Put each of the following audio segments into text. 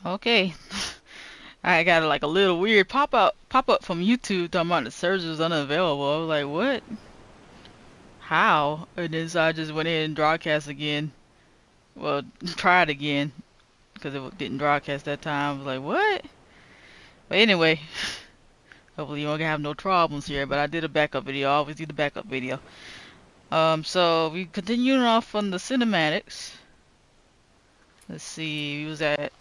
Okay. I got like a little weird pop up from YouTube talking about the surge is unavailable. I was like, what? How? And then so I just went in and broadcast again. Well, tried again because it didn't broadcast that time. I was like, what? But anyway, hopefully you won't have no problems here. But I did a backup video. I always do the backup video. So we continuing off on the cinematics. Let's see. We was at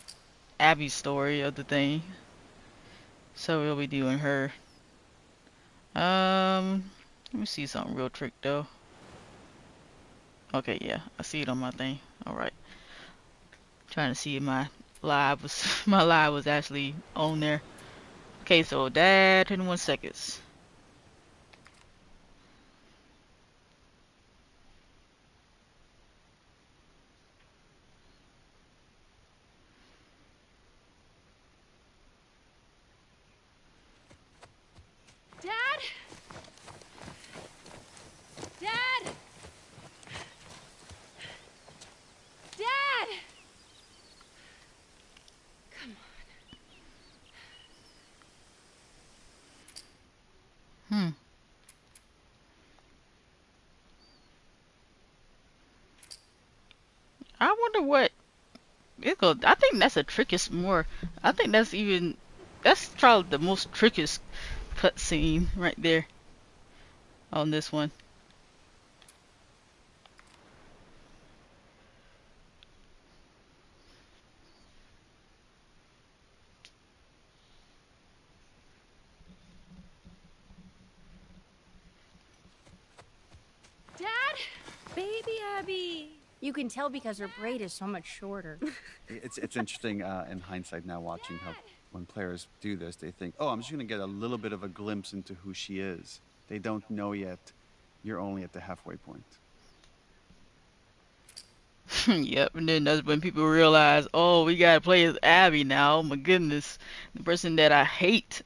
Abby's story of the thing. So we'll be doing her. Let me see something real trick though. Okay, yeah, I see it on my thing. All right, trying to see if my live was my live was actually on there. Okay, so that 21 seconds. Dad? Dad? Dad? Come Hmm. I wonder what it goes. I think that's the trickiest more. I think that's probably the most trickiest cutscene right there on this one. on. Dad? Baby Abby. You can tell because her braid is so much shorter. It's interesting in hindsight now watching how when players do this, they think, oh, I'm just going to get a little bit of a glimpse into who she is. They don't know yet. You're only at the halfway point. Yep, and then that's when people realize, oh, we gotta play as Abby now. Oh my goodness, the person that I hate.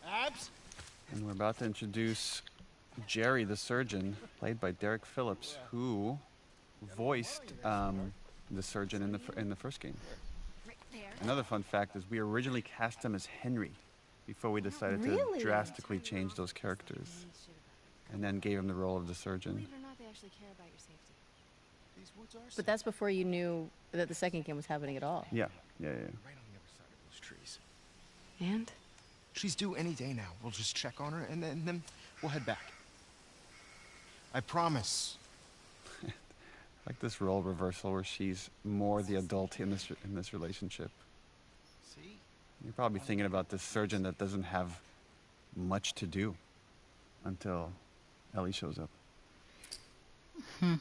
Abs? And we're about to introduce Jerry the surgeon, played by Derek Phillips, who voiced the surgeon in the first game. Another fun fact is we originally cast him as Henry before we decided to drastically change those characters, and then gave him the role of the surgeon. But that's before you knew that the second game was happening at all. Yeah. Right on the other side of those trees. And? She's due any day now. We'll just check on her, and then we'll head back. I promise. Like this role reversal where she's more the adult in this relationship. See? You're probably thinking about this surgeon that doesn't have much to do until Ellie shows up. Hmm.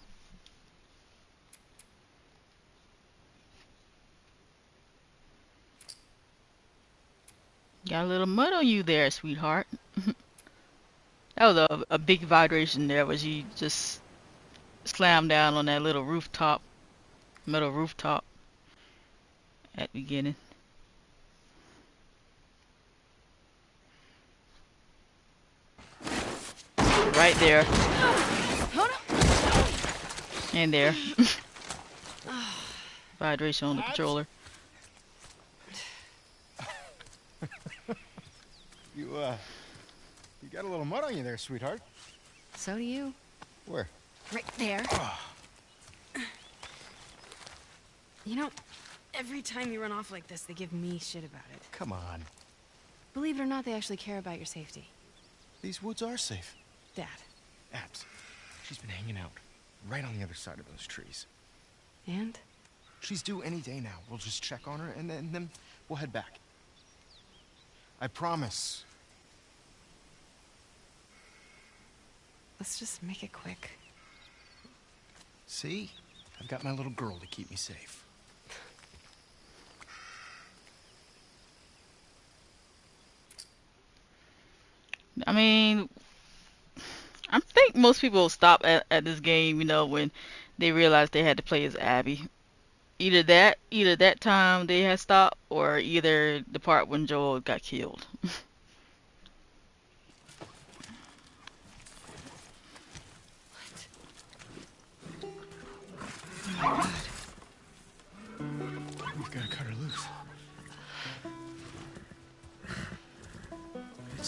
Got a little mud on you there, sweetheart. That was a big vibration there, where she just slammed down on that little metal rooftop at the beginning. Right there. And there. Vibration on the controller. You got a little mud on you there, sweetheart. So do you. Where? Right there. You know, every time you run off like this, they give me shit about it. Come on. Believe it or not, they actually care about your safety. These woods are safe. Dad. Abs, she's been hanging out right on the other side of those trees. And? She's due any day now. We'll just check on her, and then we'll head back. I promise. Let's just make it quick. See? I've got my little girl to keep me safe. I mean, I think most people stop at this game, when they realized they had to play as Abby. Either that time they had stopped, or either the part when Joel got killed.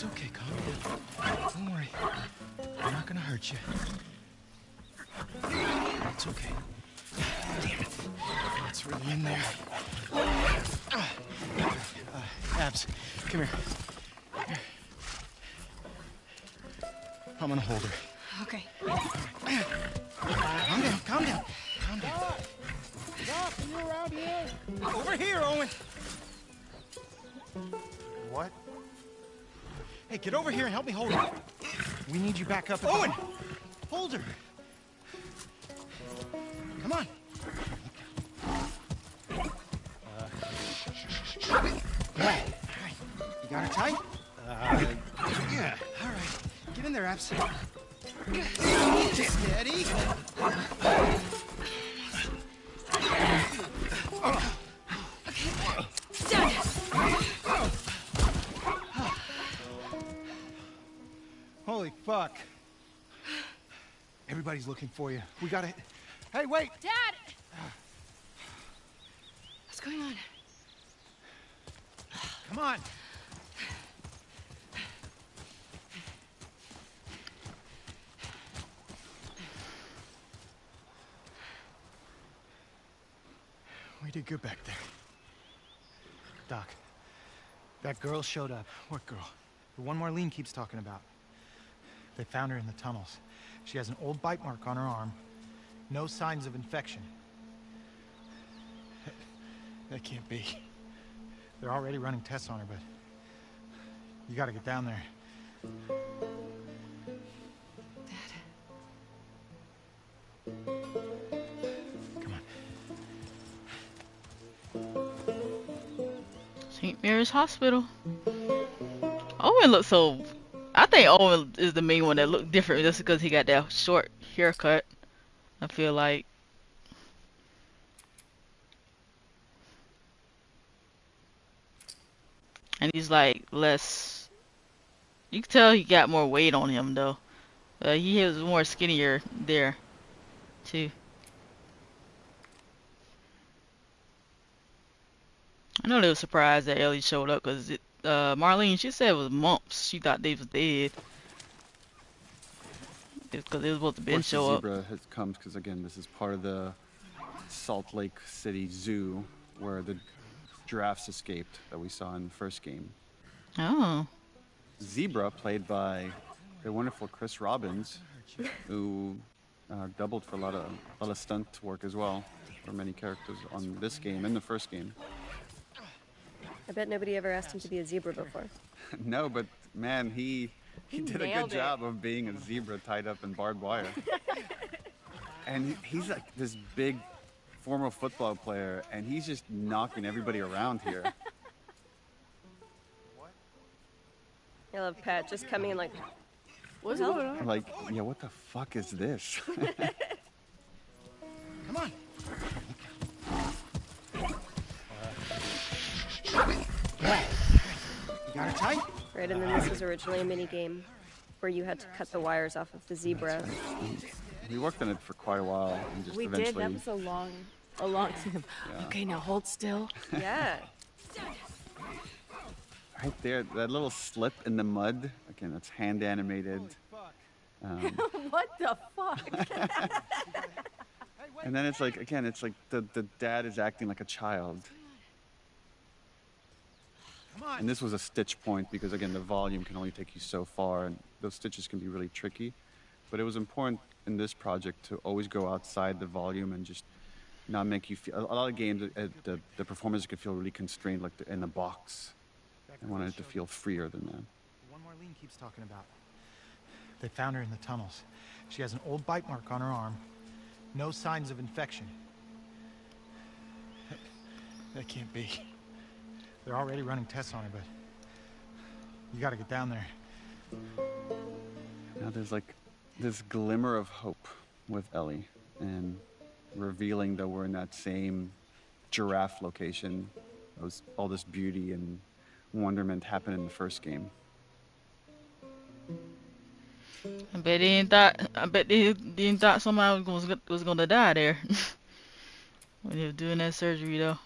It's okay, calm down. Don't worry. I'm not gonna hurt you. It's okay. Damn it. It's really in there. Abs, come here. Here. I'm gonna hold her. Okay. Calm down, calm down. Calm down. Doc, are you around here? Over here, Owen. What? Hey, get over here and help me hold her. We need you back up. Owen! Hold her. Come on. All right. You got her tight? Yeah. All right. Get in there, Abs. Steady. Holy fuck. Everybody's looking for you. We gotta... Hey, wait! Dad! What's going on? Come on! We did good back there. Doc, that girl showed up. What girl? The one Marlene keeps talking about. They found her in the tunnels. She has an old bite mark on her arm. No signs of infection. That can't be. They're already running tests on her, but you gotta get down there. Come on. St. Mary's Hospital. Owen looks so... I think Owen is the main one that looked different just because he got that short haircut. I feel like. And he's like less... You can tell he got more weight on him though. He was more skinnier there too. I know they were surprised that Ellie showed up because Marlene, she said it was mumps. She thought they was dead. Because it was supposed to be show the up. zebra comes because, again, this is part of the Salt Lake City Zoo where the giraffes escaped that we saw in the first game. Oh. Zebra, played by the wonderful Chris Robbins, who doubled for a lot of stunt work as well for many characters on this game and the first game. I bet nobody ever asked him to be a zebra before. No, but man, he did a good nailed it. job of being a zebra tied up in barbed wire. And he's like this big former football player, and he's just knocking everybody around here. I love Pat just coming in like, What's going on? Like, yeah, what the fuck is this? Come on. You got her tight? right, and then this was originally a mini game where you had to cut the wires off of the zebra. We worked on it for quite a while, and just We did. eventually. That was a long time. Yeah. Okay, now hold still. Yeah. Right there, that little slip in the mud. Again, that's hand animated. What the fuck? And then it's like, again, it's like the dad is acting like a child. Come on. And this was a stitch point because, again, the volume can only take you so far, and those stitches can be really tricky. But it was important in this project to always go outside the volume and just not make you feel... A lot of games, the performers could feel really constrained, like in a box. I wanted it to feel freer than that. The one Marlene keeps talking about. They found her in the tunnels. She has an old bite mark on her arm. No signs of infection. That can't be. They're already running tests on her, but you gotta get down there. Now there's like this glimmer of hope with Ellie, and revealing that we're in that same giraffe location. All this beauty and wonderment happened in the first game. I bet they didn't thought somebody was gonna die there when they were doing that surgery though.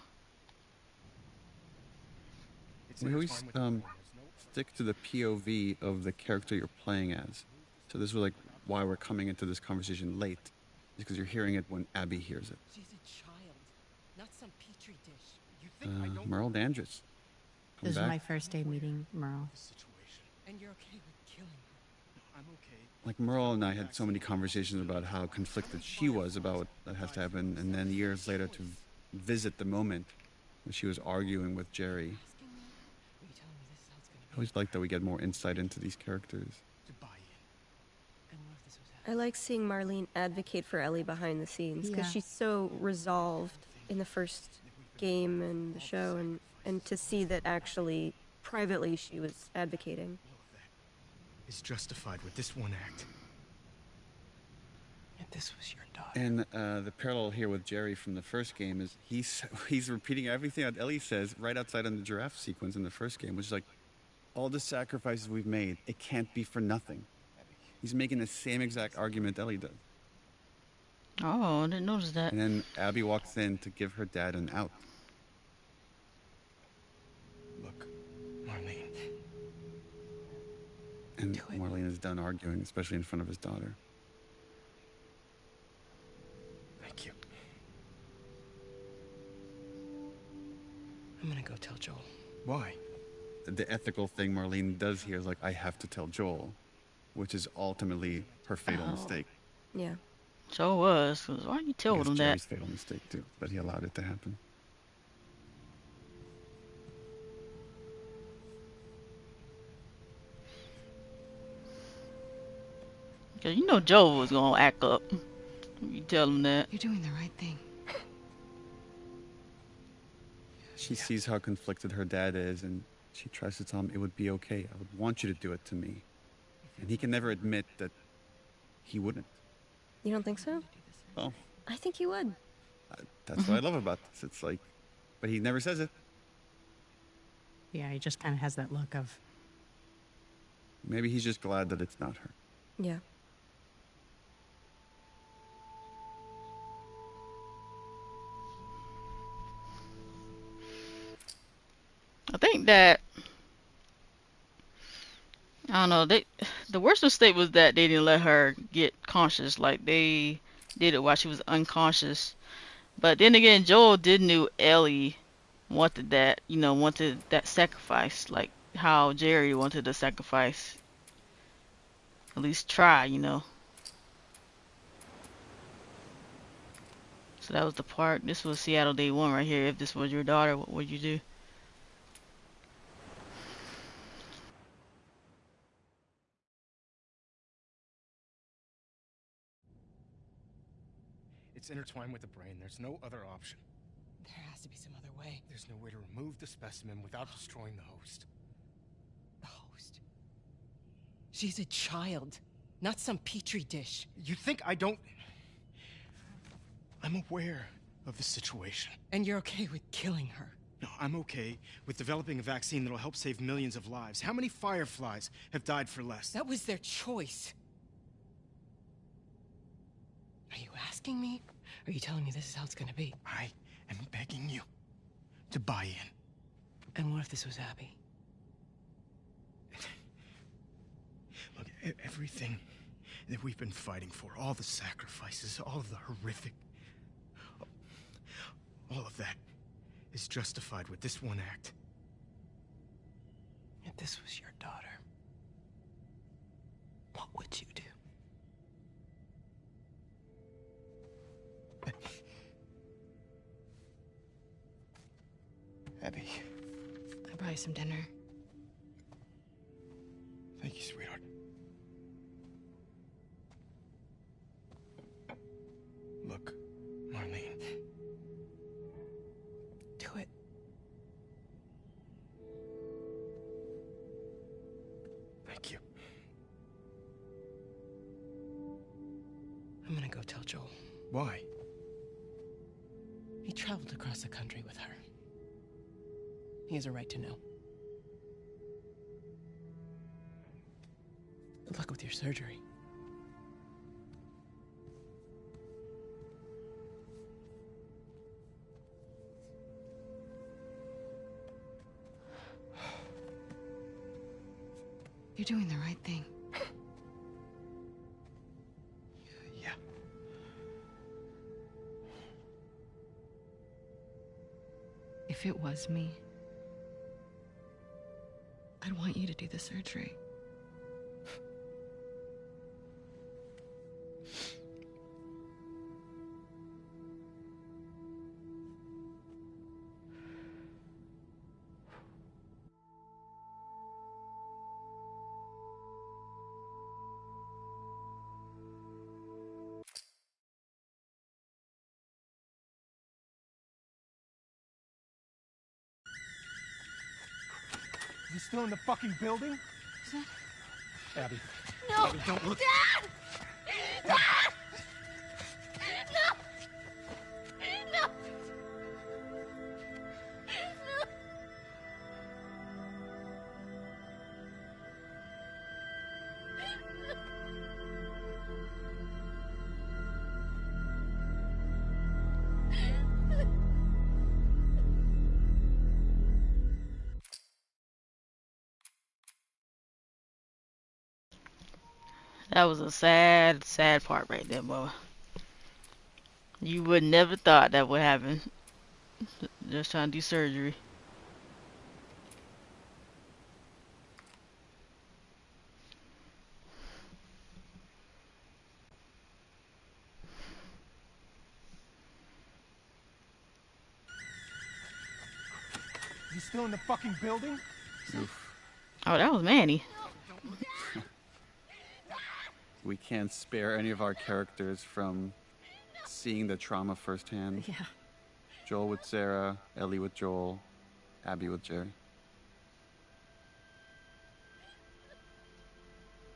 stick to the POV of the character you're playing as. So this was like why we're coming into this conversation late, because you're hearing it when Abby hears it. She's a child, not some petri dish. You think I don't Merle Dandridge. This is my first day meeting Merle. the situation. And you're okay with killing her? No, I'm okay. Like Merle and I had so many conversations about how conflicted she was about what that has to happen, and then years later to visit the moment when she was arguing with Jerry. Asking me? Are you telling me this is how it's gonna I be? always like that we get more insight into these characters. To buy in. And what if this was I like seeing Marlene advocate for Ellie behind the scenes because Yeah. she's so resolved in the first game and the show, and to see that actually privately she was advocating. All of that is justified with this one act. And this was your daughter. And the parallel here with Jerry from the first game is he's repeating everything that Ellie says right outside in the giraffe sequence in the first game, which is like, all the sacrifices we've made, it can't be for nothing. He's making the same exact argument Ellie does. Oh, I didn't notice that. And then Abby walks in to give her dad an out. Look, Marlene. And Do it. Marlene is done arguing, especially in front of his daughter. Thank you. I'm gonna go tell Joel. Why? The ethical thing Marlene does here is like, I have to tell Joel, which is ultimately her fatal Oh. mistake. Yeah. So it was. 'Cause why you I told guess him that? Jerry's fatal mistake too, but he allowed it to happen. Cause you know Joe was gonna act up. You tell him that. You're doing the right thing. She sees how conflicted her dad is, and she tries to tell him it would be okay. I would want you to do it to me. And he can never admit that he wouldn't. You don't think so? Well, I think you would. that's what I love about this. It's like, but he never says it. Yeah, he just kind of has that look of, Maybe he's just glad that it's not her. Yeah. I think that I don't know. The worst mistake was that they didn't let her get conscious. Like they did it while she was unconscious. But then again, Joel did knew Ellie wanted that. You know, wanted that sacrifice. Like how Jerry wanted the sacrifice. At least try. You know. So that was the part. This was Seattle Day 1 right here. If this was your daughter, what would you do? It's intertwined with the brain. There's no other option. There has to be some other way. There's no way to remove the specimen without destroying the host. The host. She's a child, not some petri dish. You think I don't... I'm aware of the situation. And you're okay with killing her. No, I'm okay with developing a vaccine that'll help save millions of lives. How many fireflies have died for less? That was their choice. Are you asking me? Or are you telling me this is how it's gonna be? I am begging you to buy in. And what if this was Abby? Look, everything that we've been fighting for, all the sacrifices, all of the horrific... all of that is justified with this one act. If this was your daughter, what would you do? Abby, I'll buy you some dinner. thank you, sweetheart. Look, Marlene. Do it. Thank you. I'm gonna go tell Joel. Why? He traveled across the country with her. He has a right to know. Good luck with your surgery. You're doing the right thing. Yeah. If it was me, I'd want you to do the surgery. Is he still in the fucking building? Is that... Abby. No! Abby, don't look. Dad! Dad! No! No! That was a sad, sad part right there, boy. You would never thought that would happen. Just trying to do surgery. Is he still in the fucking building? Oof. Oh, that was Manny. We can't spare any of our characters from seeing the trauma firsthand. Yeah. Joel with Sarah, Ellie with Joel, Abby with Jerry.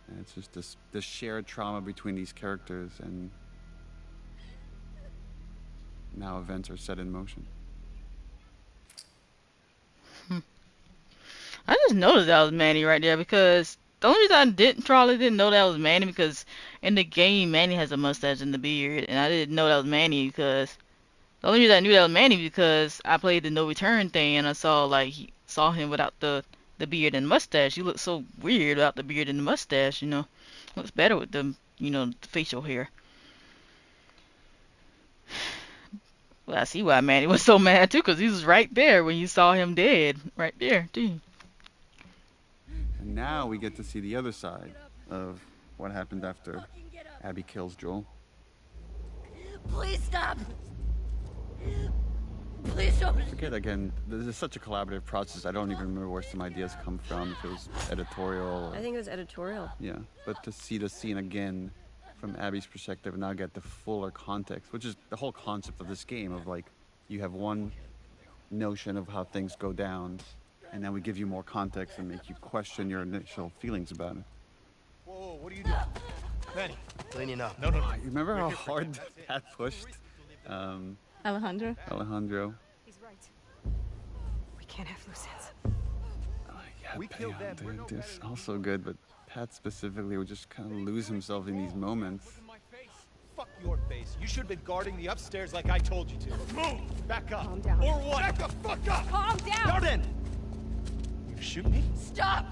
And it's just this shared trauma between these characters, and now events are set in motion. I just noticed that was Manny right there because the only reason I didn't know that was Manny because in the game Manny has a mustache and the beard, and I didn't know that was Manny because the only reason I knew that was Manny because I played the No Return thing and I saw saw him without the beard and mustache. He looked so weird without the beard and the mustache, you know. Looks better with the the facial hair. Well, I see why Manny was so mad too because he was right there when you saw him dead, right there too. And now we get to see the other side of what happened after Abby kills Joel. Please stop! Please don't. Forget again, this is such a collaborative process. I don't even remember where some ideas come from, if it was editorial. I think it was editorial. Yeah, but to see the scene again from Abby's perspective and now get the fuller context, which is the whole concept of this game of like, you have one notion of how things go down, and then we give you more context and make you question your initial feelings about it. Whoa, what are you doing? Manny, cleaning up. No. You remember how hard Pat pushed Alejandro? Alejandro? He's right. We can't have loose ends. Yeah, We killed them. We're no they're better than also good, but Pat specifically would just kind of lose himself in these moments. Look in my face. Fuck your face. You should have been guarding the upstairs like I told you to. Move! Back up. Calm down. Or what? Back the fuck up! Calm down! Garden! You shoot me? Stop!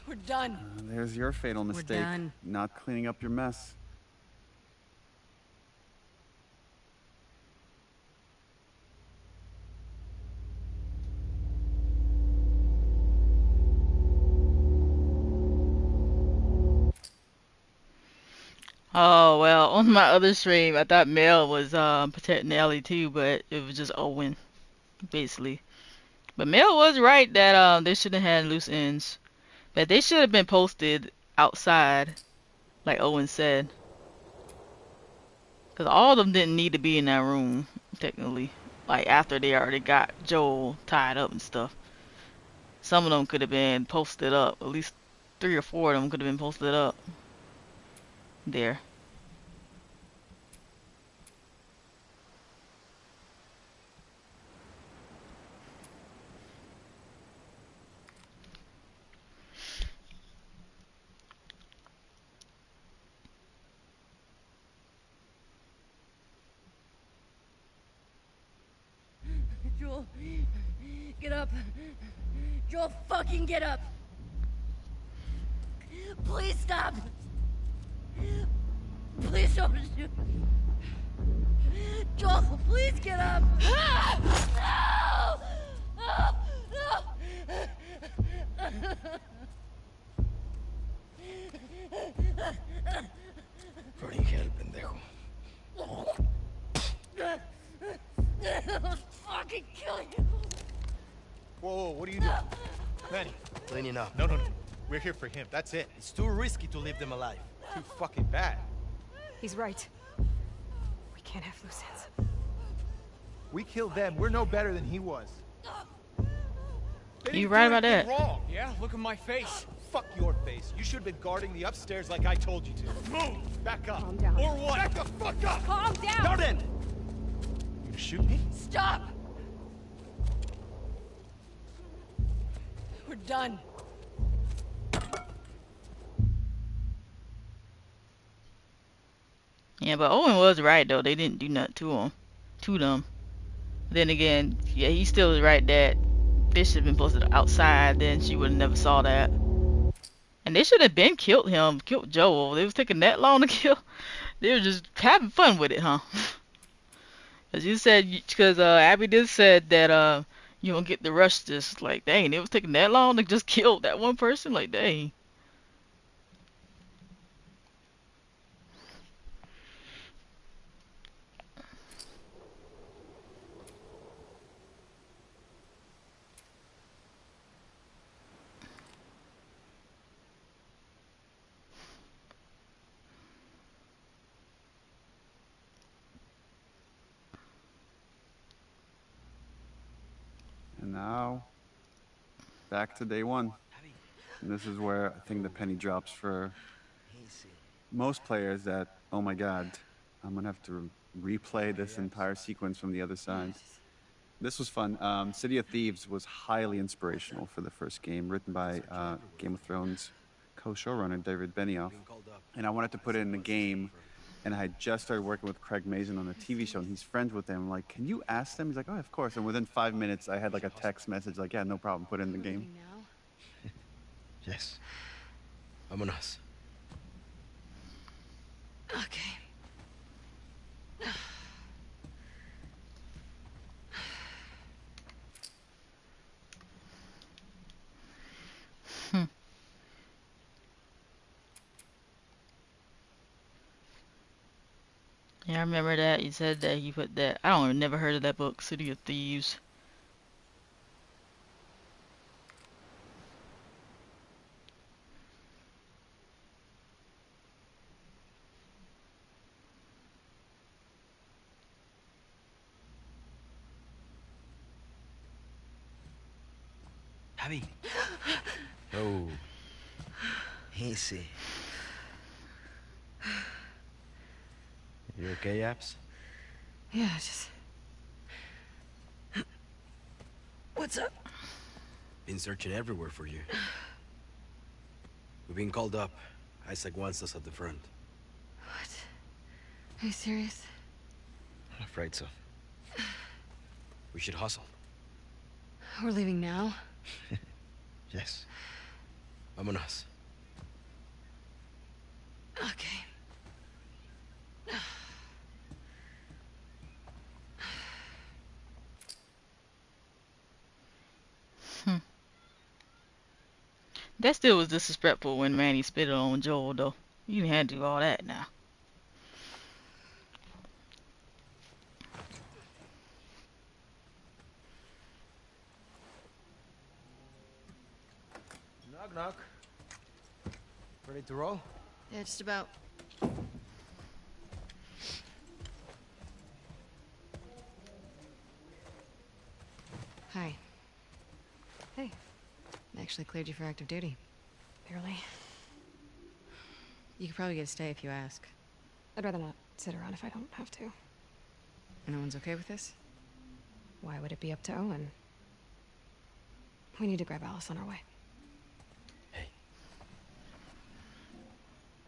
We're done. There's your fatal mistake. done. Not cleaning up your mess. Oh well, on my other stream, I thought Mel was protecting Ellie too, but it was just Owen, basically. But Mel was right that they shouldn't have had loose ends, but they should have been posted outside, like Owen said, because all of them didn't need to be in that room technically. Like after they already got Joel tied up and stuff, some of them could have been posted up. At least 3 or 4 of them could have been posted up there. Joel, get up. Joel, fucking get up! Please stop! Please don't shoot me! Joel, please get up! No! No! Burning hell, pendejo. I'll fucking kill you! Whoa, what are you doing? Manny. Cleaning up. No. We're here for him. That's it. It's too risky to leave them alive. Too fucking bad. He's right. We can't have loose ends. We killed them. We're no better than he was. You right about that. Wrong. Yeah, look at my face. Fuck your face. You should have been guarding the upstairs like I told you to. Move! Back up. Calm down. Or what? Back the fuck up! Calm down! Garden! You gonna shoot me? Stop! We're done. Yeah, but Owen was right though. They didn't do nothing to them. Then again, yeah, he still was right that they should have been posted outside. Then she would have never saw that. And they should have been killed Joel. They was taking that long to kill. They were just having fun with it, huh? As you said, because Abby did said that you don't get to rush this. Like, dang, it was taking that long to just kill that one person. Like, dang. And now, back to day one. And this is where I think the penny drops for most players that, oh my god, I'm going to have to replay this entire sequence from the other side. This was fun. City of Thieves was highly inspirational for the first game, written by Game of Thrones co-showrunner David Benioff. And I wanted to put it in the game, and I had just started working with Craig Mazin on the TV show, and he's friends with him. I'm like, can you ask them? He's like, oh, of course. And within 5 minutes, I had like a text message like, yeah, no problem, put it in the game. Yes. Vámonos. Okay. Yeah, I remember that. You said that you put that. I don't never heard of that book, City of Thieves. Abby. Oh. Easy. You okay, Abs? Yeah, just... What's up? Been searching everywhere for you. We've been called up. Isaac wants us at the front. What? Are you serious? I'm afraid so. We should hustle. We're leaving now? Yes. Vámonos. Okay. That still was disrespectful when Manny spit it on Joel, though. You didn't have to do all that now. Knock, knock. Ready to roll? Yeah, just about. Hi. Hey. I actually cleared you for active duty. Barely. You could probably get a stay if you ask. I'd rather not sit around if I don't have to. No one's okay with this? Why would it be up to Owen? We need to grab Alice on our way. Hey.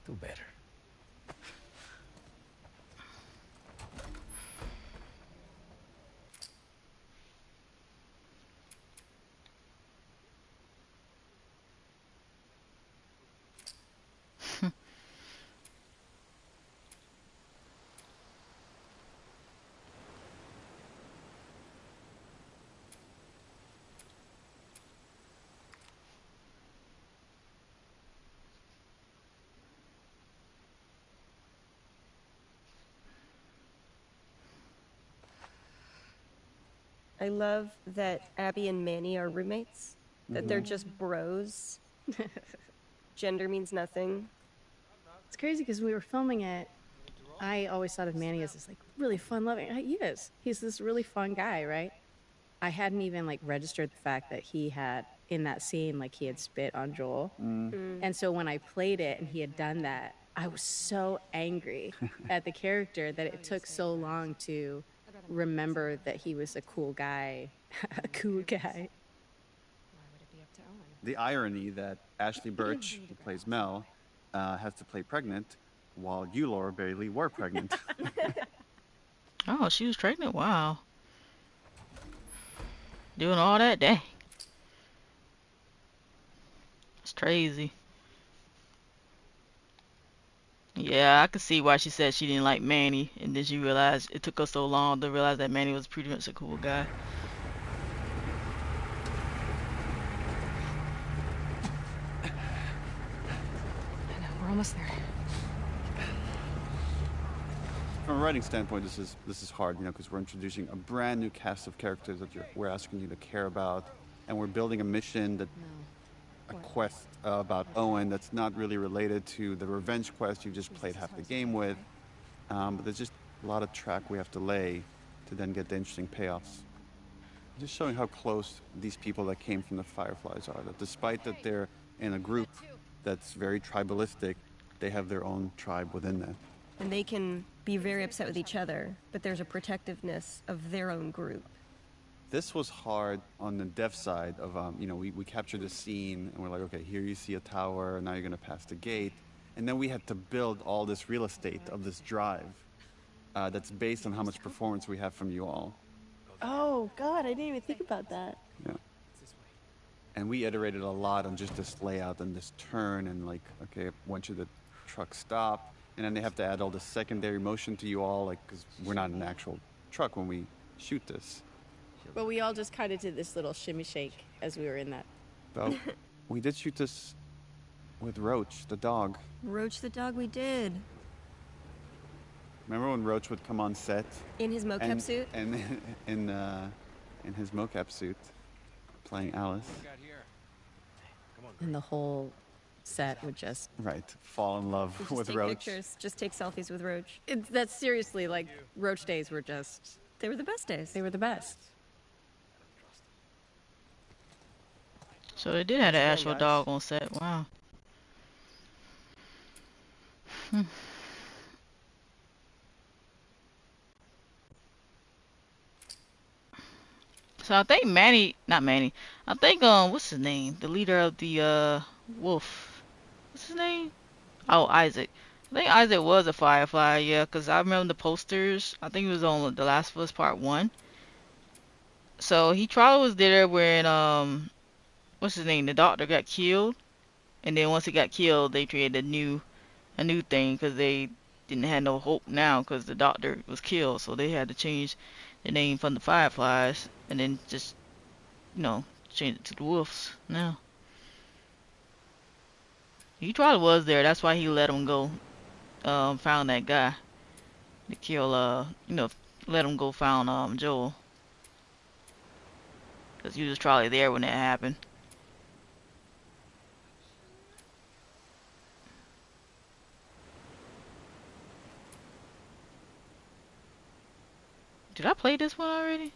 Do better. I love that Abby and Manny are roommates. That they're just bros. Gender means nothing. It's crazy because when we were filming it, I always thought of Manny as this like really fun loving. He is. He's this really fun guy, right? I hadn't even like registered the fact that he had in that scene like he had spit on Joel. And so when I played it and he had done that, I was so angry at the character that it took so long to remember that he was a cool guy. A cool guy. Why would it be up to Owen? The irony that Ashley Birch, who plays Mel, has to play pregnant, while you, Laura Bailey, were pregnant. Oh, she was pregnant? Wow. Doing all that? Dang. It's crazy. Yeah, I could see why she said she didn't like Manny, and then she realized it took her so long to realize that Manny was pretty much a cool guy. I know, we're almost there. From a writing standpoint, this is hard, because we're introducing a brand new cast of characters that we're asking you to care about, and we're building a mission that a quest about Owen that's not really related to the revenge quest you just played half the game with, but there's just a lot of track we have to lay to then get the interesting payoffs. Just showing how close these people that came from the Fireflies are, that despite that they're in a group that's very tribalistic, they have their own tribe within that. And they can be very upset with each other, but there's a protectiveness of their own group. This was hard on the dev side of, we captured a scene and we're like, okay, here you see a tower, and now you're going to pass the gate. And then we had to build all this real estate of this drive that's based on how much performance we have from you all. Oh, God, I didn't even think about that. Yeah. And we iterated a lot on just this layout and this turn and like, okay, when should the truck stop? And then they have to add all the secondary motion to you all, like, because we're not an actual truck when we shoot this. But we all just kind of did this little shimmy shake as we were in that. But we did shoot this with Roach, the dog. Roach the dog, we did. Remember when Roach would come on set? In his mocap suit? And in his mocap suit, playing Alice. And the whole set would just... Right, fall in love Just with take Roach. pictures, just take selfies with Roach. That's seriously, like, Roach days were just... They were the best days. They were the best. So they did have an actual dog on set. Wow. So I think I think what's his name? The leader of the wolf. What's his name? Oh, Isaac. I think Isaac was a Firefly, yeah, because I remember the posters. I think it was on The Last of Us Part 1. So he probably was there when what's his name? The doctor got killed, and then once he got killed, they created a new thing because they didn't have no hope now because the doctor was killed, so they had to change the name from the Fireflies and then just change it to the Wolves now. He probably was there. That's why he let him go. Found that guy to kill. Let him go. Found Joel. Cause he was probably there when that happened. Did I play this one already?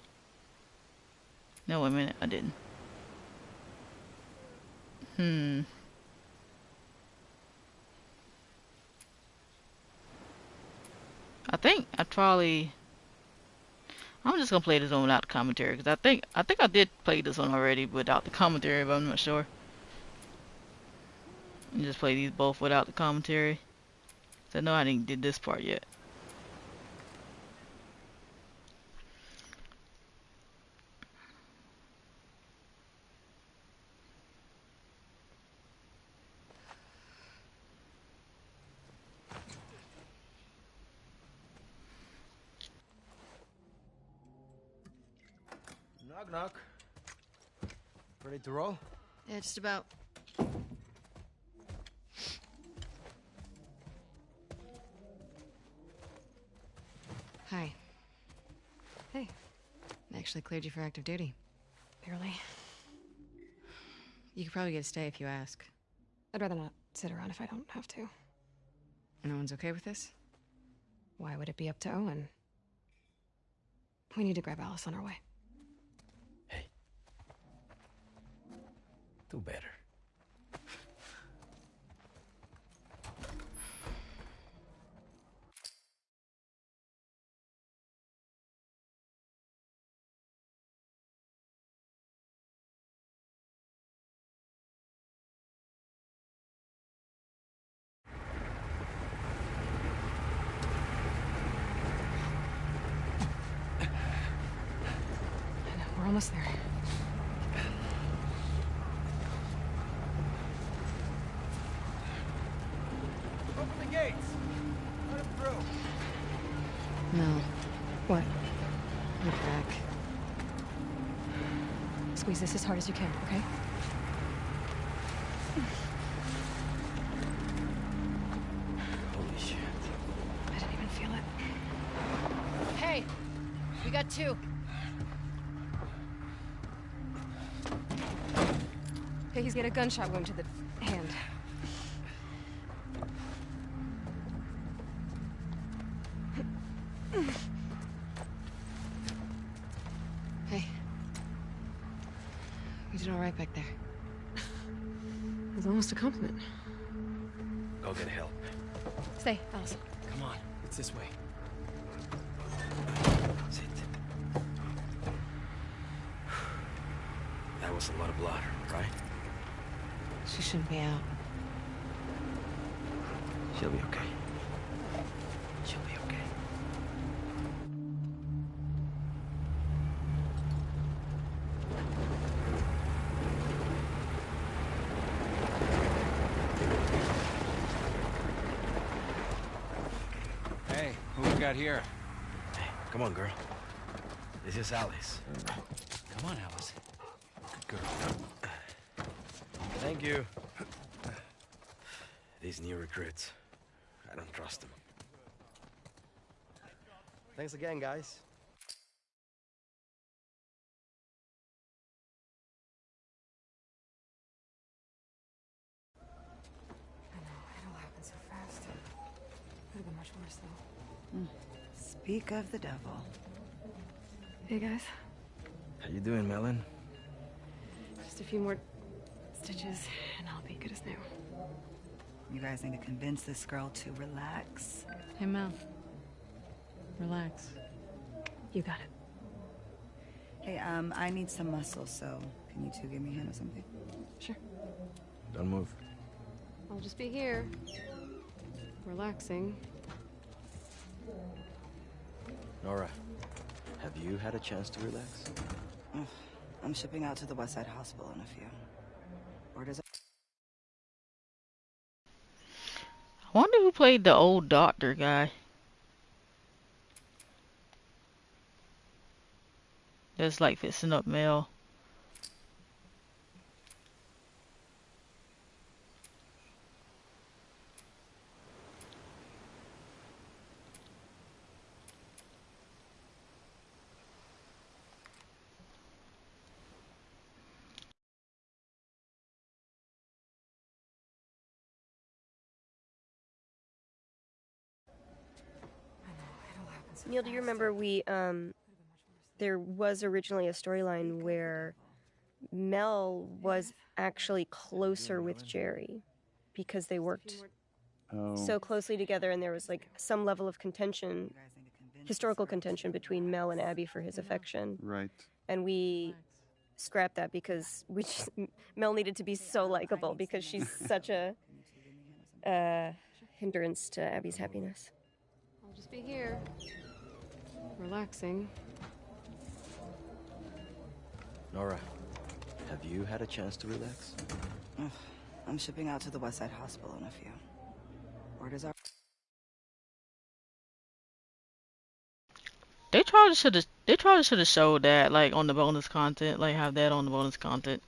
No, wait a minute, I didn't. I think I probably... I'm just gonna play this one without the commentary, because I think I did play this one already without the commentary, but I'm not sure. And just play these both without the commentary. So I know I didn't did this part yet. Knock, knock. Ready to roll? Yeah, just about. Hi. Hey. Actually actually cleared you for active duty. Barely. You could probably get a stay if you ask. I'd rather not sit around if I don't have to. No one's okay with this? Why would it be up to Owen? We need to grab Alice on our way. Hey. Do better. I know, we're almost there. Open the gates! Let him through! No. What? Look back. Squeeze this as hard as you can, okay? Holy shit. I didn't even feel it. Hey, we got two. Okay, he's got a gunshot wound to the hand. Hey. You did all right back there. It was almost a compliment. Go get help. Stay, Alice. Come on, it's this way. Sit. That was a lot of blood, right? She shouldn't be out. She'll be okay. She'll be okay. Hey, who we got here? Hey, come on, girl. This is Alice. Come on, Alice. Good girl. Thank you. These new recruits, I don't trust them. Thanks again, guys. I know, it all happened so fast. Could have been much worse, though. Speak of the devil. Hey, guys. How you doing, Melon? Just a few more stitches, and I'll be good as new. You guys need to convince this girl to relax. Hey, Mel. Relax. You got it. Hey, I need some muscle, so can you two give me a hand or something? Sure. Don't move. I'll just be here. Relaxing. Nora, have you had a chance to relax? Ugh, I'm shipping out to the West Side Hospital in a few. Orders. I wonder who played the old doctor guy. That's like fixing up Mel. Neil, do you remember there was originally a storyline where Mel was actually closer with Jerry because they worked so closely together, and there was like some level of contention, historical contention between Mel and Abby for his affection. Right. And we scrapped that because Mel needed to be so likable because she's such a hindrance to Abby's happiness. I'll just be here. Relaxing. Nora, have you had a chance to relax? Ugh, I'm shipping out to the West Side Hospital in a few. Orders are. They probably should have showed that like on the bonus content, like have that on the bonus content.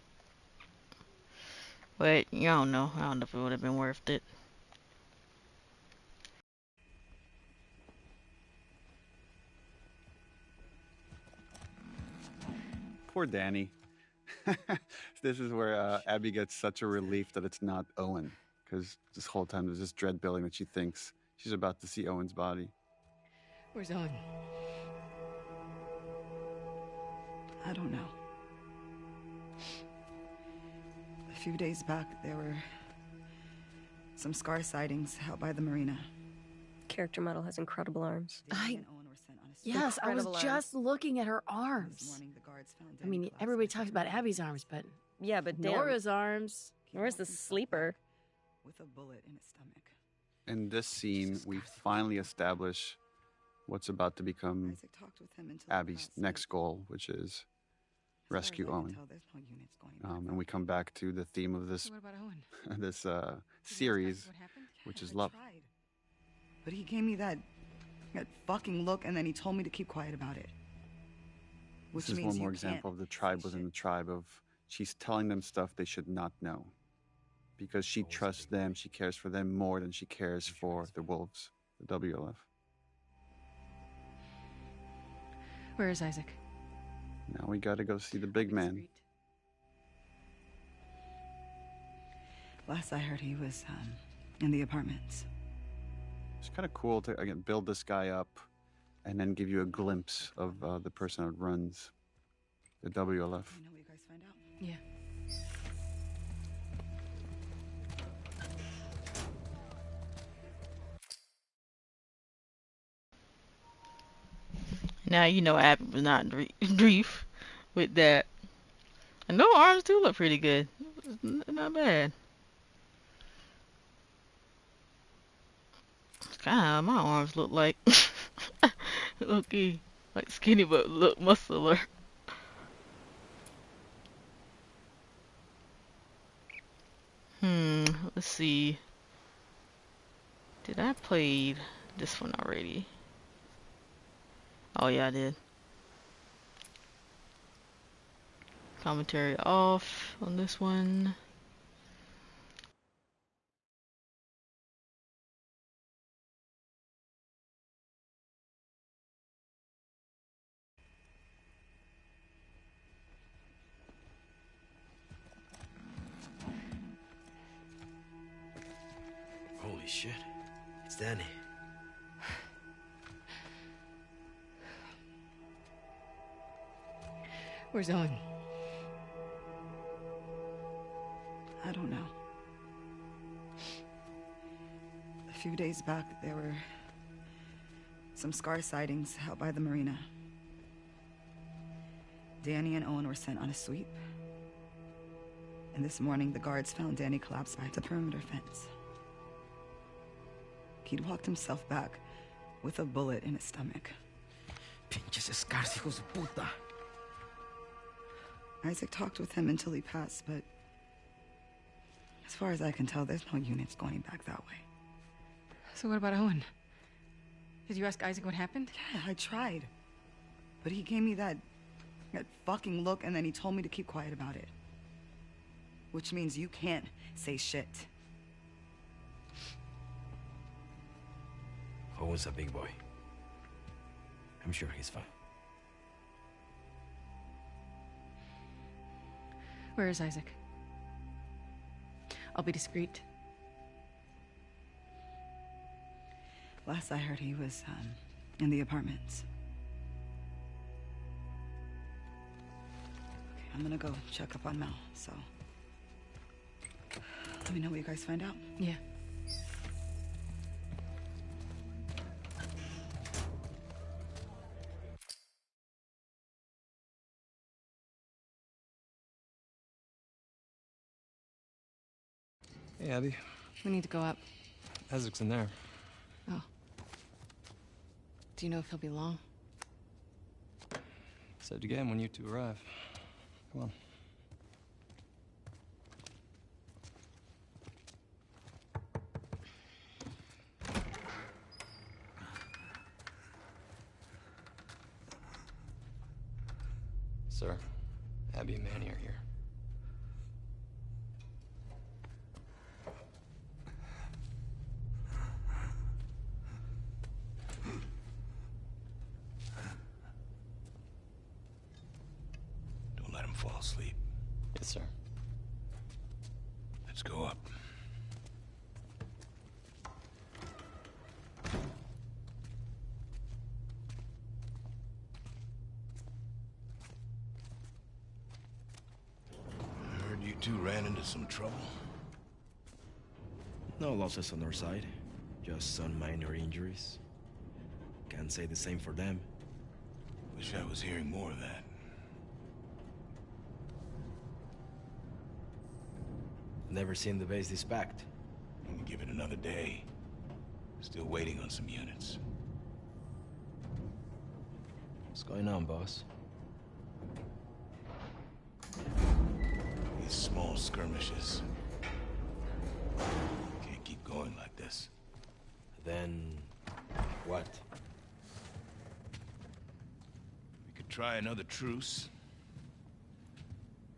But you don't know. I don't know if it would have been worth it. Poor Danny. This is where Abby gets such a relief that it's not Owen, because this whole time there's this dread building that she thinks she's about to see Owen's body. Where's Owen? I don't know. A few days back, there were some scar sightings out by the marina. Character model has incredible arms. Danny and Owen were sent on a Yes, I was Incredible just looking at her This arms. morning, the guards found I Danny mean, collapsed everybody by talks the about perimeter. Abby's arms, but Yeah, but damn. Nora's arms. Where's the sleeper? With a bullet in his stomach. In this scene, we finally establish what's about to become Isaac talked with him until Abby's next goal, which is rescue Owen. And we come back to the theme of this So what about Owen? this series, What happened? which is I love. tried. But he gave me that fucking look, and then he told me to keep quiet about it. Which This is means one more you example of can't the tribe say within shit. the tribe of she's telling them stuff they should not know. Because she trusts them, she cares for them more than she cares for the wolves, the WLF. Where is Isaac? Now we gotta go see the big man. Last I heard, he was in the apartments. It's kind of cool to, again, build this guy up and then give you a glimpse of the person that runs the WLF. You know what you guys find out? Yeah. Now you know Abby was not in grief with that. And no arms do look pretty good. Not bad. It's kind of how my arms look like. Okay, like skinny but look muscular. Let's see. Did I play this one already? Oh yeah, I did. Commentary off on this one. Holy shit. It's Danny. Where's Owen? I don't know. A few days back, there were some scar sightings out by the marina. Danny and Owen were sent on a sweep. And this morning, the guards found Danny collapsed by the perimeter fence. He'd walked himself back with a bullet in his stomach. Pinches escars, hijos de puta. Isaac talked with him until he passed, but as far as I can tell, there's no units going back that way. So what about Owen? Did you ask Isaac what happened? Yeah, I tried. But he gave me that fucking look, and then he told me to keep quiet about it. Which means you can't say shit. Owen's a big boy. I'm sure he's fine. Where is Isaac? I'll be discreet. Last I heard, he was in the apartments. Okay, I'm gonna go check up on Mel, so let me know what you guys find out. Yeah. Hey, Abby. We need to go up. Isaac's in there. Oh. Do you know if he'll be long? Said to get him when you two arrive. Come on. Sir, Abby and Manny are here. fall asleep. Yes, sir. Let's go up. I heard you two ran into some trouble. No losses on our side. Just some minor injuries. Can't say the same for them. Wish I was hearing more of that. Never seen the base this packed. I'm gonna give it another day. Still waiting on some units. What's going on, boss? These small skirmishes. Can't keep going like this. Then... what? We could try another truce.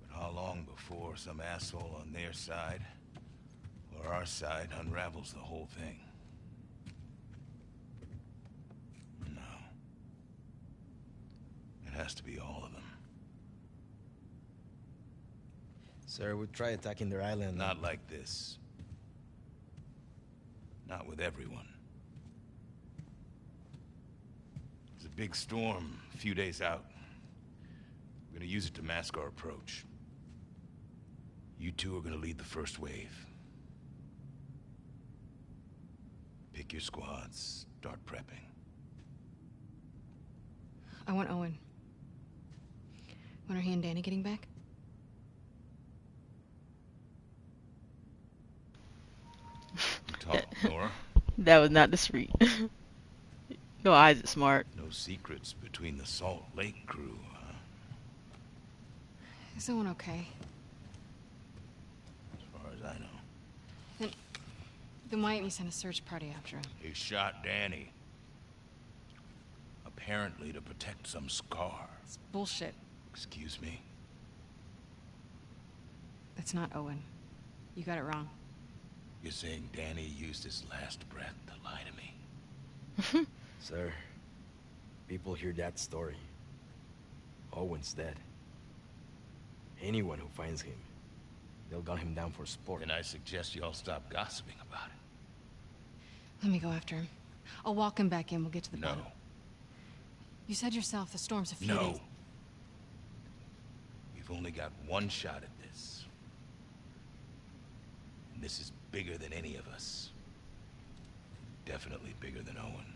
But how long before some asshole on their side or our side unravels the whole thing? No. It has to be all of them. Sir, we try attacking their island. Not like this. Not with everyone. There's a big storm a few days out. We're gonna use it to mask our approach. You two are gonna lead the first wave. Pick your squads, start prepping. I want Owen. When are he and Danny getting back? Talk, Nora. That was not discreet. No, eyes is smart. No secrets between the Salt Lake crew, huh? Is Owen okay? As far as I know. Then why didn't you send a search party after him? He shot Danny. Apparently to protect some scar. It's bullshit. Excuse me? That's not Owen. You got it wrong. You're saying Danny used his last breath to lie to me? Sir, people hear that story. Owen's dead. Anyone who finds him, they'll gun him down for sport. Then I suggest you all stop gossiping about it. Let me go after him. I'll walk him back in. We'll get to the No. bottom. You said yourself the storm's a few No. days. We've only got one shot at this. And this is bigger than any of us. Definitely bigger than Owen.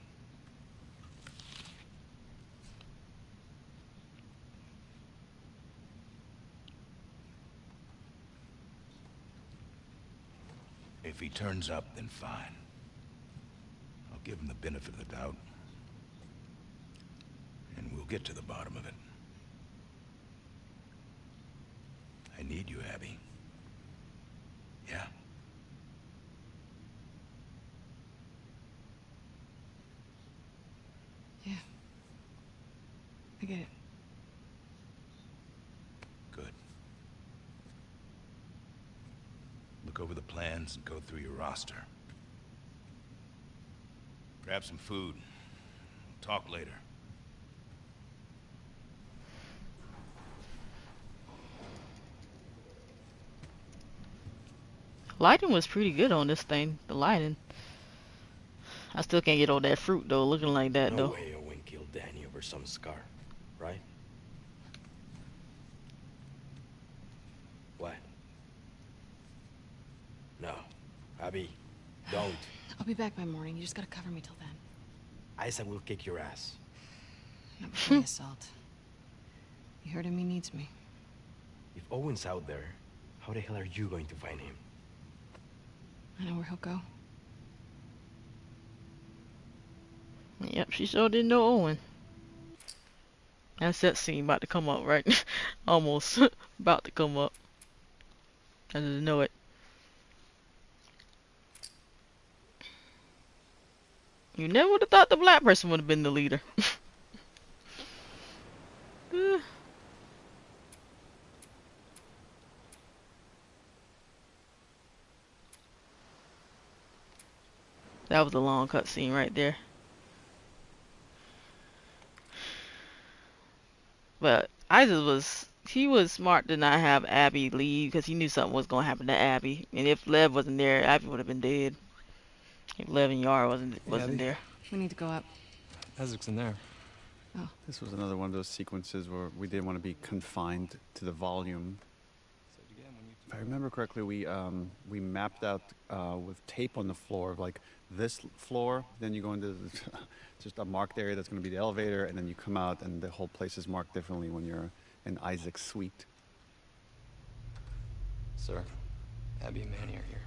If he turns up, then fine. I'll give him the benefit of the doubt. And we'll get to the bottom of it. I need you, Abby. Yeah? Yeah. I get it. Good. Look over the plans and go through your roster. Grab some food. We'll talk later. Lighting was pretty good on this thing. The lighting. I still can't get all that fruit though, looking like that No though. way Owen killed Danny over some scar, right? What? No. Abby, don't. I'll be back by morning. You just gotta cover me till then. Isaac will kick your ass. Not before the assault. You heard him, he needs me. If Owen's out there, how the hell are you going to find him? I know where he'll go. Yep, she sure didn't know Owen. That's that scene about to come up, right? Almost about to come up. I didn't know it. You never would have thought the black person would have been the leader. That was a long cutscene right there. But Isaac was he was smart to not have Abby leave because he knew something was gonna happen to Abby, and if Lev wasn't there, Abby would have been dead. If Lev and Yara Hey, wasn't Abby. there. We need to go up. Isaac's in there. Oh. This was another one of those sequences where we didn't want to be confined to the volume. If I remember correctly, we mapped out with tape on the floor of like this floor. Then you go into just a marked area that's going to be the elevator, and then you come out, and the whole place is marked differently when you're in Isaac's suite. Sir, Abby and Manny are here.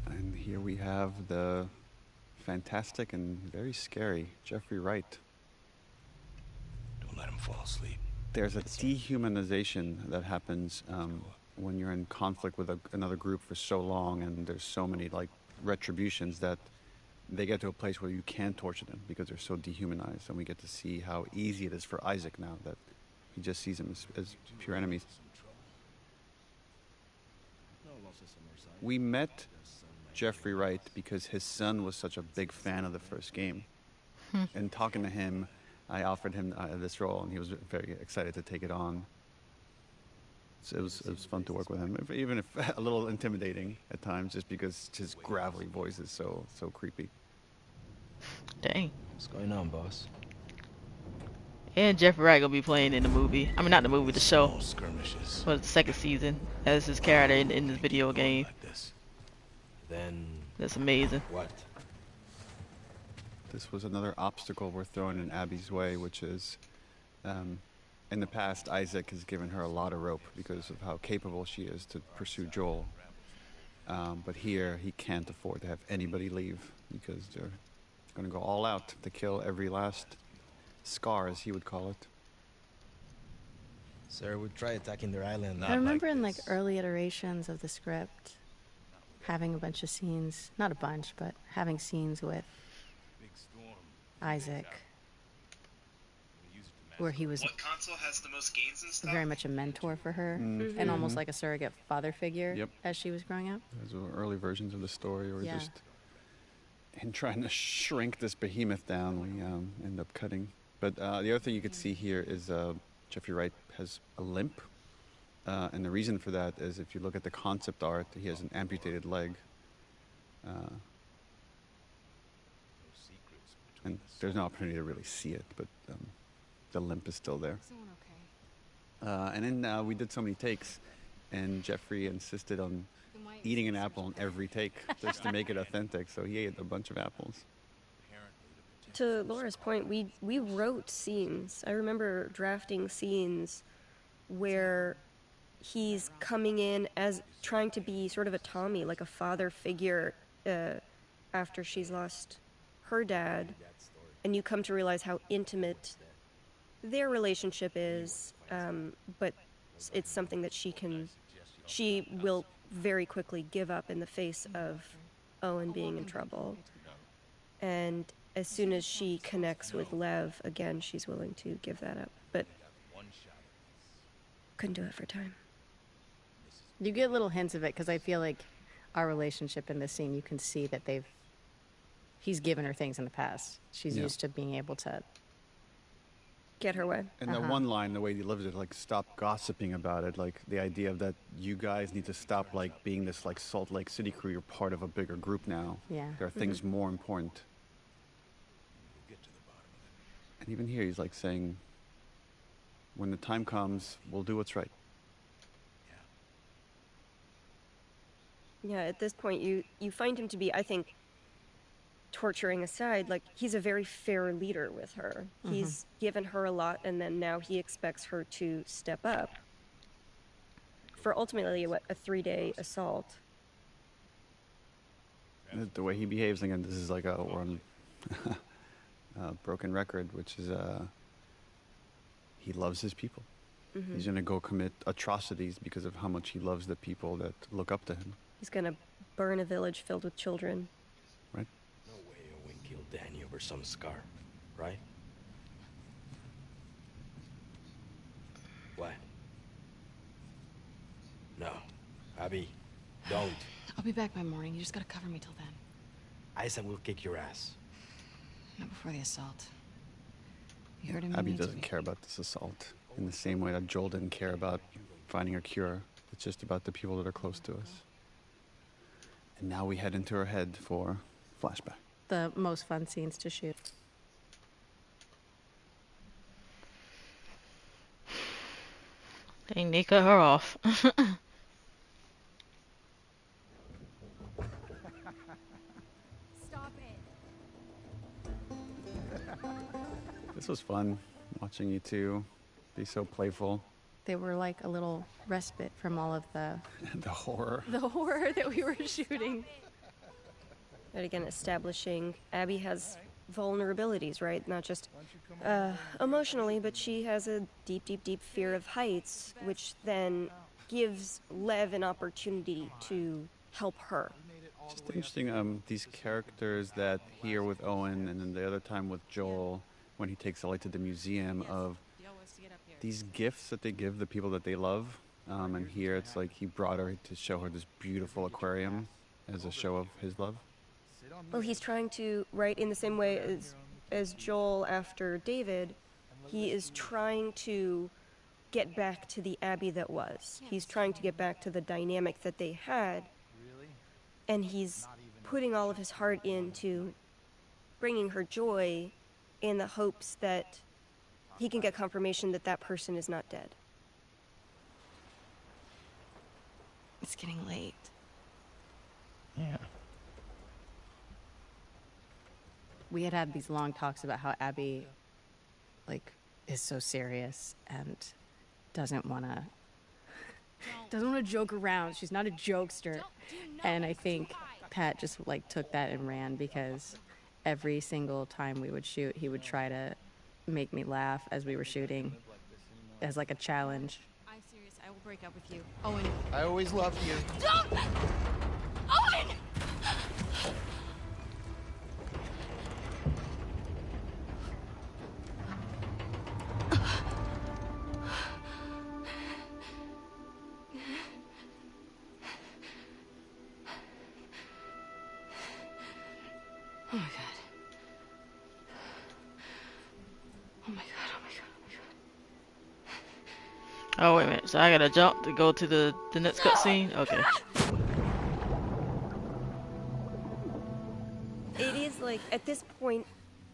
And here we have the fantastic and very scary Jeffrey Wright. Don't let him fall asleep. There's a dehumanization that happens when you're in conflict with another group for so long, and there's so many like retributions that they get to a place where you can't torture them because they're so dehumanized. And we get to see how easy it is for Isaac now that he just sees them as pure enemies. We met Jeffrey Wright because his son was such a big fan of the first game. And talking to him, I offered him this role, and he was very excited to take it on. So it was fun to work with him, even if a little intimidating at times, just because his gravelly voice is so creepy. Dang. What's going on, boss? And Jeffrey Wright gonna be playing in the movie. I mean, not the movie, the show. Small skirmishes. For the second season as his character in this video game. Like this. Then That's amazing. what? This was another obstacle we're throwing in Abby's way, which is, in the past, Isaac has given her a lot of rope because of how capable she is to pursue Joel. But here, he can't afford to have anybody leave because they're going to go all out to kill every last scar, as he would call it. Sir, we try attacking their island. I remember in like early iterations of the script having a bunch of scenes, not a bunch, but having scenes with Isaac where he was What console has the most games and stuff? very much a mentor for her and almost like a surrogate father figure as she was growing up. Those were early versions of the story where Yeah. just in trying to shrink this behemoth down, we end up cutting. But the other thing you could see here is Jeffrey Wright has a limp. And the reason for that is if you look at the concept art, he has an amputated leg. And there's no opportunity to really see it, but the limp is still there. And then we did so many takes, and Jeffrey insisted on eating an apple in every take just to make it authentic, so he ate a bunch of apples. To Laura's point, we wrote scenes. I remember drafting scenes where he's coming in as trying to be sort of a Tommy, like a father figure after she's lost her dad, and you come to realize how intimate their relationship is, but it's something that she will very quickly give up in the face of Owen being in trouble. And as soon as she connects with Lev again, she's willing to give that up, but couldn't do it for time. You get little hints of it because I feel like our relationship in this scene, you can see that he's given her things in the past. She's used to being able to get her way. And that one line, the way he lives it, like, stop gossiping about it, like the idea of that you guys need to stop like being this like Salt Lake City crew, you're part of a bigger group now. Yeah. There are things more important. And even here he's like saying, when the time comes, we'll do what's right. Yeah, at this point you find him to be, I think, torturing aside, like he's a very fair leader with her. He's given her a lot, and then now he expects her to step up for ultimately a 3-day assault. The way he behaves, again, this is like we're on a broken record, which is he loves his people. He's going to go commit atrocities because of how much he loves the people that look up to him. He's gonna burn a village filled with children. Right. No way Owen killed Danny over some scar, right? What? No. Abby, don't. I'll be back by morning. You just gotta cover me till then. Isaac will kick your ass. Not before the assault. You heard him. Abby doesn't care about this assault in the same way that Joel didn't care about finding a cure. It's just about the people that are close to us. And now we head into her head for flashback. The most fun scenes to shoot. Dang, they cut her off. Stop it. This was fun, watching you two be so playful. They were like a little respite from all of the The horror. the horror that we were shooting. And again, establishing Abby has vulnerabilities, right? Not just emotionally, but she has a deep, deep, deep fear of heights, which then gives Lev an opportunity to help her. Just interesting, these characters that here with Owen and then the other time with Joel, when he takes Ellie to the museum, of these gifts that they give the people that they love. And here it's like he brought her to show her this beautiful aquarium as a show of his love. Well, he's trying to, right, in the same way as Joel after David, he is trying to get back to the Abby that was. He's trying to get back to the dynamic that they had, and he's putting all of his heart into bringing her joy in the hopes that he can get confirmation that that person is not dead. It's getting late. Yeah. We had these long talks about how Abby, like, is so serious and doesn't want to joke around. She's not a jokester. And I think Pat just, like, took that and ran, because every single time we would shoot, he would try to make me laugh as we were shooting as, like, a challenge. I'm serious. I will break up with you. Owen. I always loved you. Don't! Owen! Oh my god. Oh my god, oh my god, oh my god. Oh, wait a minute. So I gotta jump to go to the next cutscene? Okay. It is like, at this point,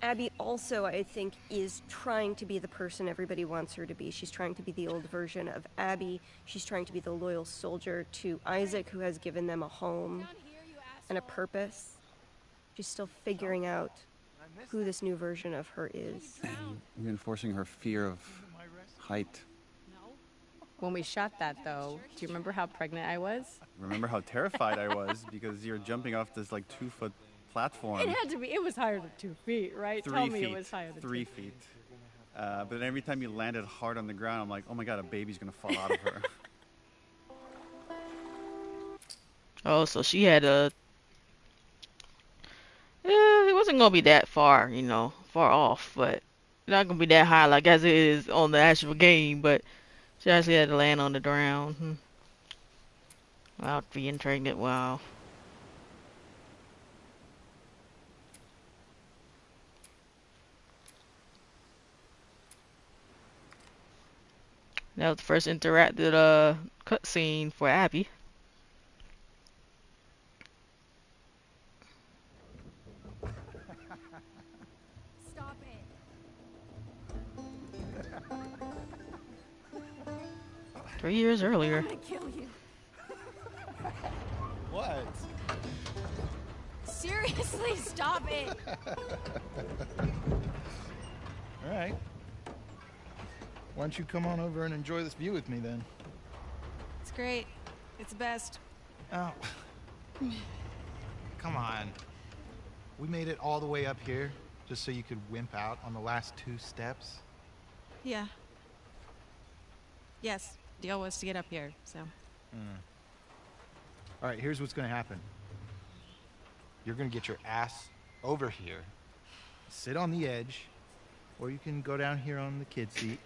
Abby also, I think, is trying to be the person everybody wants her to be. She's trying to be the old version of Abby. She's trying to be the loyal soldier to Isaac, who has given them a home and a purpose. She's still figuring out who this new version of her is. And reinforcing her fear of height. When we shot that, though, do you remember how pregnant I was? Remember how terrified I was because you're jumping off this like 2-foot platform. It had to be. It was higher than 2 feet, right? 3 Tell feet. me it was higher than 3 2 feet. But then every time you landed hard on the ground, I'm like, oh my god, a baby's gonna fall out of her. Oh, so she had a... it wasn't gonna be that far, you know, far off, but not gonna be that high like as it is on the actual game, but she actually had to land on the ground. Without being pregnant, wow. That was the first interactive cutscene for Abby. Stop it. 3 years earlier. I'm gonna kill you. What? Seriously, stop it. All right. Why don't you come on over and enjoy this view with me then? It's great. It's the best. Oh. Come on. We made it all the way up here just so you could wimp out on the last 2 steps. Yeah. Yes, deal was to get up here, so. All right, here's what's gonna happen. You're gonna get your ass over here, sit on the edge, or you can go down here on the kid seat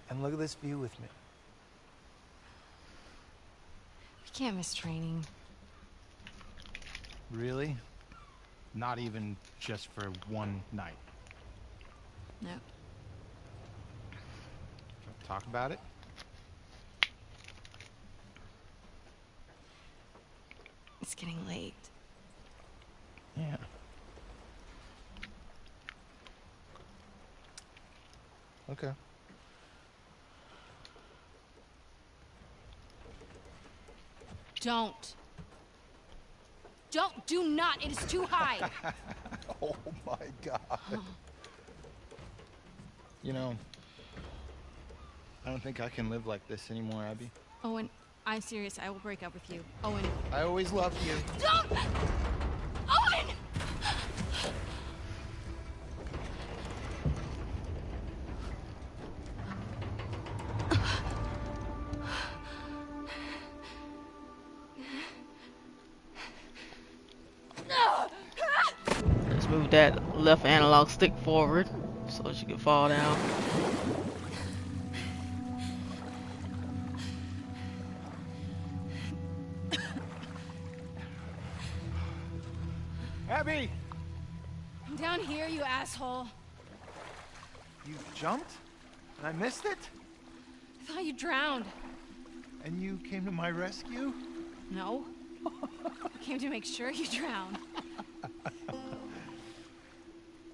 and look at this view with me. We can't miss training. Really? Not even just for one night. No. Talk about it? It's getting late. Yeah. Okay. Don't. Do not. It is too high. Oh my God. You know, I don't think I can live like this anymore, Abby. Owen, I'm serious. I will break up with you. Owen. I always loved you. Don't! Owen! Let's move that left analog stick forward so she can fall down. Abby! I'm down here, you asshole. You jumped? And I missed it? I thought you drowned. And you came to my rescue? No. I came to make sure you drowned.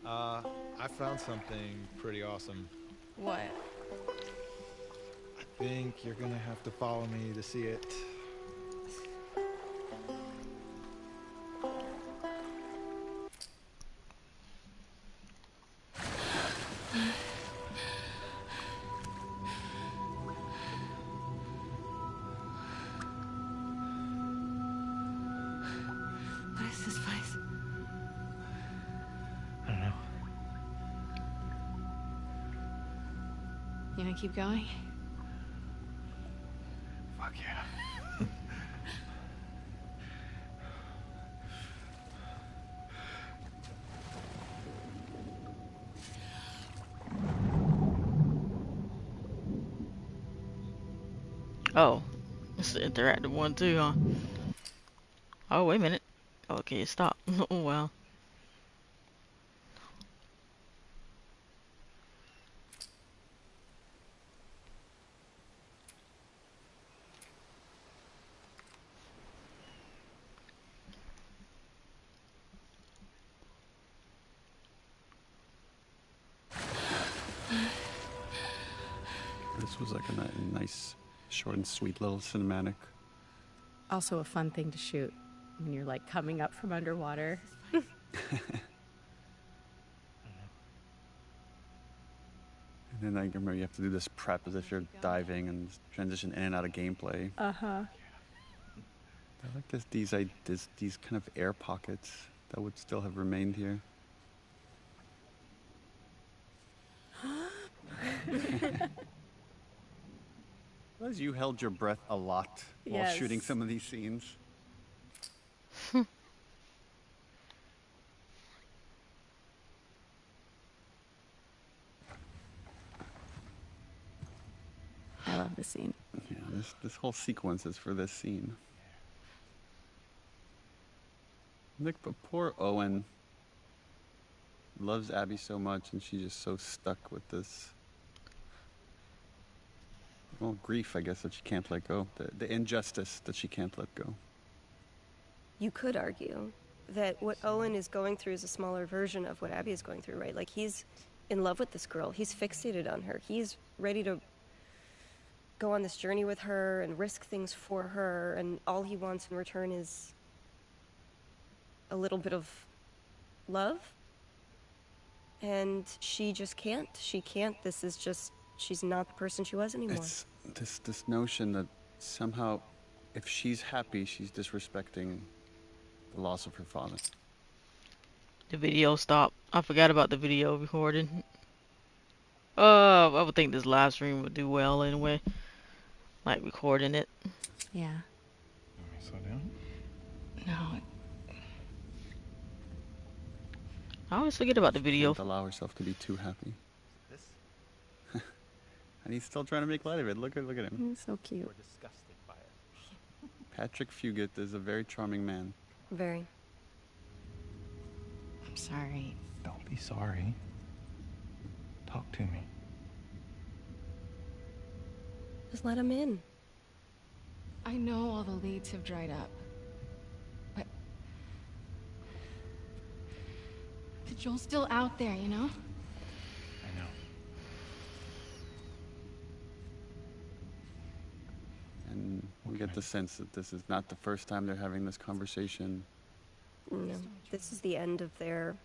I found something pretty awesome. What? I think you're gonna have to follow me to see it. What is this place? I don't know. You gonna keep going? Fuck yeah. Oh, it's the interactive one too, huh? Oh, wait a minute. Okay, it stopped. Oh, wow. This was like a nice, short and sweet little cinematic. Also a fun thing to shoot when you're like coming up from underwater. And then I remember you have to do this prep as if you're diving and transition in and out of gameplay. Uh-huh. I like these kind of air pockets that would still have remained here. As you held your breath a lot while Yes. shooting some of these scenes. I love this scene. Yeah, this whole sequence is for this scene. Like, but poor Owen loves Abby so much, and she's just so stuck with this, well, grief, I guess, that she can't let go. The injustice that she can't let go. You could argue that what Owen is going through is a smaller version of what Abby is going through, right? Like, he's in love with this girl. He's fixated on her. He's ready to go on this journey with her and risk things for her, and all he wants in return is a little bit of love. And she just can't. She can't. This is just, she's not the person she was anymore. It's this notion that somehow, if she's happy, she's disrespecting the loss of her father. The video stopped. I forgot about the video recording. I would think this live stream would do well anyway. Like recording it. Yeah. Slow down. No. I always forget about the video. Can't allow herself to be too happy. And he's still trying to make light of it. Look at him. He's so cute. We're disgusted by it. Patrick Fugit is a very charming man. Very. I'm sorry. Don't be sorry. Talk to me. Just let him in. I know all the leads have dried up, but Joel's still out there, you know? I know. And we get the sense that this is not the first time they're having this conversation. No, this is the end of their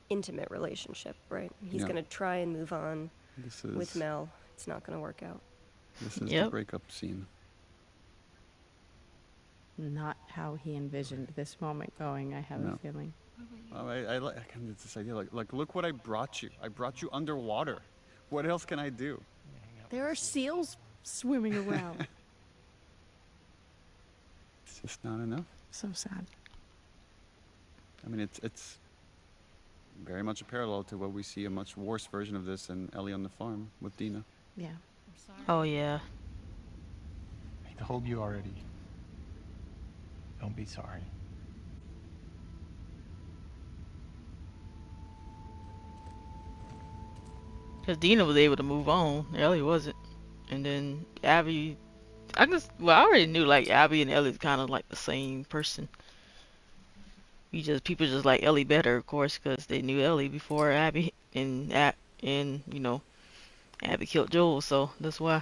intimate relationship, right? He's Yeah. gonna try and move on This with is Mel. It's not gonna work out. this is the Yep. breakup scene. Not how he envisioned this moment going, I have No. a feeling. Oh, I like kind of this idea. Like, look what I brought you. I brought you underwater. What else can I do? There are seals swimming around. It's just not enough. So sad. I mean, it's very much a parallel to what we see a much worse version of this in Ellie on the Farm with Dina. Yeah. I'm sorry. Oh yeah. I told you already. Don't be sorry. Because Dina was able to move on. Ellie wasn't. And then Abby, I already knew like Abby and Ellie's kind of like the same person. People just like Ellie better, of course, because they knew Ellie before Abby, and you know, Abby killed Joel, so that's why.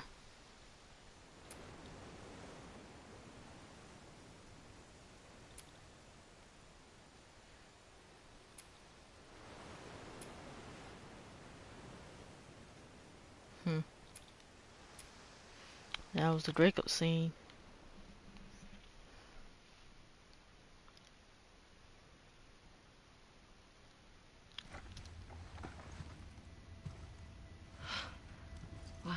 Hmm. That was the breakup scene. Wow.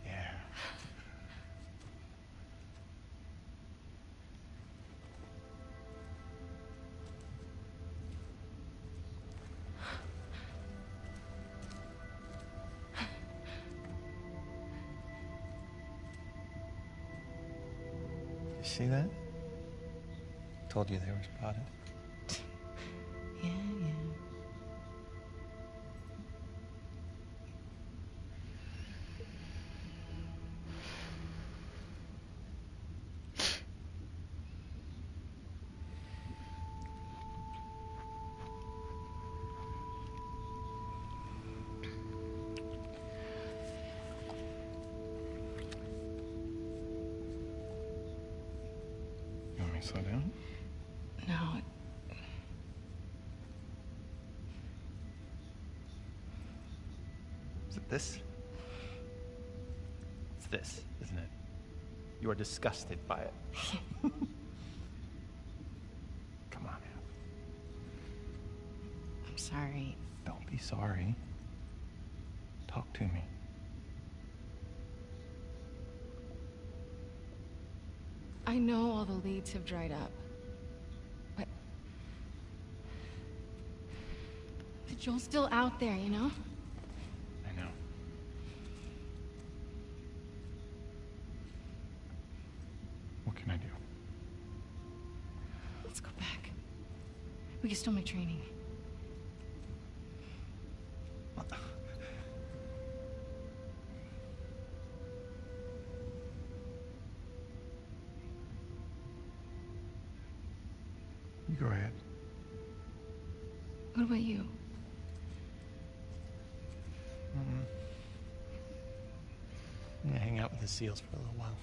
Yeah. You see that? Told you they were spotted. Yeah, yeah. You want me to slow down? No, Is it this? It's this, isn't it? You are disgusted by it. Come on, Ab. I'm sorry. Don't be sorry. Talk to me. I know all the leads have dried up, but Joel's still out there, you know? I know. What can I do? Let's go back. We can still make training. You go ahead. What about you? I'm gonna hang out with the seals for a little while.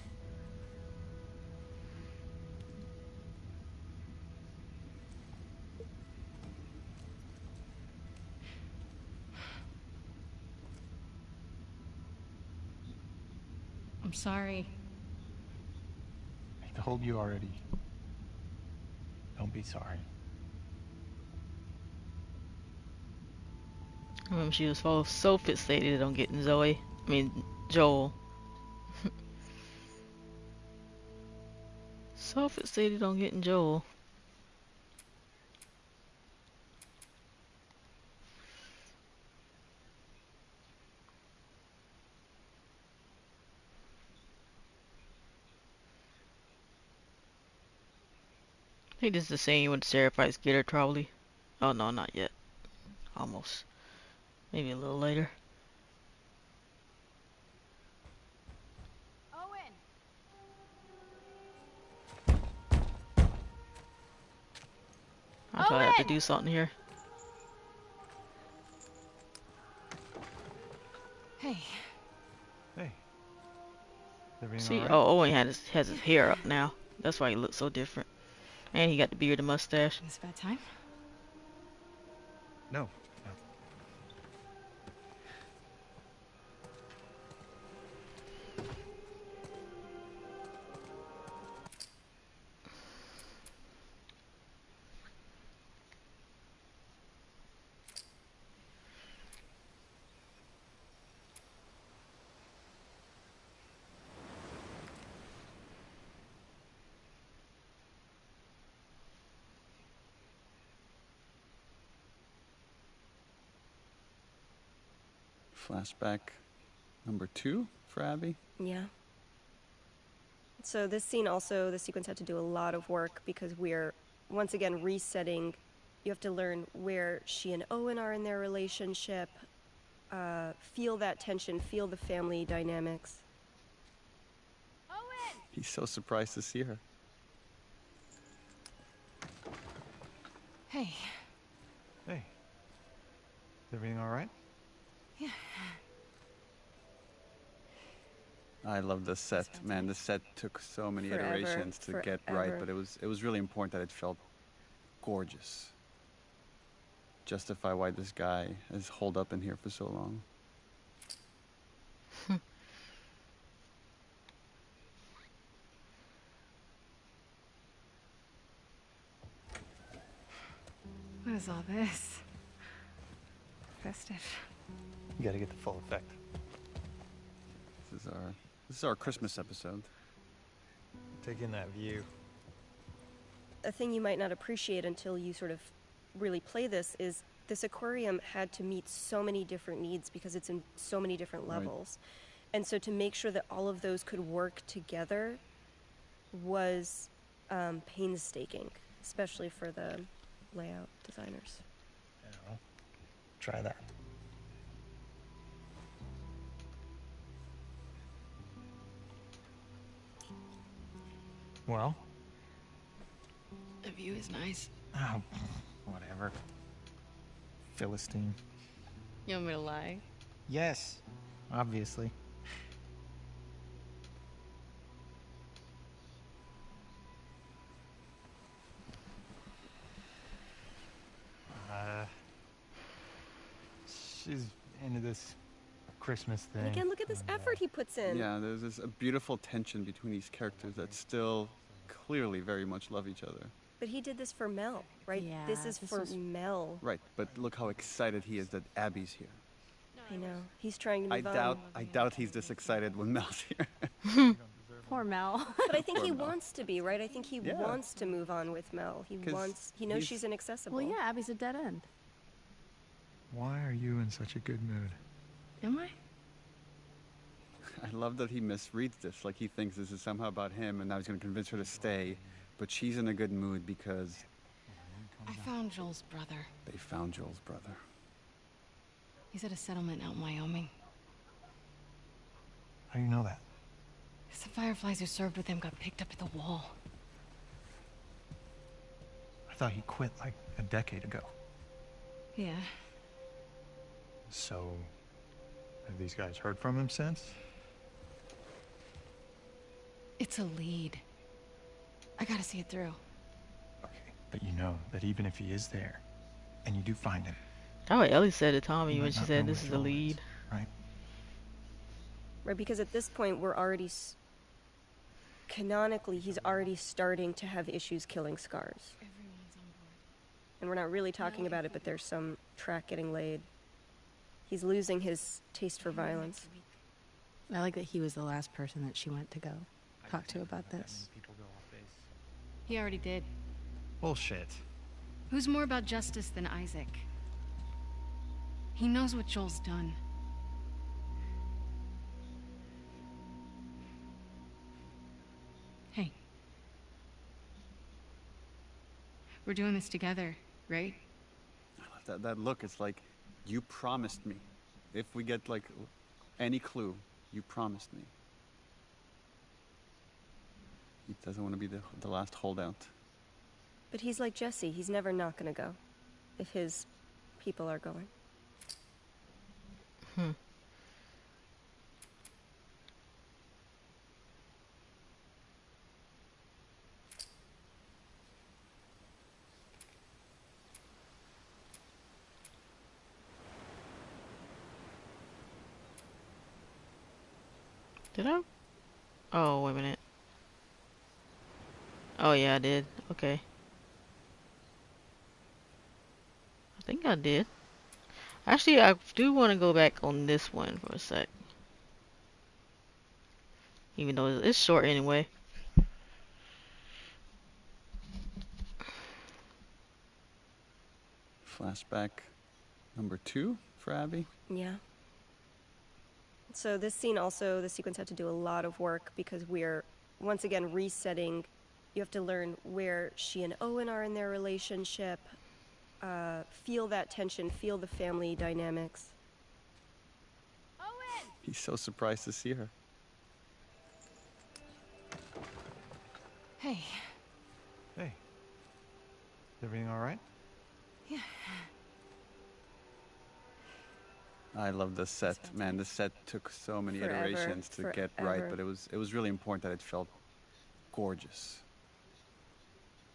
I'm sorry. I told you already. Don't be sorry. I remember she was so fixated on getting Joel. So fixated on getting Joel. think this is the scene when Sarah fights Gator Trolley. Oh no, not yet. Almost. Maybe a little later. Owen! I probably have to do something here. Hey. Hey. Everything See, all right? oh, Owen has his hair up now. That's why he looks so different. And he got the beard and mustache. Is it bad time? No. Flashback number 2 for Abby. Yeah. So this scene also, the sequence had to do a lot of work because we're, once again, resetting. You have to learn where she and Owen are in their relationship, feel that tension, feel the family dynamics. Owen! He's so surprised to see her. Hey. Hey. Is everything all right? Yeah. I love the set, man. The set took so many Forever, iterations to get right, forever. but it was really important that it felt gorgeous. Justify why this guy has holed up in here for so long. What is all this? Festive. You gotta get the full effect. This is our Christmas episode. Take in that view. A thing you might not appreciate until you sort of really play this is this aquarium had to meet so many different needs because it's in so many different levels. And so to make sure that all of those could work together was painstaking, especially for the layout designers. Yeah, well, try that. Well? The view is nice. Oh, whatever. Philistine. You want me to lie? Yes, obviously. She's into this Christmas thing. And again, look at this effort he puts in. Yeah, there's this a beautiful tension between these characters that still clearly very much love each other. But he did this for Mel, right? Yeah, this is for Mel. Right, but look how excited he is that Abby's here. I know. He's trying to move on. I doubt he's this excited when Mel's here. Poor Mel. But I think Poor he Mel. wants to be, right? I think he wants to move on with Mel. He 'Cause knows he's- she's inaccessible. Well, yeah, Abby's a dead end. Why are you in such a good mood? Am I? I love that he misreads this. Like he thinks this is somehow about him and now he's going to convince her to stay. But she's in a good mood because I found Joel's brother. they found Joel's brother. He's at a settlement out in Wyoming. How do you know that? The Fireflies who served with him got picked up at the wall. I thought he quit like a decade ago. Yeah. So, have these guys heard from him since? It's a lead. I gotta see it through. Okay, but you know that even if he is there, and you do find him, That's what Ellie said to Tommy You when might she not said know this where is the Joel lead. right? Right, because at this point, we're already... Canonically, he's already starting to have issues killing scars. And we're not really talking about it, but there's some track getting laid. He's losing his taste for violence. I like that he was the last person that she went to go talk to about this. He already did. Bullshit. Who's more about justice than Isaac? He knows what Joel's done. Hey. We're doing this together, right? That look, it's like, you promised me. If we get, like, any clue, you promised me. He doesn't want to be the last holdout. But he's like Jesse. He's never not gonna go. If his people are going. Did I? Oh, wait a minute. Oh, yeah, I did. Okay. I think I did. Actually, I do want to go back on this one for a sec. Even though it's short anyway. Flashback number 2 for Abby. Yeah. So this scene also, the sequence had to do a lot of work because we're, once again, resetting. You have to learn where she and Owen are in their relationship. Feel that tension, feel the family dynamics. Owen! He's so surprised to see her. Hey. Hey. Is everything all right? Yeah. I love the set, man. The set took so many Forever, iterations to get right, but it was really important that it felt gorgeous.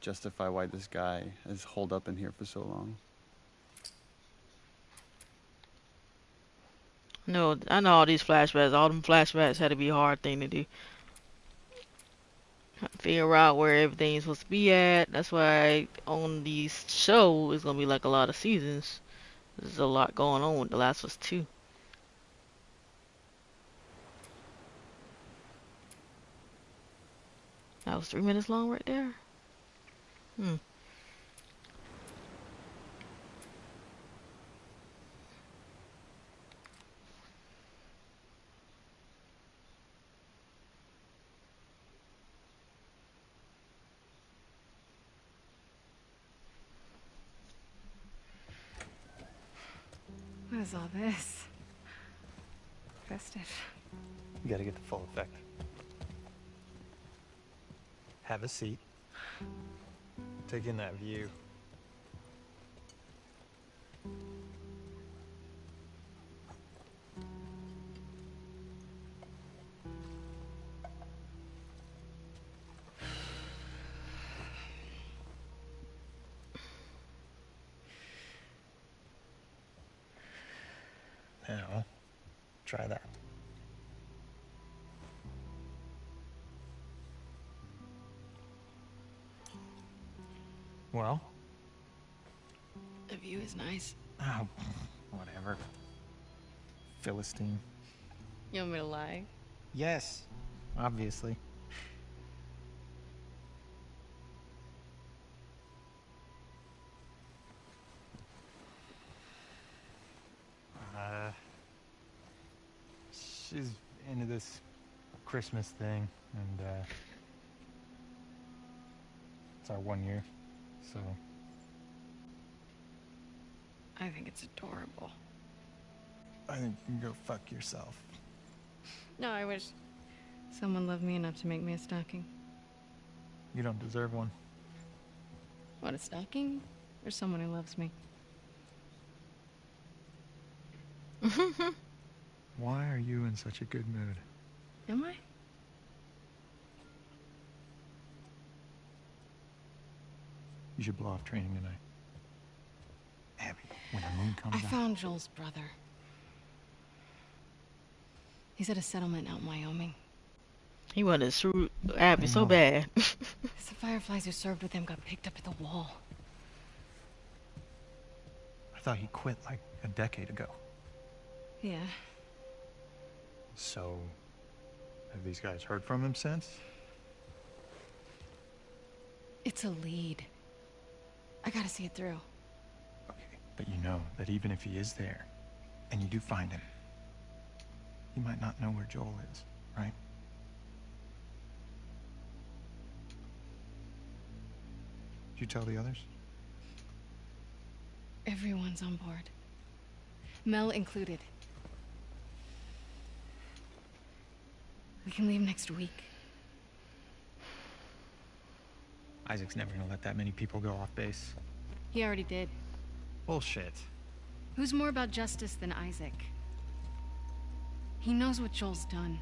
Justify why this guy has holed up in here for so long. No, I know all these flashbacks. All them flashbacks had to be a hard thing to do. Figure out where everything's supposed to be at. That's why on these show it's gonna be like a lot of seasons. There's a lot going on with The Last of Us 2. That was 3 minutes long right there. What is all this? Festive. You gotta get the full effect. Have a seat. Take in that view. Now, try that. Well? The view is nice. Oh, whatever. Philistine. You want me to lie? Yes, obviously. She's into this Christmas thing, and it's our 1 year, so. I think it's adorable. I think you can go fuck yourself. No, I wish someone loved me enough to make me a stocking. You don't deserve one. What, a stocking? Or someone who loves me? Why are you in such a good mood? Am I? You should blow off training tonight. Abby, when the moon comes I out. found Joel's brother. He's at a settlement out in Wyoming. He wanted to shoot Abby so bad. The Fireflies who served with him got picked up at the wall. I thought he quit like a decade ago. Yeah. So, have these guys heard from him since? It's a lead. I gotta see it through. Okay, but you know that even if he is there, and you do find him, he might not know where Joel is, right? Did you tell the others? Everyone's on board. Mel included. We can leave next week. Isaac's never gonna let that many people go off base. He already did. Bullshit. Who's more about justice than Isaac? He knows what Joel's done.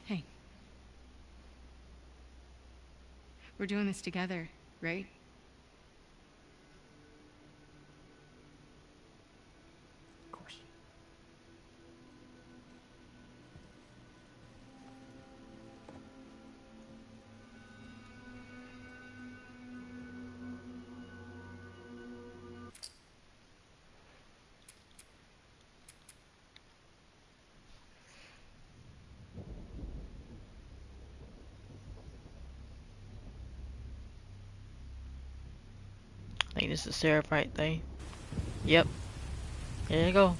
Hey. We're doing this together, right? Of course. I think this is the Seraphite thing. Yep. There you go.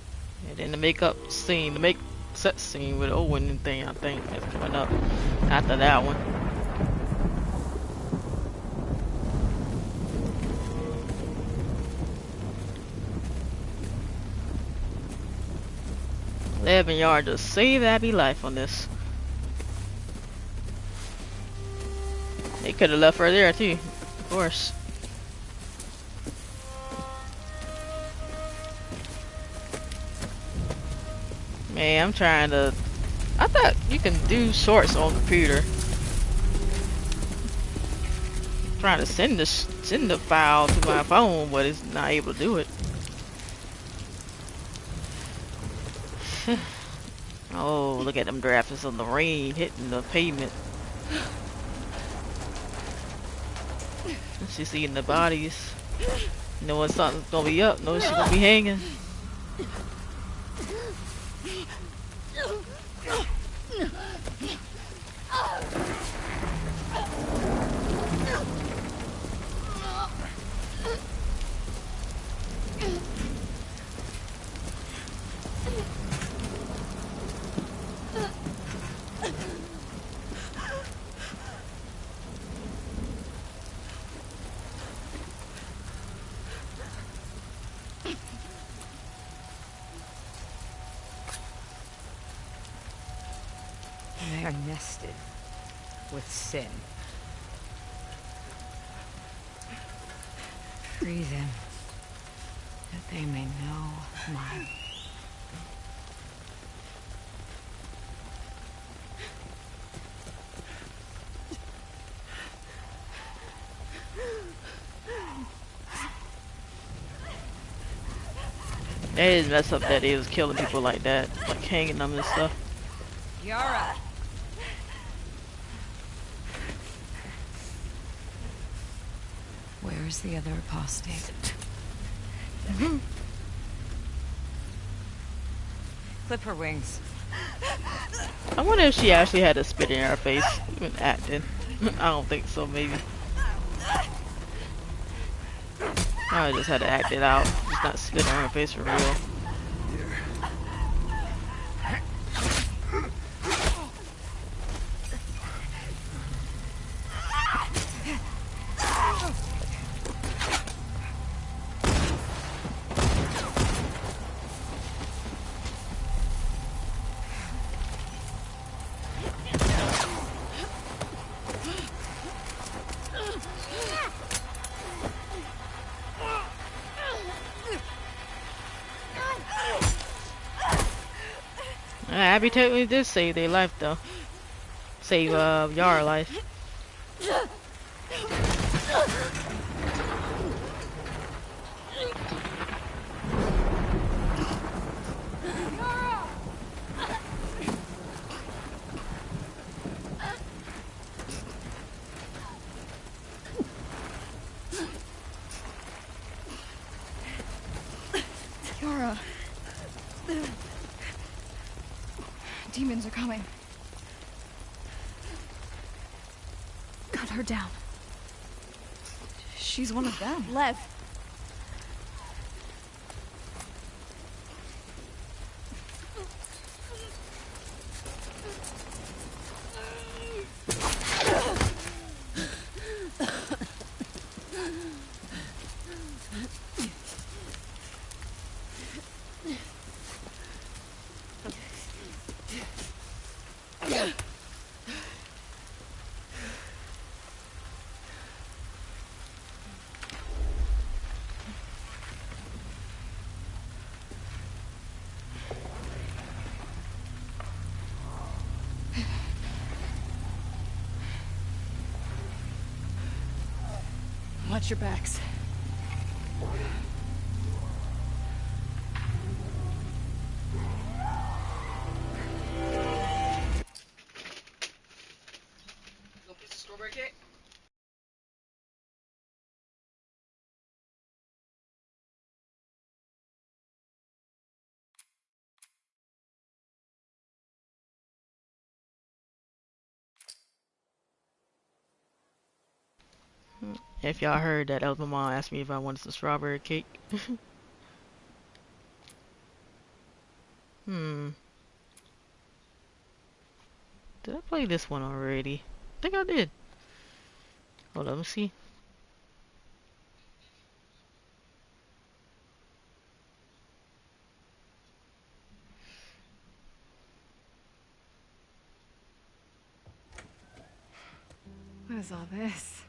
And then the makeup scene, the make set scene with Owen and thing, I think, is coming up after that one. $11 to save Abby life on this. They could have left her there too, of course. Man, I'm trying to. I thought you can do shorts on computer. I'm trying to send the file to my phone, but it's not able to do it. Oh, look at them graphics of the rain hitting the pavement. She's seeing the bodies. Knowing something's gonna be up, knowing she's gonna be hanging. They are nested with sin. Free them, that they may know mine. That is messed up that he was killing people like that, like hanging them and stuff. Yara! Where is the other apostate? Clip her wings. I wonder if she actually had a spit in her face when acting. I don't think so, maybe. I just had to act it out. Just not spit on her face for real. Abby technically did save their life though. Save Yara life. Yara. Demons are coming. Cut her down. She's one of them. Lev. Watch your backs. Strawberry cake? If y'all heard that, my mom asked me if I wanted some strawberry cake. Hmm. Did I play this one already? I think I did. Hold on, let me see. What is all this?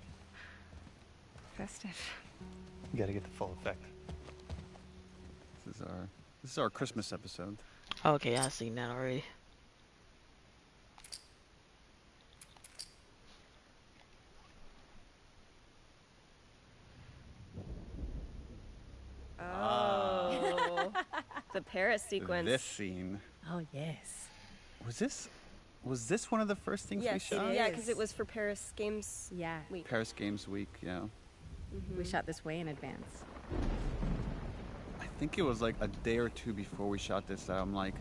Festive. You gotta get the full effect. This is our Christmas episode. Okay, I've seen that already. Oh. The Paris sequence. This scene. Oh, yes. Was this one of the first things we shot? Yeah, because it was for Paris Games Week. Paris Games Week, yeah. We shot this way in advance. I think it was like a day or two before we shot this that I'm like,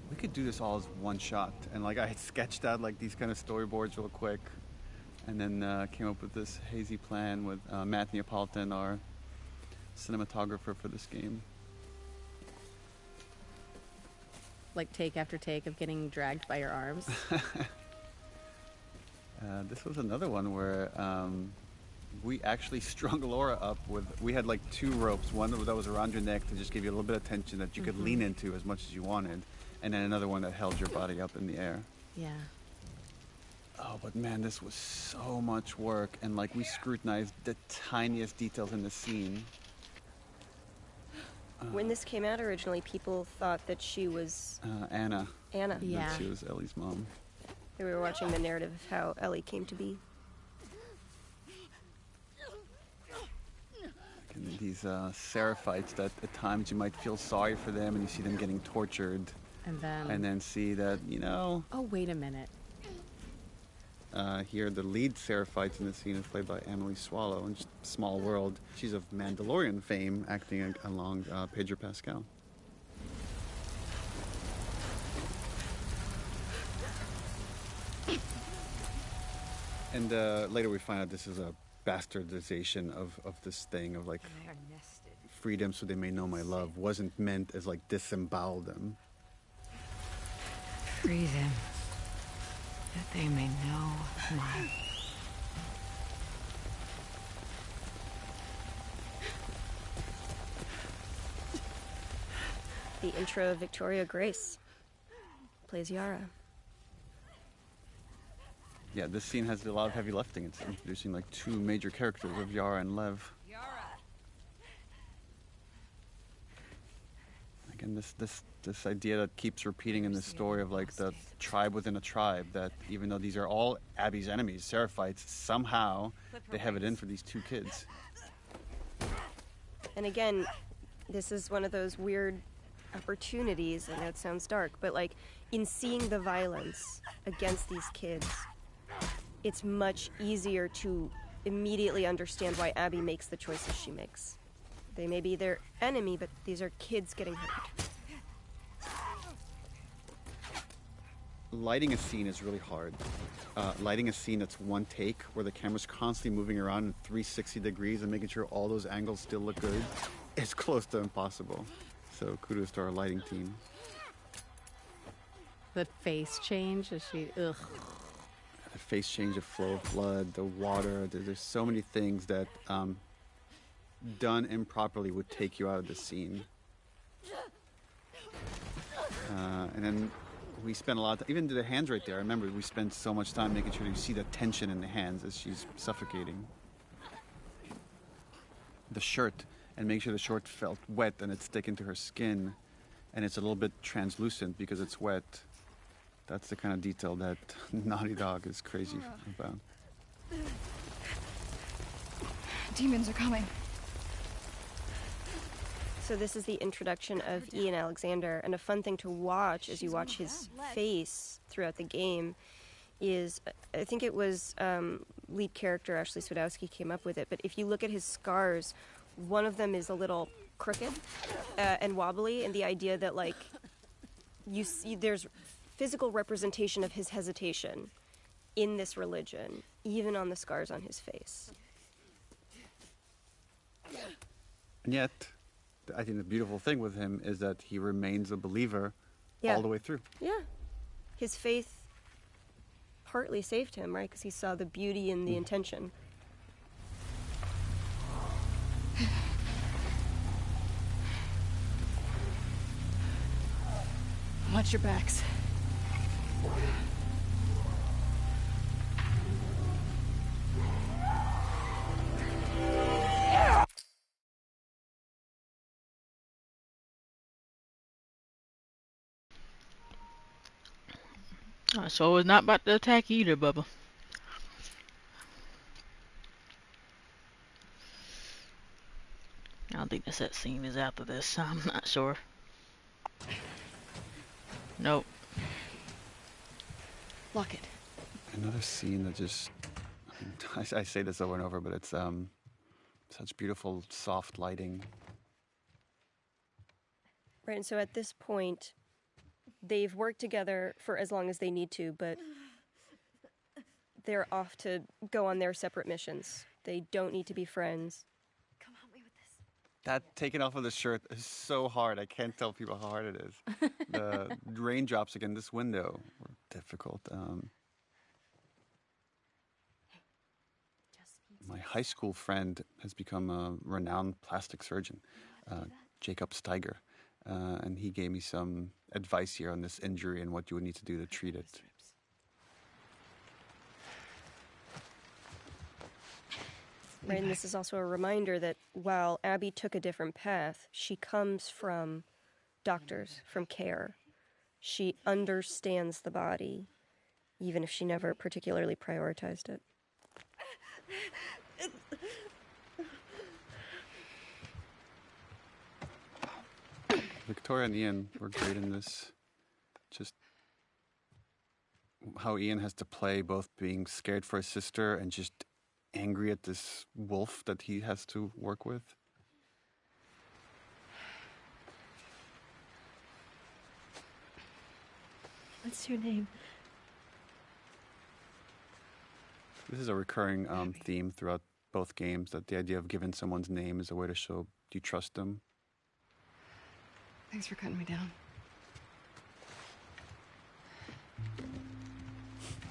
we could do this all as one shot. And like I had sketched out like these kind of storyboards real quick, and then came up with this hazy plan with Matt Neapolitan, our cinematographer for this game. Like take after take of getting dragged by your arms. This was another one where we actually strung Laura up with, we had like two ropes, one that was around your neck to just give you a little bit of tension that you could lean into as much as you wanted, and then another one that held your body up in the air. Yeah. Oh, but man, this was so much work, and like we scrutinized the tiniest details in the scene. When this came out originally, people thought that she was... Anna. Anna. Yeah. That she was Ellie's mom. We were watching the narrative of how Ellie came to be. And these seraphites that at times you might feel sorry for them, and you see them getting tortured. And then see that, you know... Oh, wait a minute. Here, the lead Seraphites in the scene is played by Emily Swallow in just Small World. She's of Mandalorian fame, acting along Pedro Pascal. And later we find out this is a bastardization of this thing of like freedom so they may know my love wasn't meant as like disembowel them. Free them, that they may know my... The intro of Victoria Grace plays Yara. Yeah, this scene has a lot of heavy lifting. It's introducing like two major characters of Yara and Lev. Again, this idea that keeps repeating in this story of like the tribe within a tribe, that even though these are all Abby's enemies, Seraphites, somehow they have it in for these two kids. And again, this is one of those weird opportunities, I know it sounds dark, but like in seeing the violence against these kids, it's much easier to immediately understand why Abby makes the choices she makes. They may be their enemy, but these are kids getting hurt. Lighting a scene is really hard. Lighting a scene that's one take, where the camera's constantly moving around in 360 degrees and making sure all those angles still look good, is close to impossible. So kudos to our lighting team. The face change as she, ugh. The face change, the flow of blood, the water, there's so many things that done improperly would take you out of the scene. And then we spent a lot of, even to the hands right there, I remember we spent so much time making sure you see the tension in the hands as she's suffocating. The shirt, and make sure the shirt felt wet and it's sticking to her skin, and it's a little bit translucent because it's wet. That's the kind of detail that Naughty Dog is crazy about. Demons are coming. So this is the introduction of Ian Alexander, and a fun thing to watch as you watch his face throughout the game is, I think it was lead character Ashley Swadowski came up with it, but if you look at his scars, one of them is a little crooked and wobbly, and the idea that, like, you see there's physical representation of his hesitation in this religion, even on the scars on his face. And yet, I think the beautiful thing with him is that he remains a believer Yeah. all the way through. Yeah. His faith partly saved him, right? Because he saw the beauty in the intention. Watch your backs. So it's not about to attack either, Bubba. I don't think the set scene is after this. I'm not sure. Nope. Lock it. Another scene that just, I say this over and over, but it's such beautiful, soft lighting. Right, and so at this point, they've worked together for as long as they need to, but they're off to go on their separate missions. They don't need to be friends. That taking off of the shirt is so hard. I can't tell people how hard it is. The raindrops against this window were difficult. My high school friend has become a renowned plastic surgeon, Jacob Steiger, and he gave me some advice here on this injury and what you would need to do to treat it. Right, and this is also a reminder that while Abby took a different path, she comes from doctors, from care. She understands the body, even if she never particularly prioritized it. Victoria and Ian were great in this. Just how Ian has to play both being scared for his sister and just angry at this wolf that he has to work with. What's your name? This is a recurring theme throughout both games, that the idea of giving someone's name is a way to show you trust them. Thanks for cutting me down.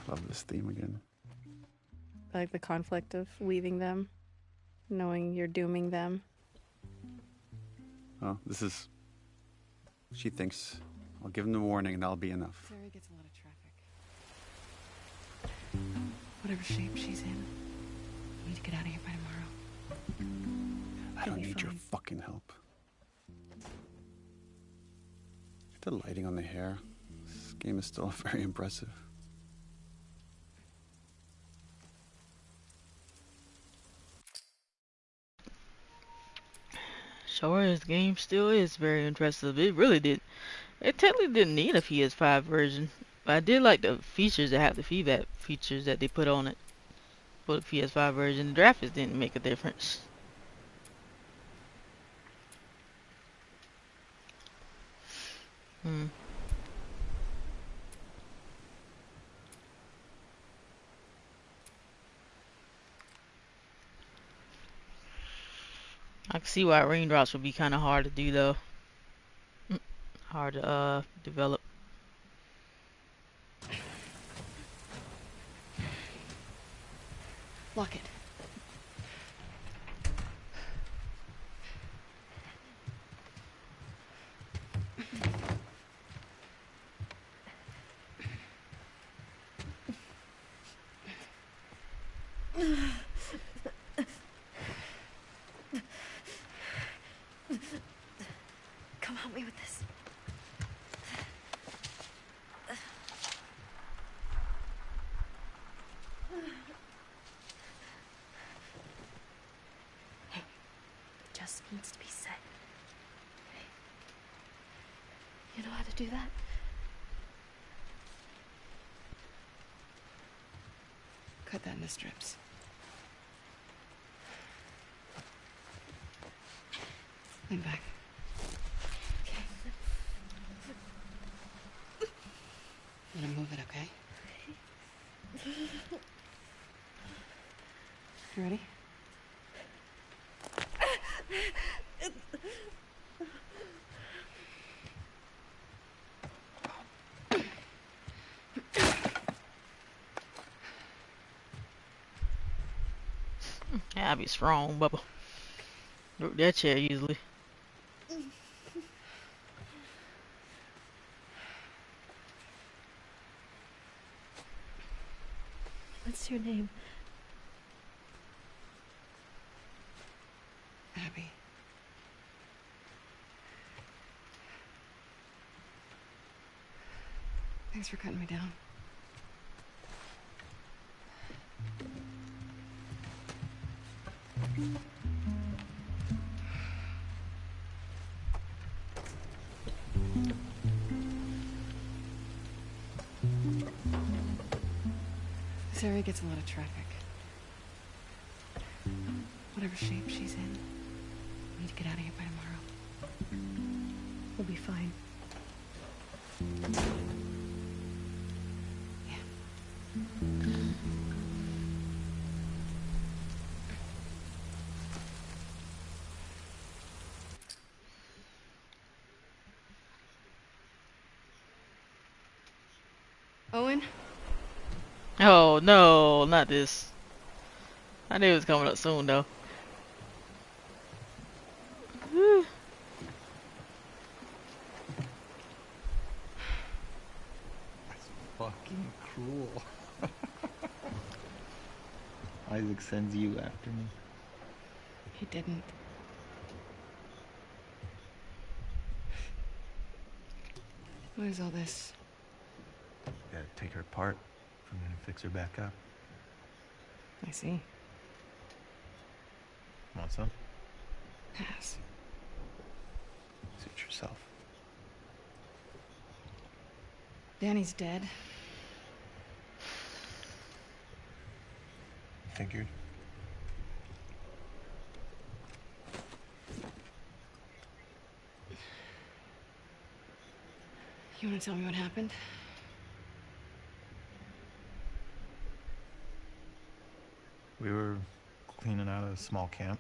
Love this theme again. I like the conflict of leaving them, knowing you're dooming them. Oh, this is... She thinks, I'll give them the warning and that'll be enough. Sarah gets a lot of traffic. Whatever shape she's in, we need to get out of here by tomorrow. I don't need your fucking help. The lighting on the hair. This game is still very impressive. Sure, this game still is very impressive. It really did. It technically didn't need a PS5 version. But I did like the features that have the feedback features that they put on it for the PS5 version. The graphics didn't make a difference. I can see why raindrops would be kind of hard to do though. Hard to develop. Lock it. Come help me with this. needs to be said. Hey, you know how to do that? Cut that into strips. Lean back. I'm gonna move it, okay? You ready? Yeah, I be strong, Bubba. Broke that chair easily. What's your name? Abby. Thanks for cutting me down. This area gets a lot of traffic. Whatever shape she's in, we need to get out of here by tomorrow. We'll be fine. Owen? Oh no, not this. I knew it was coming up soon though. Whew. That's fucking cruel. Isaac sends you after me. He didn't. What is all this? Gotta take her apart if I'm gonna fix her back up. I see. Want some? Pass. Suit yourself. Danny's dead. Figured. You want to tell me what happened? We were cleaning out a small camp.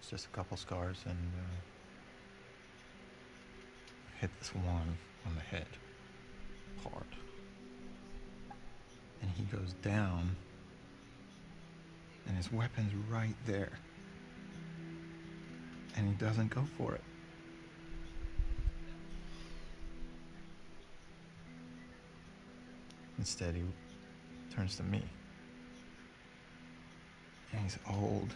It's just a couple scars and hit this one on the head hard. And he goes down and his weapon's right there. And he doesn't go for it. Instead, he turns to me. And he's old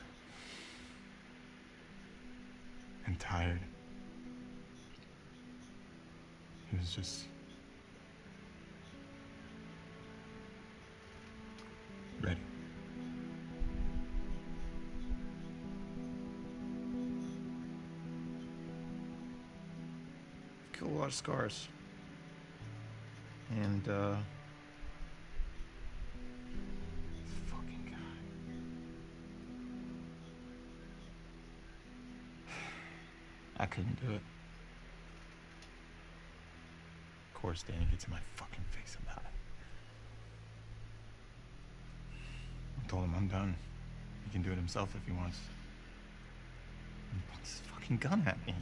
and tired. He was just ready. Killed a lot of scars. And fucking guy. I couldn't do it. Of course, Danny gets in my fucking face about it. I told him I'm done. He can do it himself if he wants. And he points his fucking gun at me.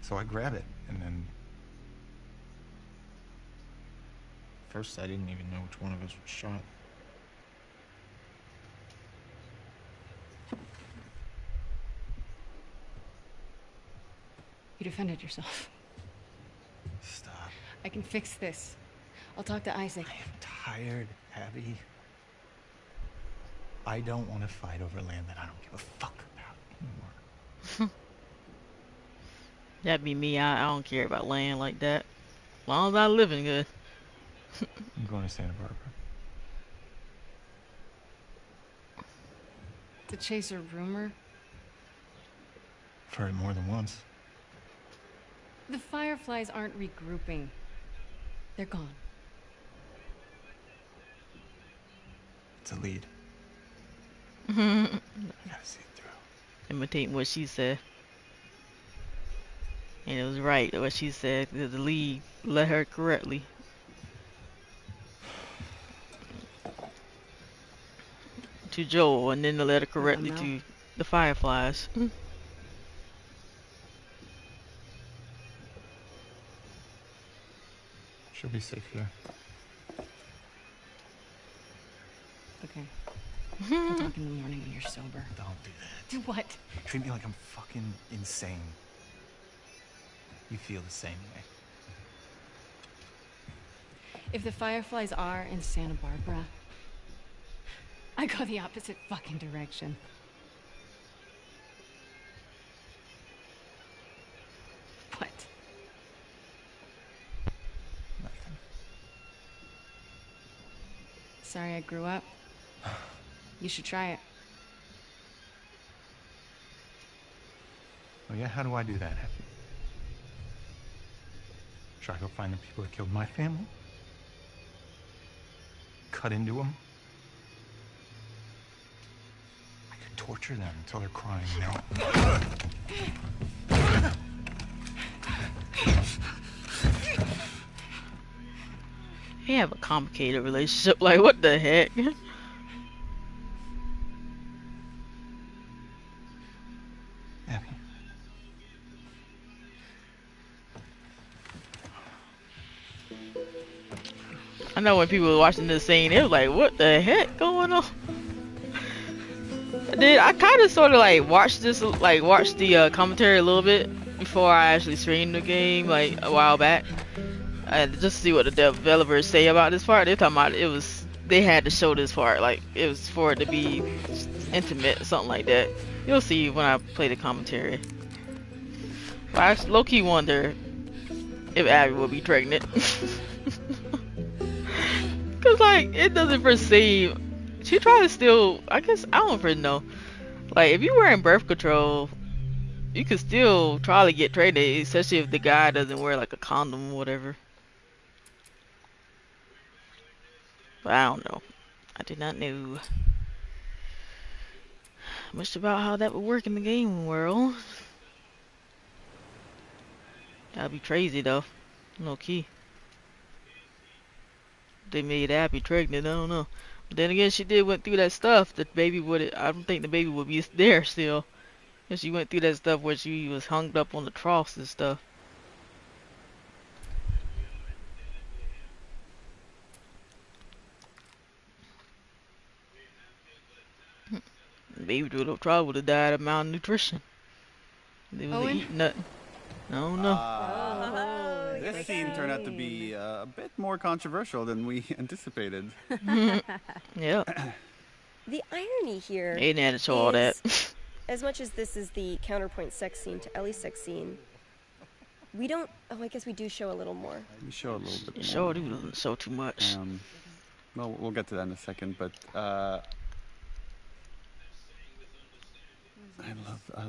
So I grab it, and then... First, I didn't even know which one of us was shot. You defended yourself. Stop. I can fix this. I'll talk to Isaac. I am tired, Abby. I don't want to fight over land that I don't give a fuck about anymore. That'd be me. I don't care about land like that. As long as I living good. I'm going to Santa Barbara. To chase a rumor? heard it more than once. The Fireflies aren't regrouping. They're gone. It's a lead. Mhm. I gotta see it through. Imitating what she said. And it was right what she said. The lead led her correctly. To Joel, and then the letter correctly Mel. to the Fireflies. She'll be safe here. Okay. We'll talk in the morning when you're sober. Don't do that. Do what? Treat me like I'm fucking insane. You feel the same way. If the Fireflies are in Santa Barbara, I go the opposite fucking direction. What? Nothing. Sorry I grew up. You should try it. Oh yeah, how do I do that? Should I go find the people that killed my family? Cut into them? I could torture them until they're crying, you know? They have a complicated relationship. Like, what the heck? Abby. I know when people were watching this scene, they were like, what the heck going on? Then I kind of sort of like watched this, like watched the commentary a little bit before I actually streamed the game, like a while back. And just to see what the developers say about this part. They're talking about they had to show this part, like it was for it to be intimate, something like that. You'll see when I play the commentary. But I low-key wonder if Abby will be pregnant. Cause like it doesn't perceive. She tried to still. I guess I don't really know. Like if you're wearing birth control, you could still try to get pregnant, especially if the guy doesn't wear like a condom or whatever. But I don't know. I did not know much about how that would work in the game world. That'd be crazy though. No key. They made Abby pregnant. I don't know. But then again, she did went through that stuff. The baby would. I don't think the baby would be there still. If she went through that stuff where she was hung up on the troughs and stuff. The baby would have died of malnutrition. They wasn't Owen? eating nothing. I don't know. This scene turned out to be a bit more controversial than we anticipated. Yeah. The irony here They didn't have to show all that. As much as this is the counterpoint sex scene to Ellie's sex scene, we don't. Oh, I guess we do show a little more. We show a little bit more. Sure do show too much. Well, we'll get to that in a second, but I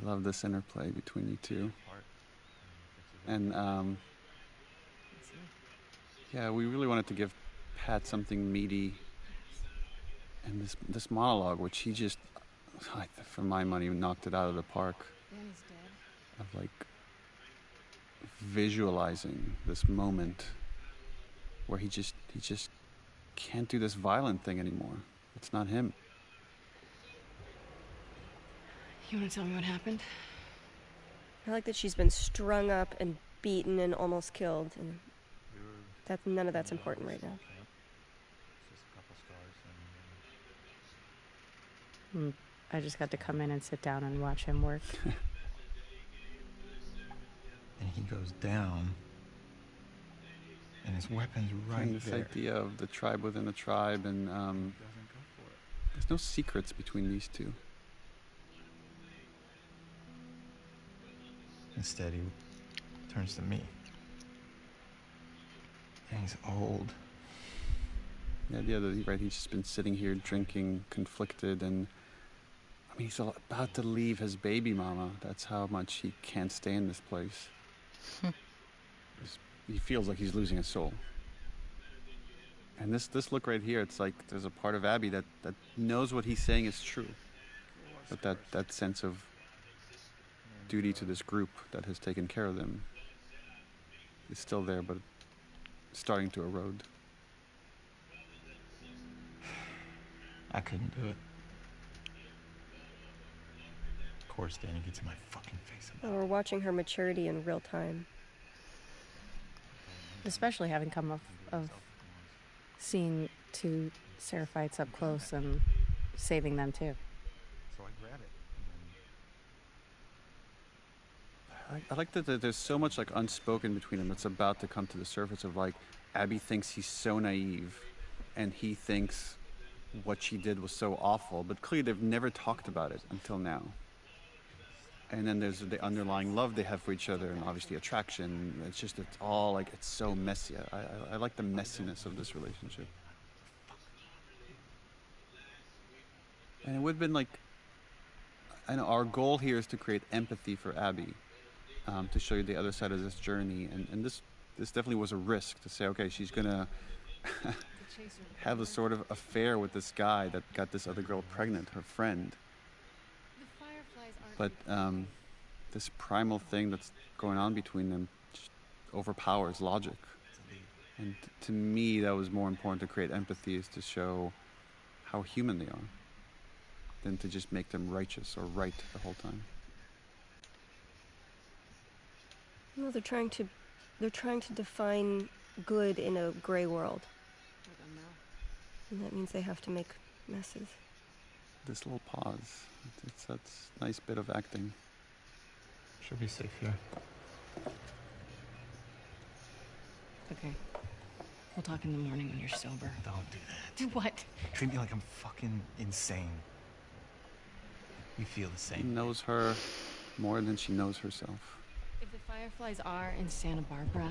love this interplay between you two. And yeah, we really wanted to give Pat something meaty, and this monologue, which he just, for my money, knocked it out of the park. Of like visualizing this moment where he just can't do this violent thing anymore. It's not him. You want to tell me what happened? I like that she's been strung up and beaten and almost killed, and none of that's important right now. I just got to come in and sit down and watch him work. And he goes down, and his weapon's right And this there. idea of the tribe within a tribe, and there's no secrets between these two. Instead, he turns to me. And he's old. The idea that he's just been sitting here drinking, conflicted, and He's about to leave his baby mama. That's how much he can't stay in this place. He feels like he's losing his soul. And this look right here, it's like there's a part of Abby that knows what he's saying is true. But that sense of duty to this group that has taken care of them is still there, but starting to erode. I couldn't do it. Of course, Danny gets in my fucking face. Well, we're watching her maturity in real time. Especially having come of seeing two Seraphites up close and saving them too. So I grab it. I like that there's so much like unspoken between them that's about to come to the surface of like Abby thinks he's so naive and he thinks what she did was so awful, but clearly they've never talked about it until now. And then there's the underlying love they have for each other and obviously attraction. It's all like, it's so messy. I like the messiness of this relationship. And it would have been like, I know our goal here is to create empathy for Abby, to show you the other side of this journey. And this definitely was a risk to say, okay, she's gonna have a sort of affair with this guy that got this other girl pregnant, her friend. But this primal thing that's going on between them just overpowers logic. And to me, that was more important to create empathy, is to show how human they are, than to just make them righteous or right the whole time. No, they're trying to define good in a gray world. And that means they have to make messes. This little pause, that's a nice bit of acting. She'll be safe here. Okay. We'll talk in the morning when you're sober. Don't do that. Do what? Treat me like I'm fucking insane. We feel the same. He knows her more than she knows herself. If the Fireflies are in Santa Barbara,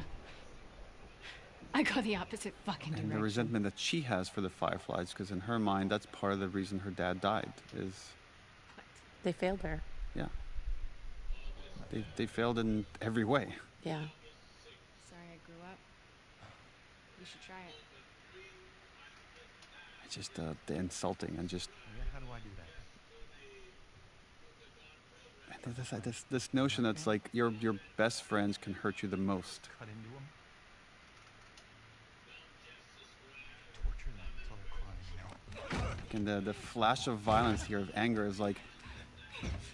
I go the opposite fucking direction. And the resentment that she has for the Fireflies, because in her mind, that's part of the reason her dad died, is... They failed her. Yeah. They failed in every way. Yeah. Sorry I grew up. You should try it. It's just the insulting and just... Yeah, how do I do that? And this notion that's like your best friends can hurt you the most. Cut into them? Torture them until they're crying, you know? And the flash of violence here, of anger, is like...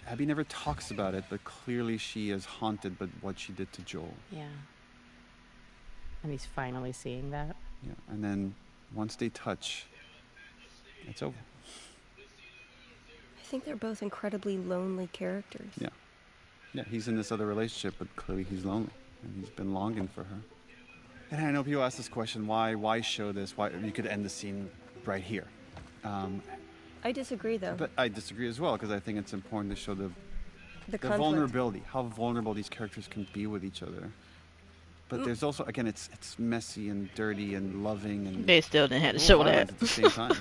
Abby never talks about it, but clearly she is haunted by what she did to Joel. Yeah. And he's finally seeing that. Yeah, and then once they touch, it's over. I think they're both incredibly lonely characters. Yeah. Yeah, he's in this other relationship, but clearly he's lonely, and he's been longing for her. And I know people ask this question, why show this? Why you could end the scene right here. I disagree, though. But I disagree as well, because I think it's important to show the conflict. vulnerability, how vulnerable these characters can be with each other. But there's also, again, it's messy and dirty and loving, and they still didn't have to show that at the same time.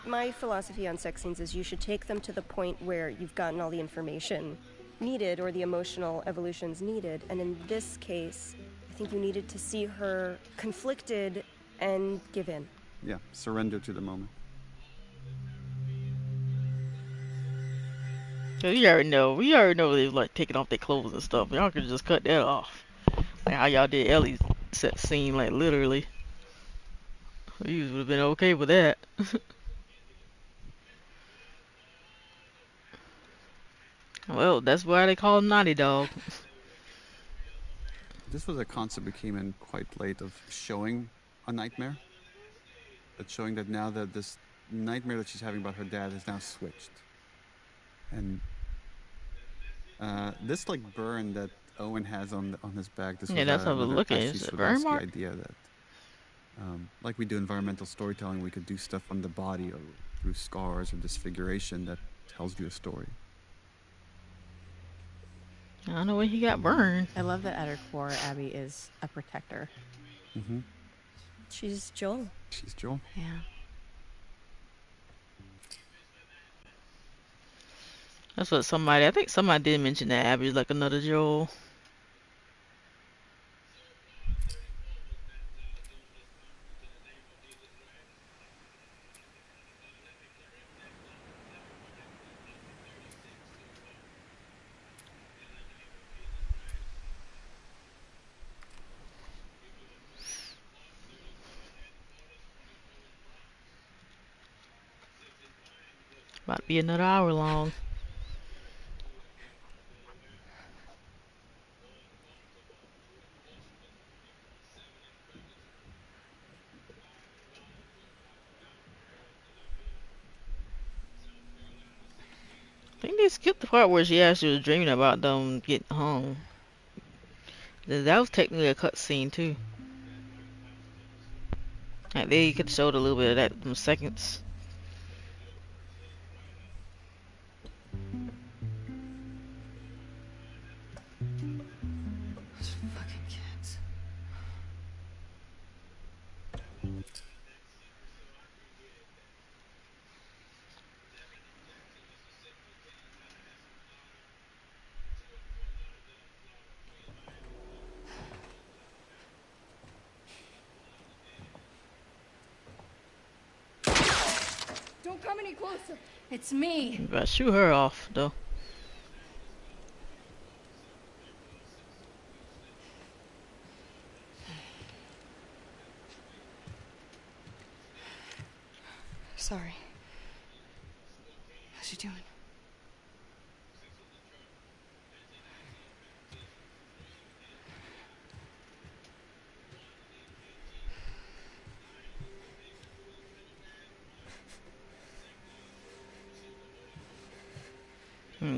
My philosophy on sex scenes is you should take them to the point where you've gotten all the information needed or the emotional evolutions needed. And in this case, I think you needed to see her conflicted and give in. Yeah, surrender to the moment. We already know they was like taking off their clothes and stuff. Y'all could just cut that off. Like how y'all did Ellie's set scene, like literally. You would have been okay with that. Well, that's why they call him Naughty Dog. This was a concept that came in quite late, of showing a nightmare. But showing that now that this nightmare that she's having about her dad has now switched. And this like burn that Owen has on his back. This yeah, that's how we look at it. Is it burn mark? The idea that, like we do environmental storytelling, we could do stuff on the body or through scars or disfiguration that tells you a story. I don't know when he got burned. I love that at her core, Abby is a protector. Mm-hmm. She's Joel. She's Joel. Yeah. That's what somebody, I think somebody did mention that Abby's like another Joel. About to be another hour long. I think they skipped the part where she actually was dreaming about them getting home. That was technically a cutscene too. Like they could show a little bit of that in seconds. Those fucking kids. Don't come any closer. It's me. You gotta shoot her off though. Sorry. How's she doing?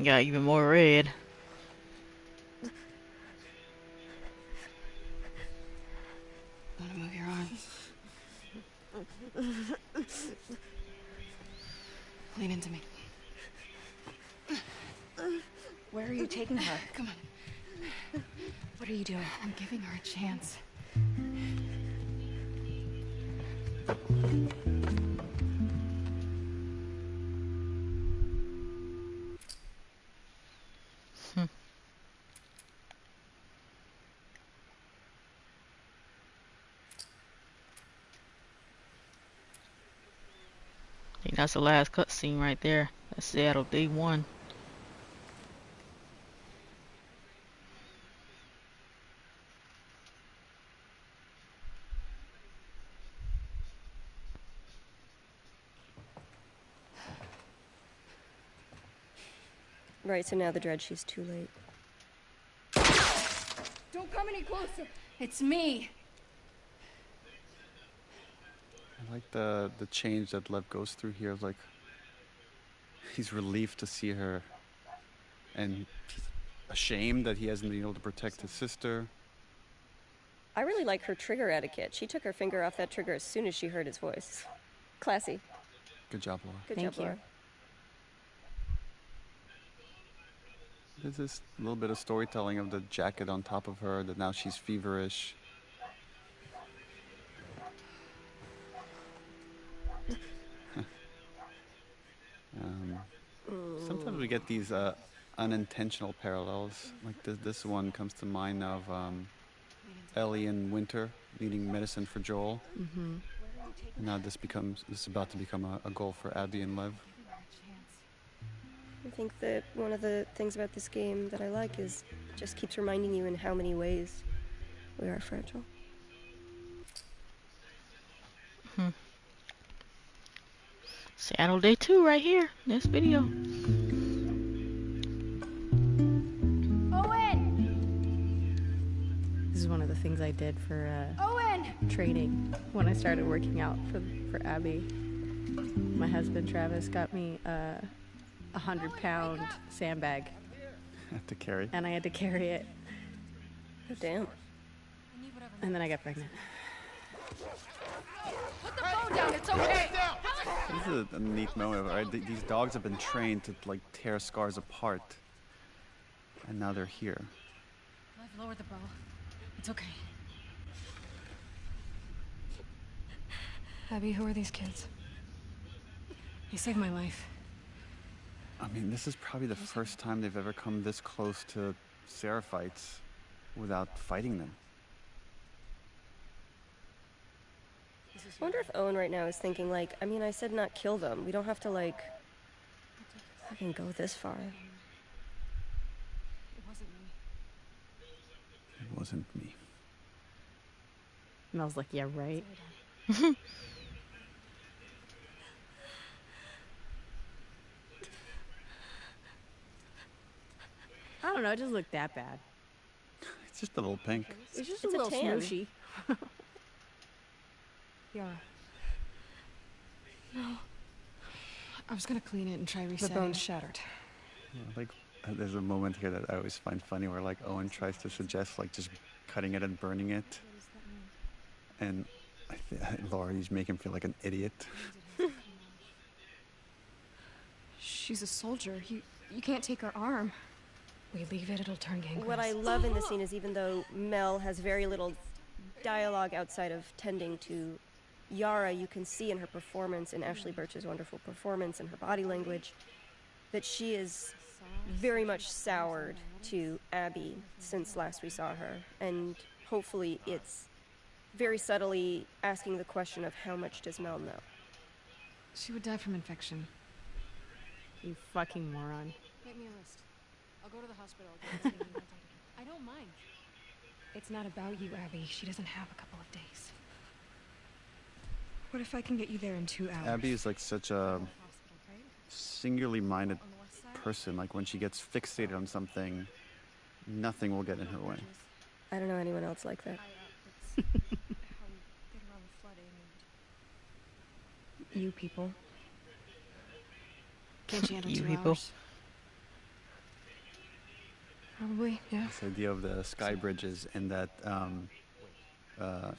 Got even more red. Want to move your arm? Lean into me. Where are you taking her? Come on. What are you doing? I'm giving her a chance. I think that's the last cutscene right there. That's Seattle Day 1. Right, so now the dread, she's too late. Don't come any closer. It's me. I like the change that Lev goes through here. Like, he's relieved to see her, and he's ashamed that he hasn't been able to protect his sister. I really like her trigger etiquette. She took her finger off that trigger as soon as she heard his voice. Classy. Good job, Laura. Good Thank job, Laura. you. There's this little bit of storytelling of the jacket on top of her, that now she's feverish. Sometimes we get these unintentional parallels. Like this one comes to mind of Ellie and Winter needing medicine for Joel. Mm-hmm. And now this is about to become a goal for Abby and Lev. I think that one of the things about this game that I like is it just keeps reminding you in how many ways we are fragile. Seattle Day 2 right here. This video. Owen! This is one of the things I did for Owen! training when I started working out for Abby. My husband Travis got me a 100-pound sandbag. Have to carry. And I had to carry it. Oh, damn. And then I got pregnant. Put the phone down, it's okay! This is a neat moment, right? These dogs have been trained to like tear scars apart, and now they're here. I've lowered the bow. It's okay. Abby, who are these kids? They saved my life. I mean, this is probably the first time they've ever come this close to Seraphites without fighting them. I wonder if Owen right now is thinking, like, I mean, I said not kill them. We don't have to, like, fucking go this far. It wasn't me. It wasn't me. Mel's like, yeah, right. I don't know, it doesn't look that bad. It's just a little pink. It's just It's a a little tan. smooshy. Yara. No. I was gonna clean it and try The resetting. bone's shattered. Like, there's a moment here that I always find funny where, like, Owen tries to suggest, like, just cutting it and burning it. And Laurie's making him feel like an idiot. She's a soldier. You can't take her arm. We leave it, it'll turn gangrenous. What I love in this scene is even though Mel has very little dialogue outside of tending to Yara, you can see in her performance, in Ashley Birch's wonderful performance and her body language, that she is very much soured to Abby since last we saw her. And hopefully it's very subtly asking the question of how much does Mel know? She would die from infection. You fucking moron. Make me a list. I'll go to the hospital. I don't mind. It's not about you, Abby. She doesn't have a couple of days. What if I can get you there in 2 hours? Abby is like such a singularly minded person. Like, when she gets fixated on something, nothing will get in her way. I don't know anyone else like that. You people. Can't you handle You 2 people. hours? Probably, yeah. This idea of the sky bridges and that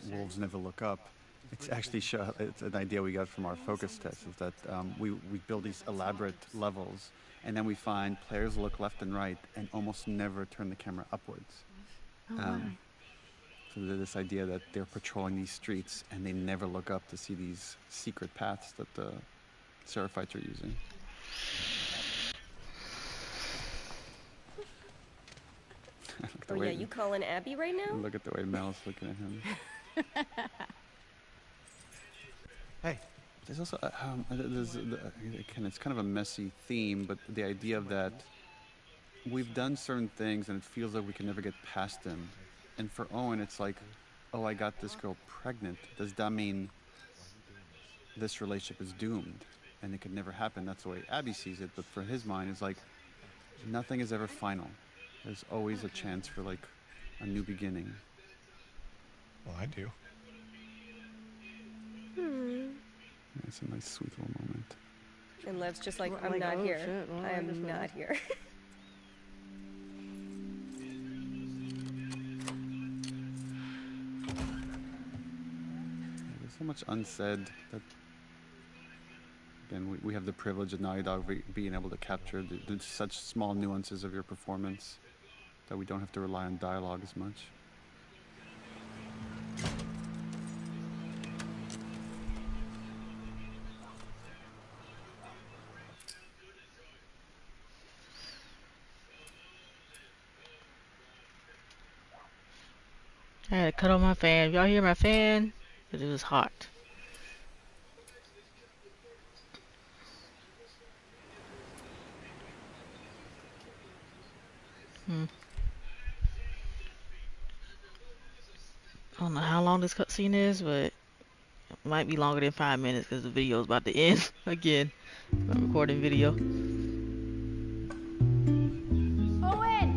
wolves never look up. It's actually it's an idea we got from our focus test, is that we build these elaborate levels, and then we find players look left and right and almost never turn the camera upwards. Wow. So there's this idea that they're patrolling these streets and they never look up to see these secret paths that the Seraphites are using. Oh yeah, you calling Abby right now? Look at the way Mel's looking at him. Hey. There's also, again, it's kind of a messy theme, but the idea of that we've done certain things and it feels like we can never get past them. And for Owen, it's like, oh, I got this girl pregnant. Does that mean this relationship is doomed and it could never happen? That's the way Abby sees it. But for his mind, it's like, nothing is ever final. There's always a chance for, like, a new beginning. Well, I do. Yeah, it's a nice, sweet little moment. And Lev's just like, I'm Like, not oh, here. shit, well, I I guess am not. not here. There's so much unsaid that, again, we have the privilege of Naughty Dog being able to capture such small nuances of your performance that we don't have to rely on dialogue as much. I had to cut on my fan. Y'all hear my fan? Because it was hot. I don't know how long this cutscene is, but it might be longer than 5 minutes because the video is about to end again. I'm recording video. Owen!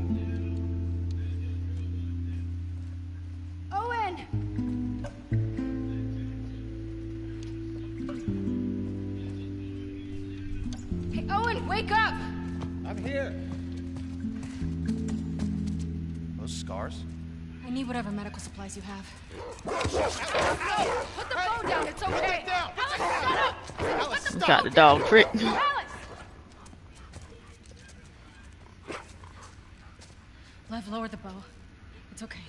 Owen! Hey, Owen, wake up! I'm here. Those scars? I need whatever medical supplies you have. Put the phone down, it's okay! Alex, shut up! Got the dog pricked. Alex! Lev, lower the bow. It's okay.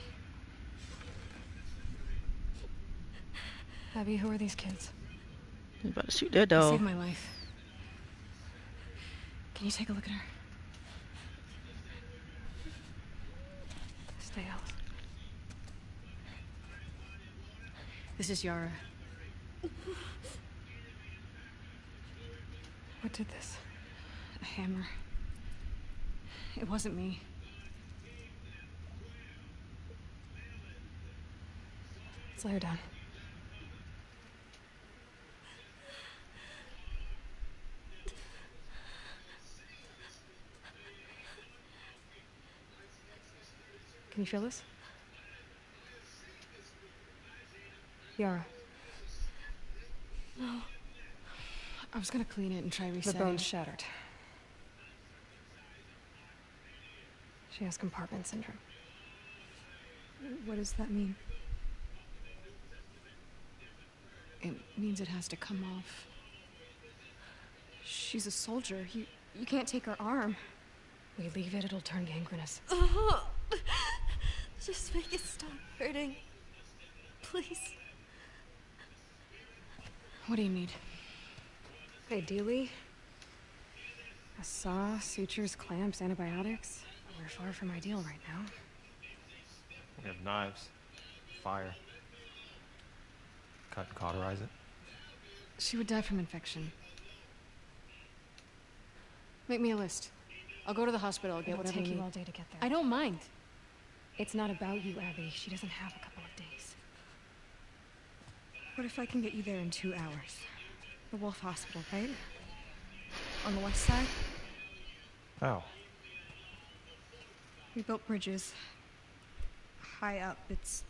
Abby, who are these kids? He's about to shoot that They dog. saved my life. Can you take a look at her? Stay, Alice. This is Yara. What did this? A hammer. It wasn't me. Let's lay her down. Can you feel this? Yara. No. I was gonna clean it and try The resetting. bone's shattered. She has compartment syndrome. What does that mean? It means it has to come off. She's a soldier. You can't take her arm. We leave it, it'll turn gangrenous. Oh, just make it stop hurting. Please. What do you need? Ideally, a saw, sutures, clamps, antibiotics. We're far from ideal right now. We have knives, fire. Cut and cauterize it. She would die from infection. Make me a list. I'll go to the hospital. I'll get It'll whatever take you you need. all day to get there. I don't mind. It's not about you, Abby. She doesn't have a couple of days. What if I can get you there in 2 hours? The Wolf Hospital, right? On the west side? Oh. We built bridges. High up, it's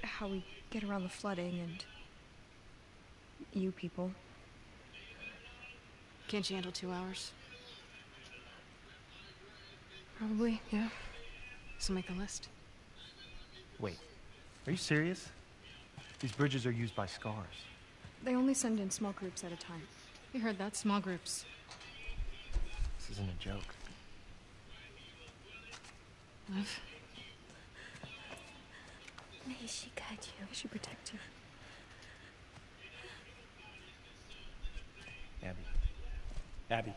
how we get around the flooding and... you people. Can't you handle 2 hours? Probably, yeah. So make the list. Wait, are you serious? These bridges are used by scars. They only send in small groups at a time. You heard that? Small groups. This isn't a joke. Liv? May she guide you. May she protect you. Abby. Abby.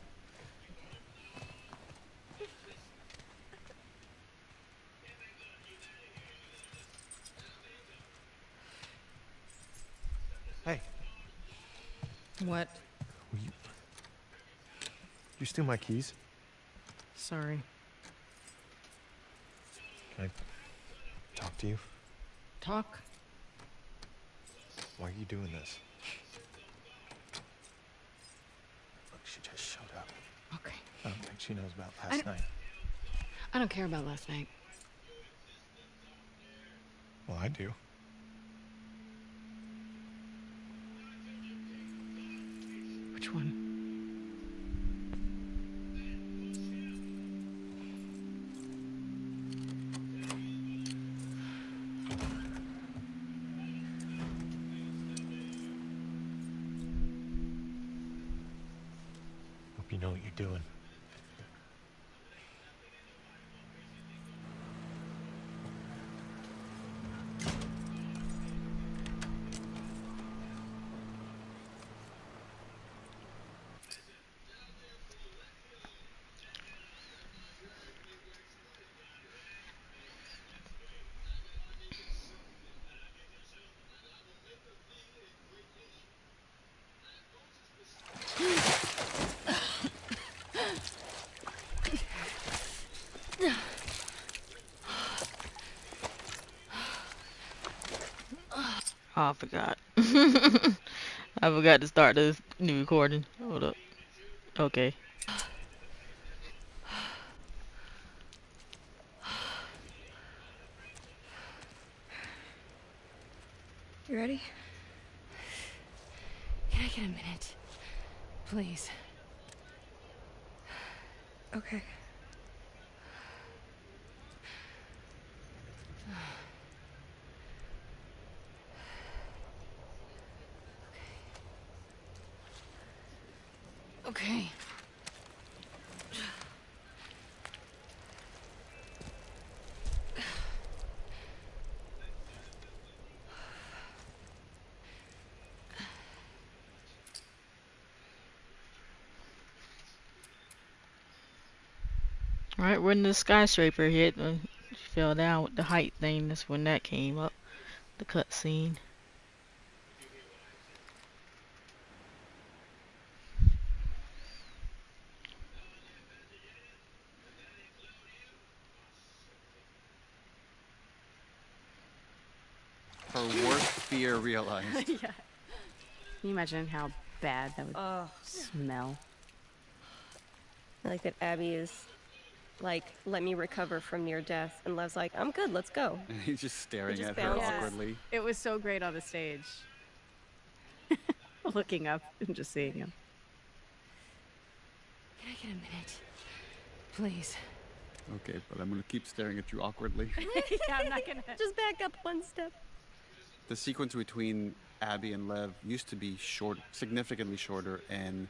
Hey. What? You steal my keys? Sorry. Can I talk to you? Talk? Why are you doing this? Look, she just showed up. Okay. I don't think she knows about last night. I don't care about last night. Well, I do. Which one? Hope you know what you're doing. Oh, I forgot. I forgot to start this new recording. Hold up. Okay. You ready? Can I get a minute? Please. Okay. Okay. Right when the skyscraper hit, when she fell down with the height thing, that's when that came up. The cutscene. Her worst fear realized. Yeah. Can you imagine how bad that would smell? I like that Abby is like, let me recover from near death, and Lev's like, I'm good, let's go. And he's just staring just at her bounces. awkwardly. It was so great on the stage. Looking up and just seeing him. Can I get a minute? Please. Okay, but I'm gonna keep staring at you awkwardly. Yeah, I'm not gonna. Just back up one step. The sequence between Abby and Lev used to be significantly shorter, and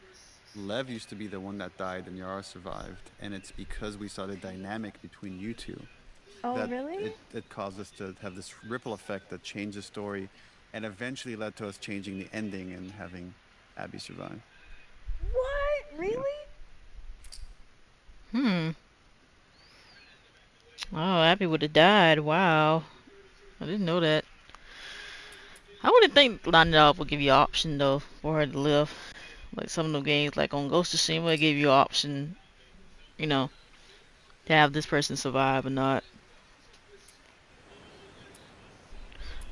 Lev used to be the one that died and Yara survived, and it's because we saw the dynamic between you two. Oh, that really? it caused us to have this ripple effect that changed the story and eventually led to us changing the ending and having Abby survive. What? Really? Oh, Abby would have died. Wow. I didn't know that. I wouldn't think lining it up would give you an option though for her to live. Like some of the games, like on Ghost of Tsushima, it gave you an option, you know, to have this person survive or not.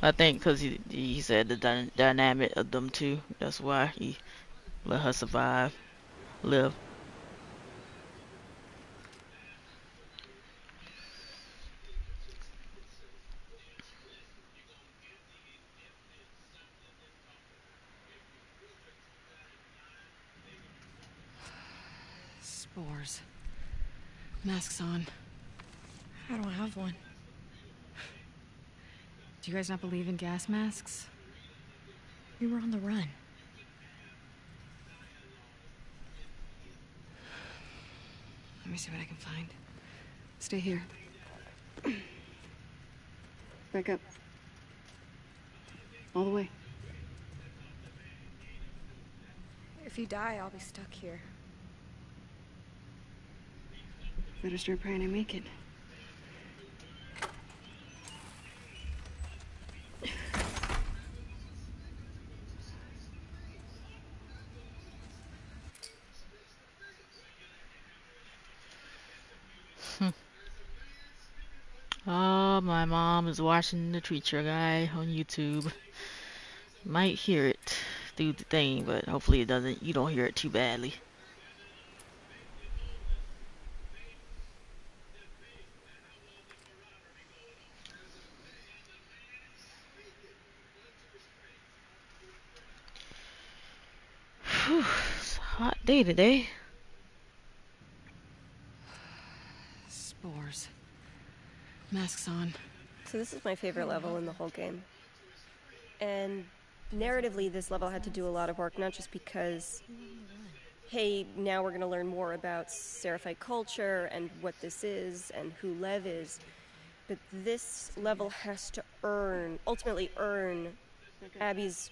I think because he said the dynamic of them two. That's why he let her survive, live. Spores. Masks on. I don't have one. Do you guys not believe in gas masks? We were on the run. Let me see what I can find. Stay here. Back up. All the way. If you die, I'll be stuck here. Better start praying I make it. Oh, my mom is watching the Treacher guy on YouTube. Might hear it through the thing, but hopefully it doesn't. You don't hear it too badly. Whew, it's a hot day today. Spores. Masks on. So this is my favorite level in the whole game. And narratively, this level had to do a lot of work, not just because, hey, now we're going to learn more about Seraphite culture and what this is and who Lev is, but this level has to ultimately earn Abby's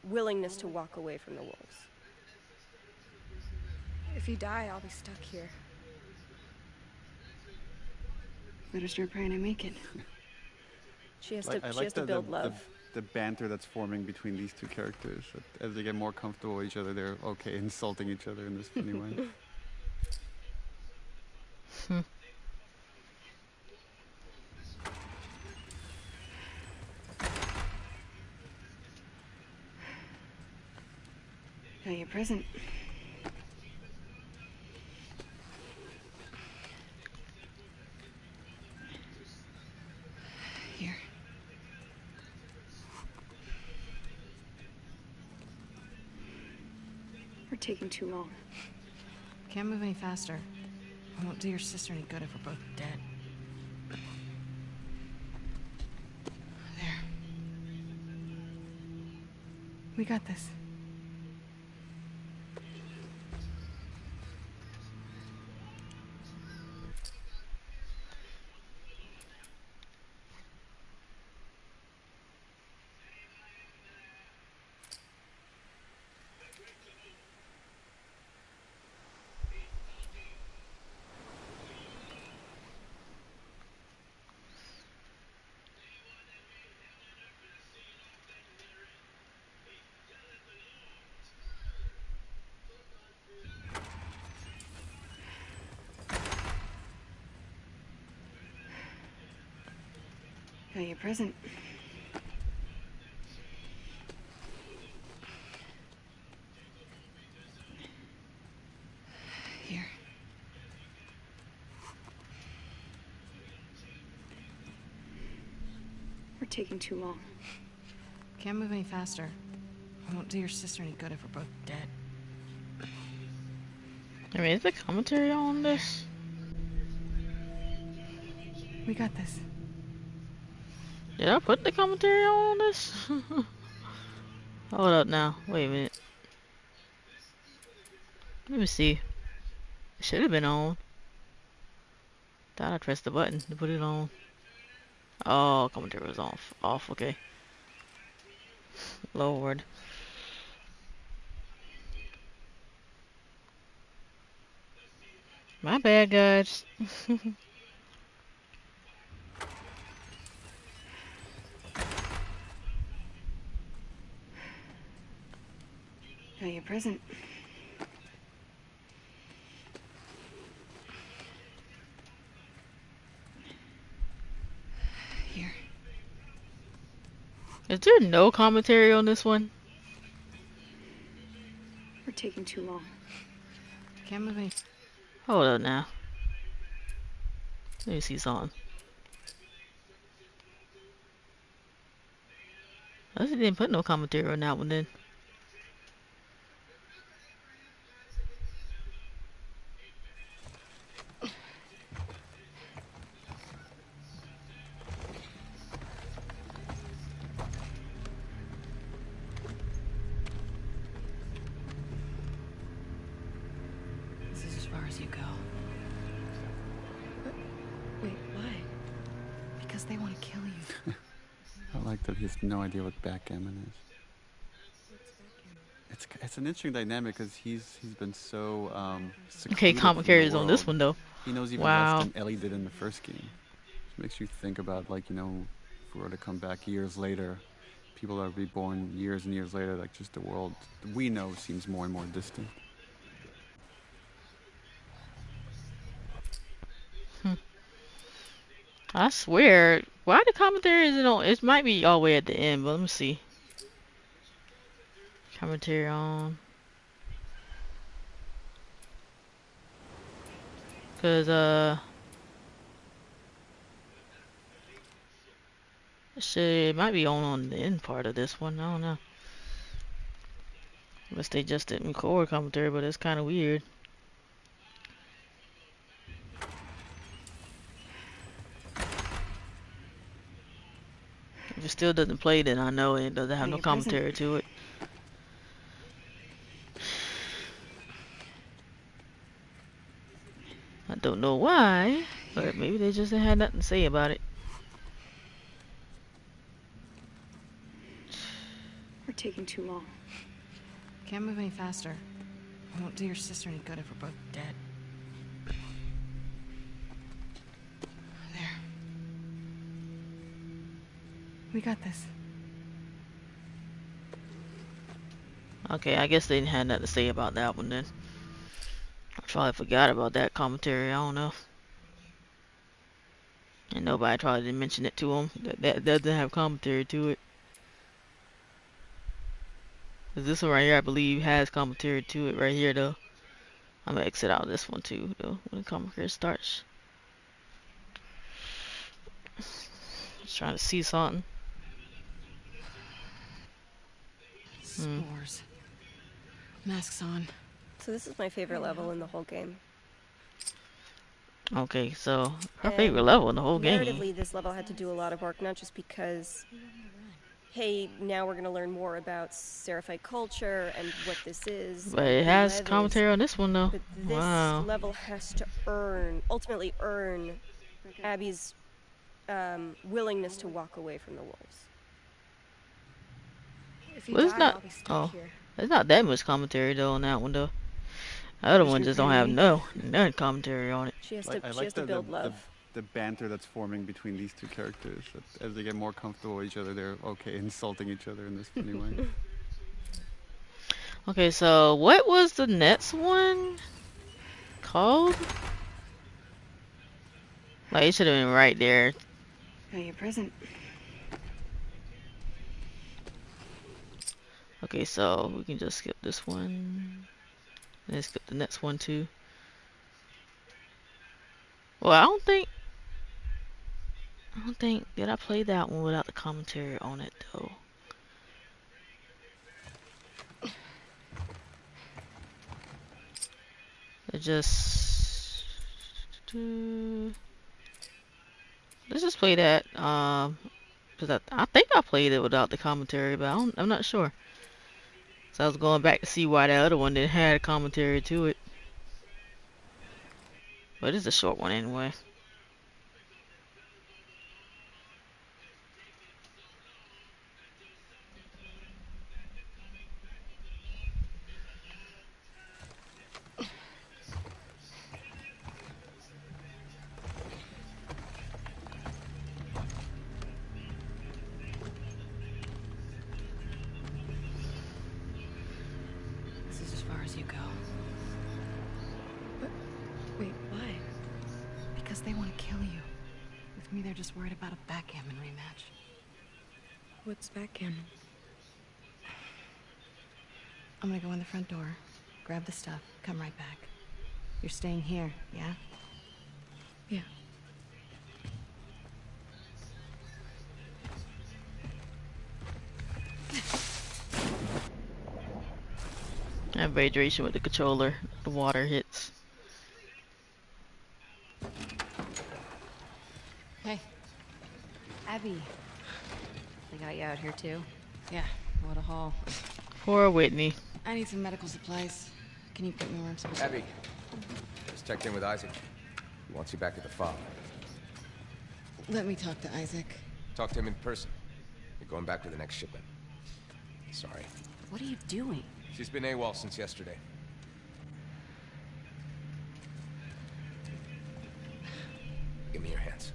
willingness to walk away from the wolves. If you die, I'll be stuck here. Better start praying I make it. She has to build love. The banter that's forming between these two characters. As they get more comfortable with each other, they're okay insulting each other in this funny way. Got your present. Here. We're taking too long. Can't move any faster. It won't do your sister any good if we're both dead. There. We got this. Got your present. Here. We're taking too long. Can't move any faster. It won't do your sister any good if we're both dead. I mean, is the commentary on this? We got this. Did I put the commentary on this? Hold up now. Wait a minute. Let me see. It should have been on. Thought I pressed the button to put it on. Oh, commentary was off. Off, okay. Lord. My bad, guys. Got your present. Here. Is there no commentary on this one? We're taking too long. Can't move any. Hold up now. Let me see something. I just didn't put no commentary on that one then. This is as far as you go. Wait, why? Because they want to kill you. I like that he has no idea what backgammon is. It's an interesting dynamic because he's been so Okay, secluded from commentary the is on this world. one though. He knows even Wow. less than Ellie did in the first game. Which makes you think about, like, you know, if we were to come back years later, people that would be born years and years later, like, just the world we know seems more and more distant. I swear, why the commentary isn't on? It might be all the way at the end, but let me see. Commentary on. Cause shit, it might be on the end part of this one. I don't know. Unless they just didn't record commentary, but it's kind of weird. If it still doesn't play, then I know it doesn't have no commentary to it. I don't know why, but maybe they just didn't have nothing to say about it. We're taking too long. Can't move any faster. It won't do your sister any good if we're both dead. There. We got this. Okay, I guess they didn't have nothing to say about that one then. I probably forgot about that commentary. I don't know. And nobody probably didn't mention it to them. That doesn't have commentary to it. 'Cause this one right here, I believe, has commentary to it right here, though. I'm gonna exit out this one too, though, when the commentary starts. Just trying to see something. Spores. Masks on. So this is my favorite level in the whole game. Okay, so her And favorite level in the whole game. Narratively, this level had to do a lot of work, not just because, hey, now we're going to learn more about Seraphite culture and what this is. But it has Lev is, commentary on this one, though. but this Wow. level has to ultimately earn Abby's willingness to walk away from the wolves. If you Well, it's die, not. I'll be stuck Oh, here. there's not that much commentary though on that one, though. The other one just don't have none commentary on it. She has I to like build love. the banter that's forming between these two characters. That as they get more comfortable with each other, they're okay insulting each other in this funny way. Okay, so what was the next one called? Like, it should have been right there. Got your present. Okay, so we can just skip this one. And then skip the next one too. Well, I don't think did I play that one without the commentary on it though. It just let's just play that. Cause I think I played it without the commentary, but I'm not sure. So I was going back to see why that other one didn't have a commentary to it. But it's a short one anyway. This is as far as you go. But, wait, why? Because they want to kill you. With me, they're just worried about a backgammon rematch. What's backgammon? I'm gonna go in the front door, grab the stuff, come right back. You're staying here, yeah? Yeah. I have hydration with the controller. The water hits. Hey. Abby. They got you out here too? Yeah, what a haul. Poor Whitney. I need some medical supplies. Can you put me where I'm supposed Abby, just checked in with Isaac. He wants you back at the farm. to? Let me talk to Isaac. Talk to him in person. You're going back to the next shipment. Sorry. What are you doing? She's been AWOL since yesterday. Give me your hands.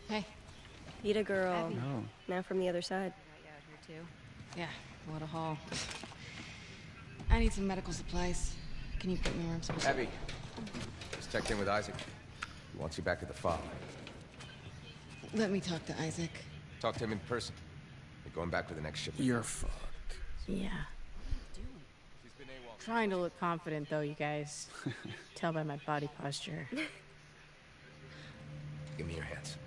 Hey. Eat a girl. Abby. No. Now from the other side. Got you out here too? Yeah, what a haul. I need some medical supplies. Can you put me where I'm supposed to? Abby, just checked in with Isaac. He wants you back at the farm. Let me talk to Isaac. Talk to him in person. You're going back to the next shipment. You're fucked. Yeah. Trying to look confident though, you guys. Tell by my body posture. Give me your hands.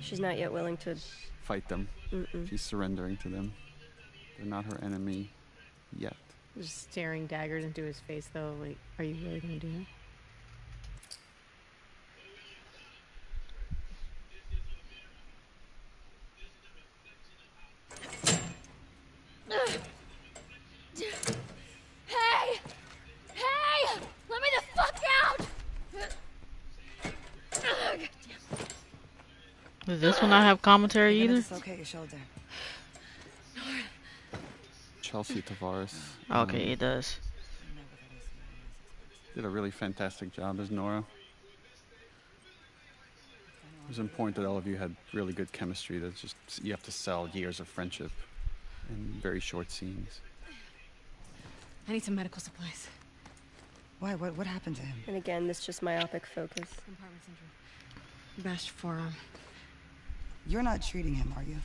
She's not yet willing to Fight them. Mm-mm. She's surrendering to them. They're not her enemy yet. Just staring daggers into his face though. Like, are you really gonna do that? Hey! Hey! Let me the fuck out! Does this one not have commentary You're gonna either? dislocate your shoulder. Chelsea Tavares. Okay, it does. Did a really fantastic job as Nora. It was important that all of you had really good chemistry. That's just, you have to sell years of friendship in very short scenes. I need some medical supplies. Why? What happened to him? And again, this just myopic focus. Compartment syndrome. Bashed forearm. You're not treating him, are you?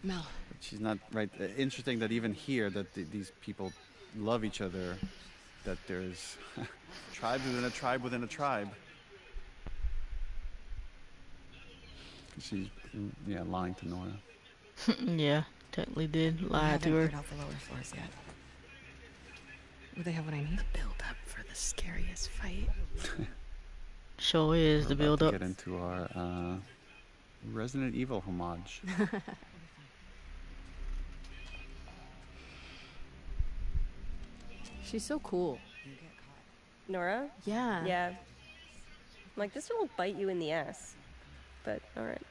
Mel. But she's not right. Interesting that even here, that these people love each other. That there's tribe within a tribe within a tribe. She's, yeah, lying to Nora. Yeah, technically did I lie haven't to her. cleared out the lower floors yet. Would they have what I need? The build up for the scariest fight. Sure is the We're build about up. to get into our Resident Evil homage. She's so cool. Nora? Yeah. Yeah. Like, this will bite you in the ass. But, alright.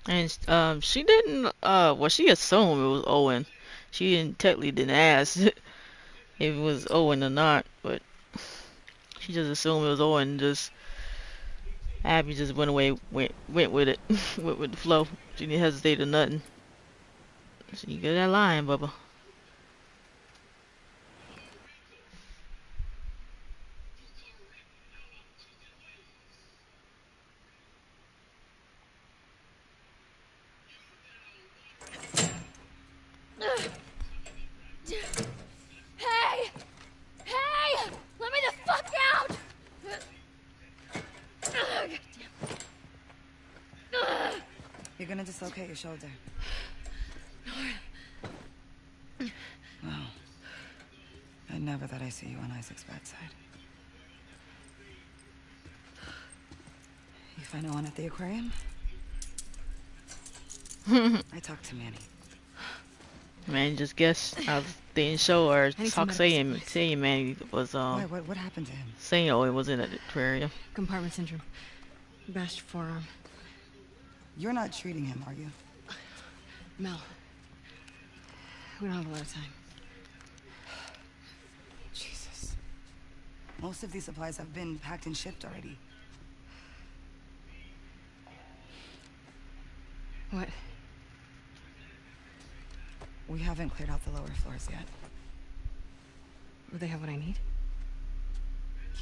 And she didn't well, she assumed it was Owen. She didn't ask if it was Owen or not, but she just assumed it was Owen. Just Abby just went with it, went with the flow. She didn't hesitate or nothing. So you get that line, Bubba. Hey! Hey! Let me the fuck out! You're gonna dislocate your shoulder. Wow. I never thought I'd see you on Isaac's bad side. You find Owen at the aquarium? I talked to Manny. Man, just guess. I didn't show her. I need some Talk medical saying man was Why? What happened to him? saying Owen was in the aquarium. Compartment syndrome. Bashed forearm. You're not treating him, are you? Mel. We don't have a lot of time. Jesus. Most of these supplies have been packed and shipped already. What? We haven't cleared out the lower floors yet. Will they have what I need?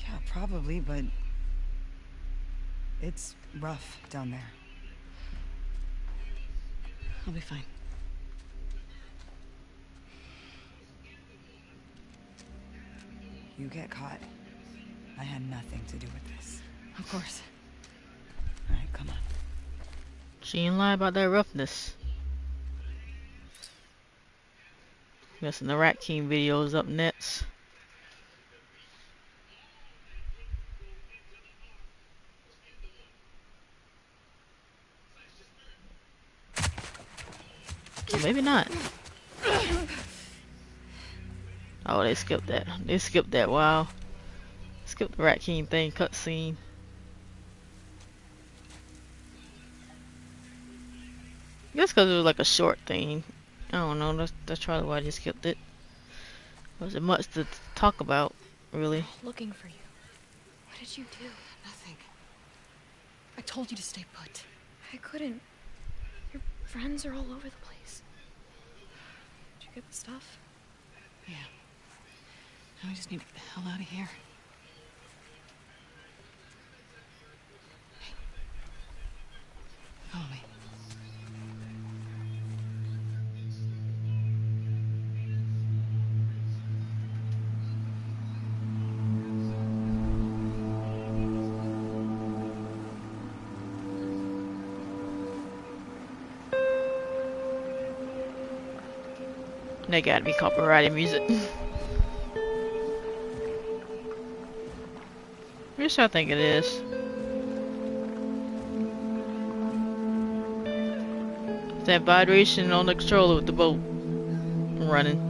Yeah, probably, but it's rough down there. I'll be fine. You get caught. I had nothing to do with this. Of course. All right, come on. She ain't lie about that roughness. Guessing the Rat King video is up next. Or maybe not. Oh, they skipped that. They skipped that. Wow. Skipped the Rat King thing cutscene. I guess because it was like a short thing. I don't know. That's probably why they skipped it. Wasn't much to talk about, really. Looking for you. What did you do? Nothing. I told you to stay put. I couldn't. Your friends are all over the place. Did you get the stuff? Yeah. Now we just need to get the hell out of here. Hey. Follow me. They gotta be copyrighted music. Yes, I think it is. That vibration on the controller with the boat running.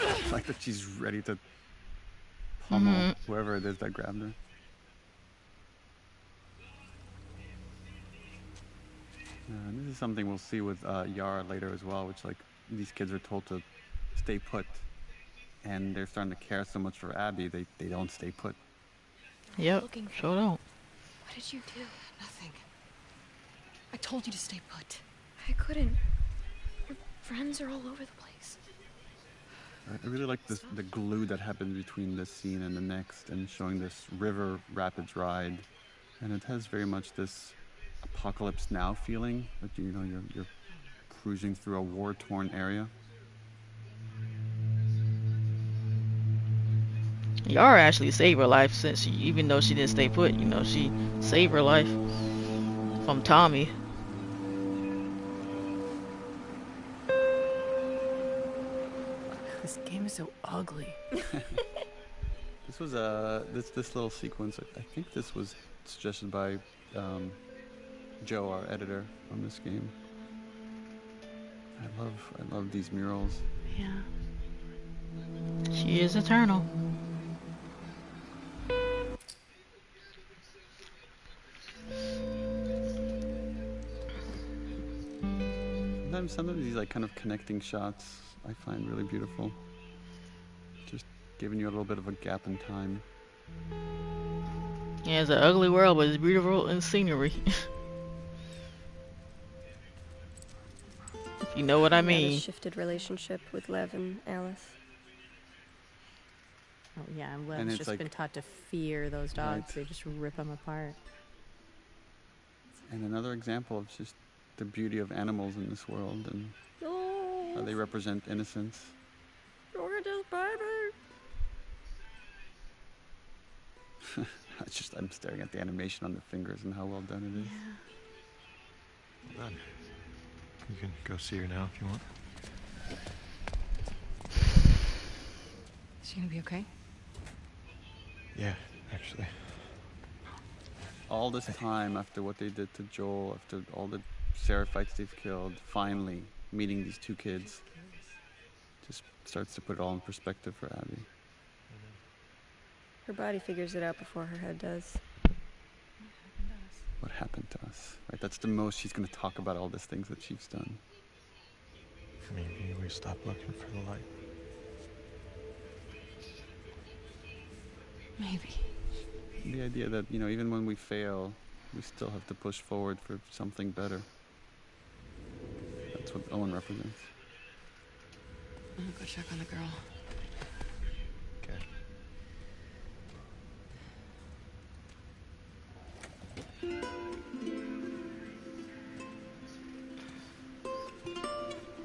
It's like that she's ready to pummel whoever it is that grabbed her. This is something we'll see with Yara later as well, which like these kids are told to stay put, and they're starting to care so much for Abby, they don't stay put. Yep, sure don't. What did you do? Nothing. I told you to stay put. I couldn't. Your friends are all over the place. I really like this, the glue that happens between this scene and the next, and showing this river rapids ride, and it has very much this Apocalypse Now feeling. That you're cruising through a war-torn area. Yara actually saved her life since she, even though she didn't stay put, you know, she saved her life from Tommy. This game is so ugly. This was this little sequence. I think this was suggested by Joe, our editor on this game. I love these murals. Yeah. She is eternal. Sometimes these like kind of connecting shots I find really beautiful. Just giving you a little bit of a gap in time. Yeah, it's an ugly world, but it's beautiful in scenery. If you know what I mean. A shifted relationship with Lev and Alice. Oh yeah, and Lev's just like, been taught to fear those dogs. Right. They just rip them apart. And another example of just the beauty of animals in this world and how they represent innocence. Look at this baby. I'm staring at the animation on the fingers and how well done it is. Yeah. Well done. You can go see her now if you want. Is she gonna be okay? Yeah, actually. All this time after what they did to Joel, after all the Seraphites they've killed, finally meeting these two kids just starts to put it all in perspective for Abby. Her body figures it out before her head does. What happened to us? Right, that's the most she's going to talk about, all these things that she's done. Maybe we stop looking for the light. Maybe. The idea that, you know, even when we fail, we still have to push forward for something better. That's what Owen represents. I'm gonna go check on the girl. Okay.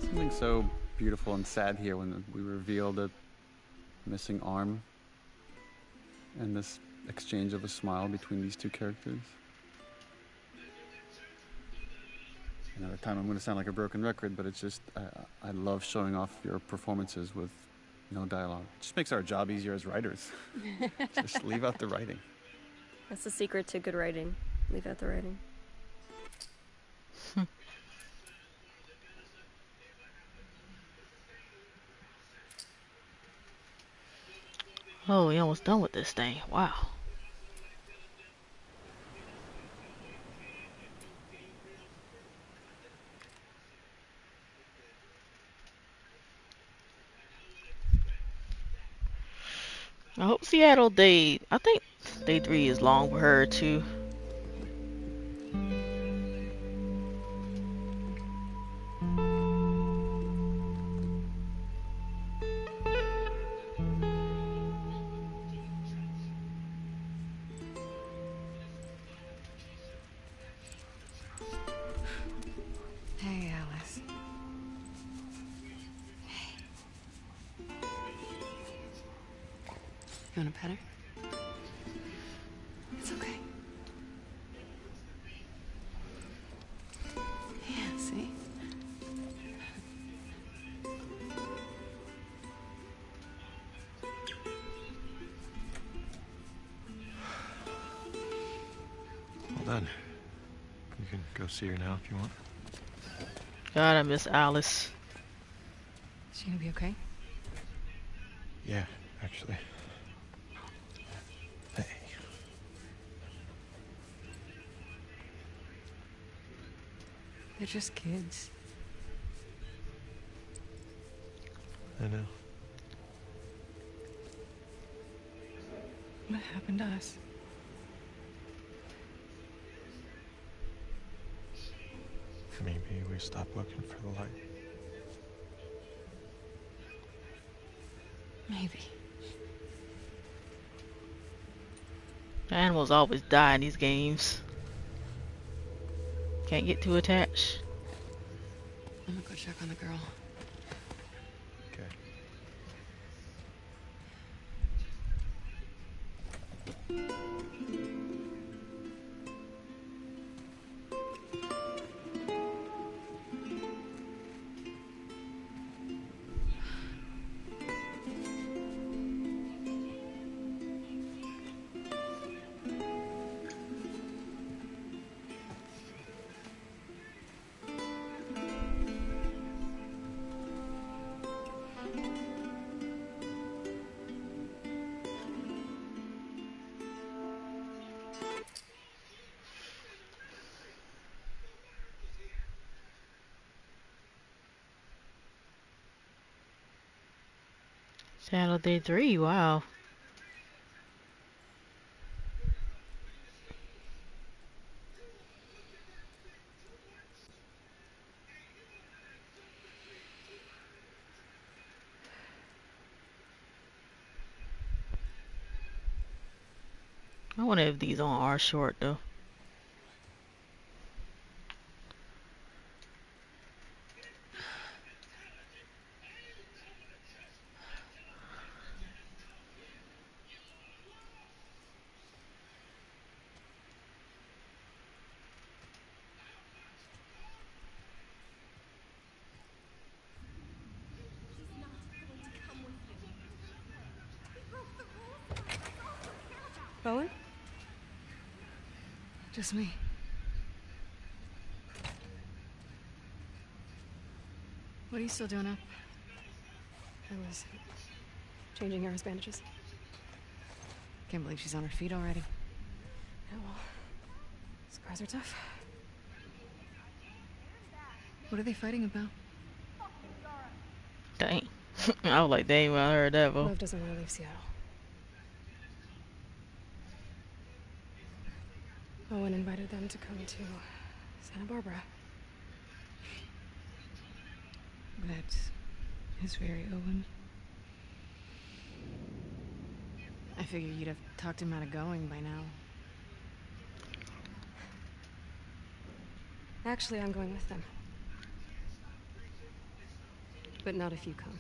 Something so beautiful and sad here when we reveal the missing arm and this exchange of a smile between these two characters. Another time I'm going to sound like a broken record, but it's just, I love showing off your performances with no dialogue. It just makes our job easier as writers. Just leave out the writing. That's the secret to good writing. Leave out the writing. Oh, we almost done with this thing. Wow. I hope Seattle Day. I think Day 3 is long for her too. Hey, Alice. Hey. You want a pet her? It's okay. Yeah, see? Well done. You can go see her now if you want. God, I miss Alice. Is she gonna be okay? Yeah, actually. Hey. They're just kids. I know. What happened to us? Maybe we stop looking for the light. Maybe. Animals always die in these games. Can't get too attached. I'm gonna go check on the girl. Okay. Saturday 3, wow. I wonder if these on are short though. Bowen? Just me. What are you still doing up? I was changing Era's bandages. Can't believe she's on her feet already. Yeah, well, scars are tough. What are they fighting about? Dang. I was like, dang, when I heard that, bro. Love doesn't want to leave Seattle. Owen invited them to come to Santa Barbara. That is very Owen. I figured you'd have talked him out of going by now. Actually, I'm going with them. But not if you come.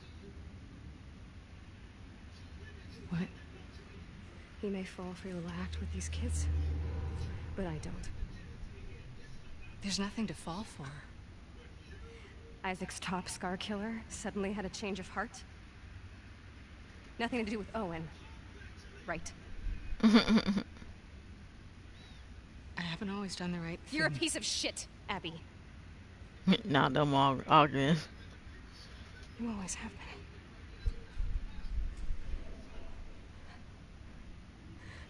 What? He may fall for your little act with these kids, but I don't. There's nothing to fall for. Isaac's top scar killer suddenly had a change of heart? Nothing to do with Owen, right? I haven't always done the right thing. You're a piece of shit, Abby. Now them all arguing. You always have been.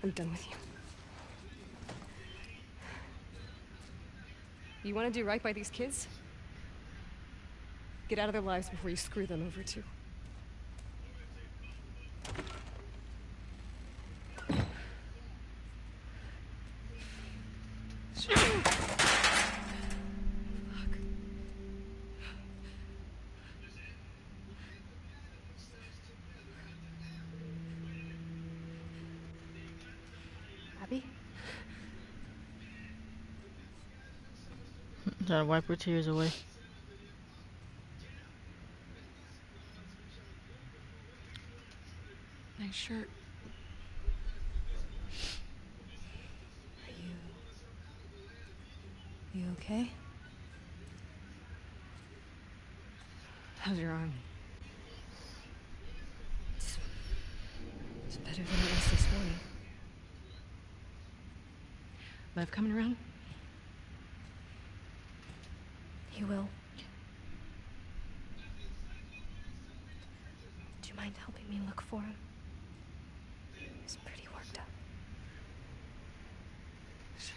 I'm done with you. You want to do right by these kids? Get out of their lives before you screw them over too. Abby? Trying to wipe her tears away. Nice shirt. You okay? How's your arm? It's better than it was this morning. Lev coming around? He will. Do you mind helping me look for him? He's pretty worked up. Sure.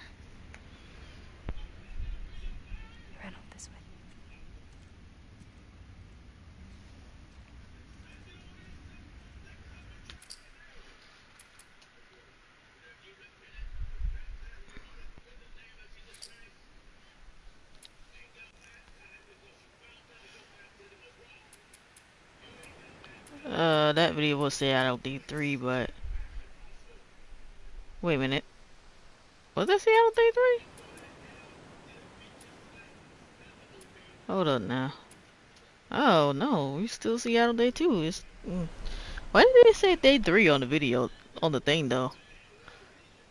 He ran off this way. That video will say I don't think 3, but wait a minute. Was that Seattle Day 3? Hold up now. Oh no, we still Seattle Day 2. Why did they say Day 3 on the video, on the thing though?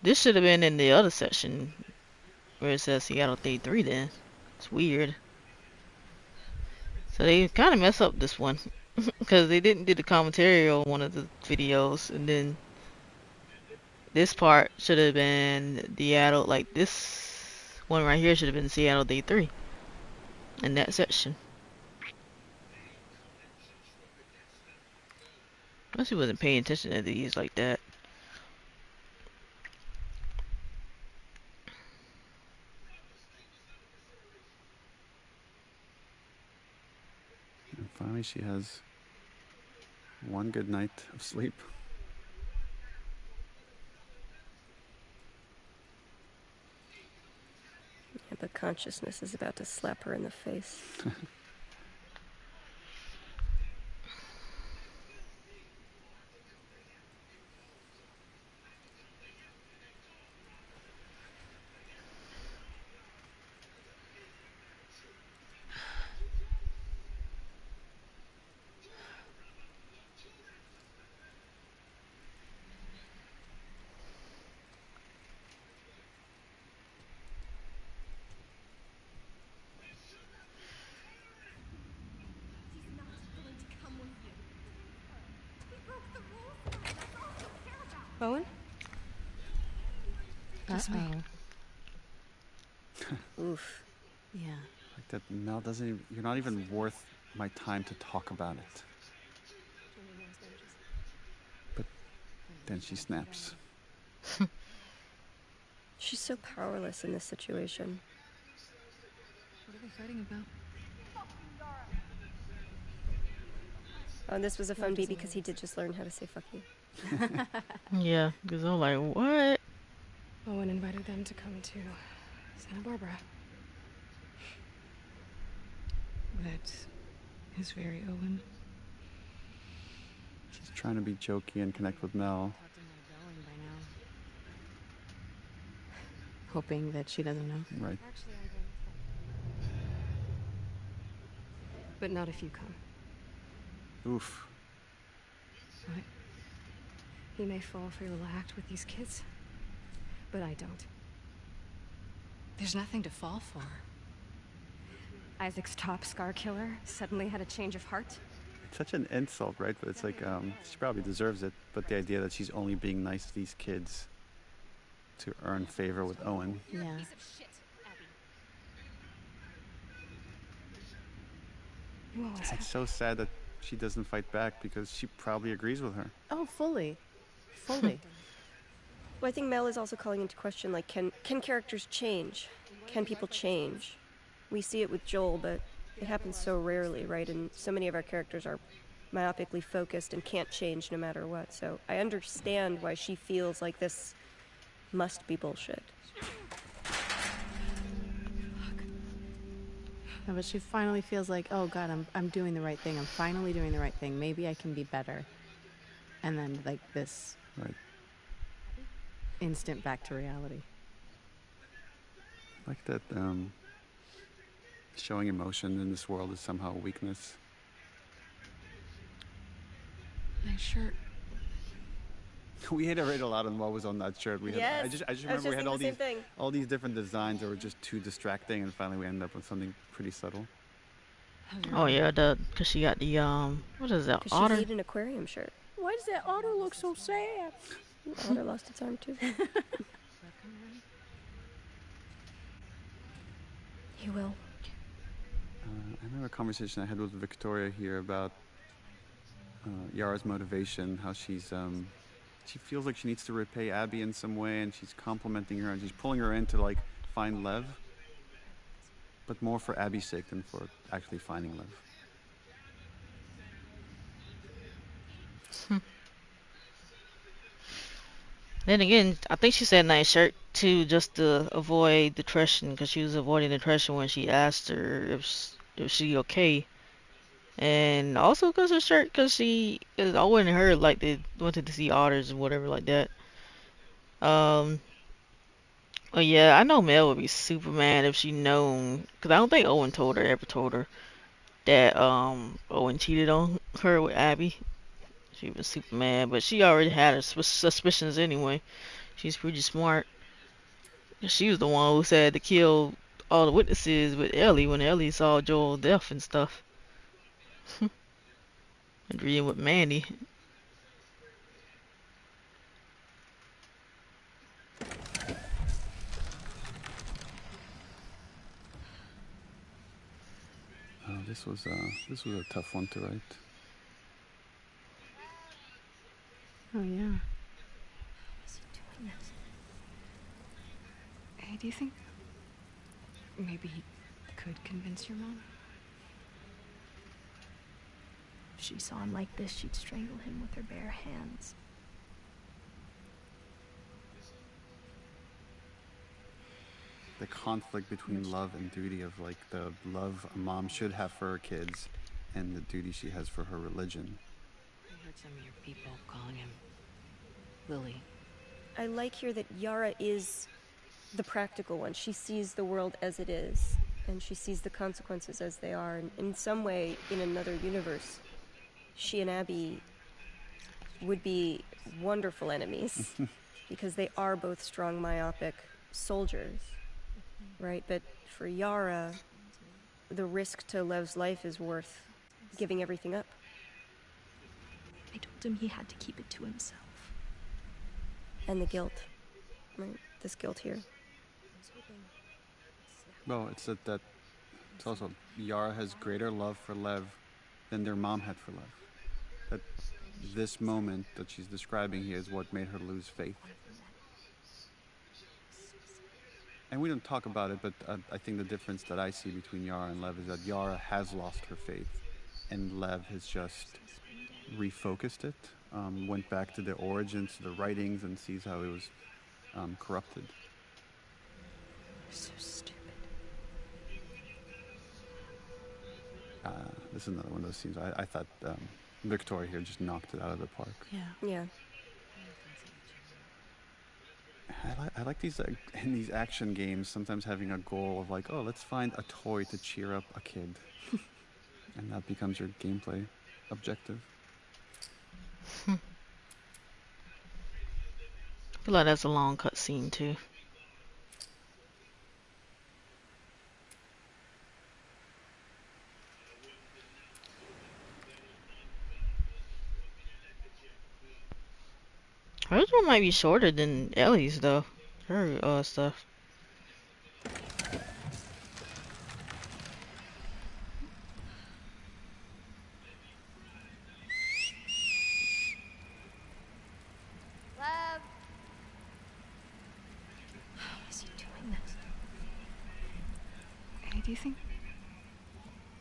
This should have been in the other section where it says Seattle Day 3 then. It's weird. So they kind of mess up this one. Because they didn't do the commentary on one of the videos. And then this part should have been Seattle, like this one right here should have been Seattle Day 3. In that section. Unless he wasn't paying attention to these like that. And finally, she has one good night of sleep. Yeah, but consciousness is about to slap her in the face. Owen? Just me. Oof. Yeah. Like that Mel doesn't even, you're not even worth my time to talk about it. But then she snaps. She's so powerless in this situation. What are they fighting about? Oh, and this was a fun beat because he did just learn how to say fuck you. Yeah, because I'm like, what? Owen invited them to come to Santa Barbara. That is very Owen. She's trying to be jokey and connect with Mel. Hoping that she doesn't know. Right. But not if you come. Oof. What? He may fall for your little act with these kids, but I don't. There's nothing to fall for. Isaac's top scar killer suddenly had a change of heart. It's such an insult, right? But it's like, she probably deserves it. But the idea that she's only being nice to these kids to earn favor with Owen. Yeah. It's so sad that she doesn't fight back because she probably agrees with her. Oh, fully. Fully. Well, I think Mel is also calling into question, like, can characters change? Can people change? We see it with Joel, but it happens so rarely, right? And so many of our characters are myopically focused and can't change no matter what. So I understand why she feels like this must be bullshit. No, but she finally feels like, oh God, I'm doing the right thing. I'm finally doing the right thing. Maybe I can be better. And then like this instant back to reality. Like that showing emotion in this world is somehow a weakness. Nice shirt. We had read a lot on what was on that shirt. I just remember we had all these different designs that were just too distracting, and finally we ended up with something pretty subtle. Oh yeah, because she got the what is that? Because Otter. she made an aquarium shirt. Why does that otter look so sad? The otter lost its arm too. He will. I remember a conversation I had with Victoria here about Yara's motivation, how she's she feels like she needs to repay Abby in some way, and she's complimenting her and she's pulling her in to like find Lev, but more for Abby's sake than for actually finding Lev. Then again, I think she said nice shirt too, just to avoid depression, because she was avoiding depression when she asked her if she okay. And also because her shirt, because Owen and her like they wanted to see otters and whatever like that. Well, yeah, I know Mel would be super mad if she known, because I don't think Owen ever told her. that Owen cheated on her with Abby. She was super mad, but she already had her suspicions anyway. She's pretty smart. She was the one who said to kill all the witnesses with Ellie when Ellie saw Joel's death and stuff. Agreeing with Mandy. This was a tough one to write. Oh yeah. Hey, do you think maybe he could convince your mom? If she saw him like this, she'd strangle him with her bare hands. The conflict between love and duty, of like the love a mom should have for her kids and the duty she has for her religion. I heard some of your people calling him Lily. I like here that Yara is the practical one. She sees the world as it is, and she sees the consequences as they are. And in some way, in another universe, she and Abby would be wonderful enemies because they are both strong, myopic soldiers, right? But for Yara, the risk to Lev's life is worth giving everything up. I told him he had to keep it to himself. And the guilt, right? This guilt here. Well, it's that it's also Yara has greater love for Lev than their mom had for Lev. That this moment that she's describing here is what made her lose faith. And we don't talk about it, but I think the difference that I see between Yara and Lev is that Yara has lost her faith, and Lev has just refocused it, went back to the origins, to the writings, and sees how it was corrupted. So stupid. This is another one of those scenes. I thought Victoria here just knocked it out of the park. Yeah. Yeah. I like these in these action games, sometimes having a goal of like, oh, let's find a toy to cheer up a kid. And that becomes your gameplay objective. I feel like that's a long cutscene too. Hers one might be shorter than Ellie's though. Her stuff. Lev! How is he doing this? Hey, do you think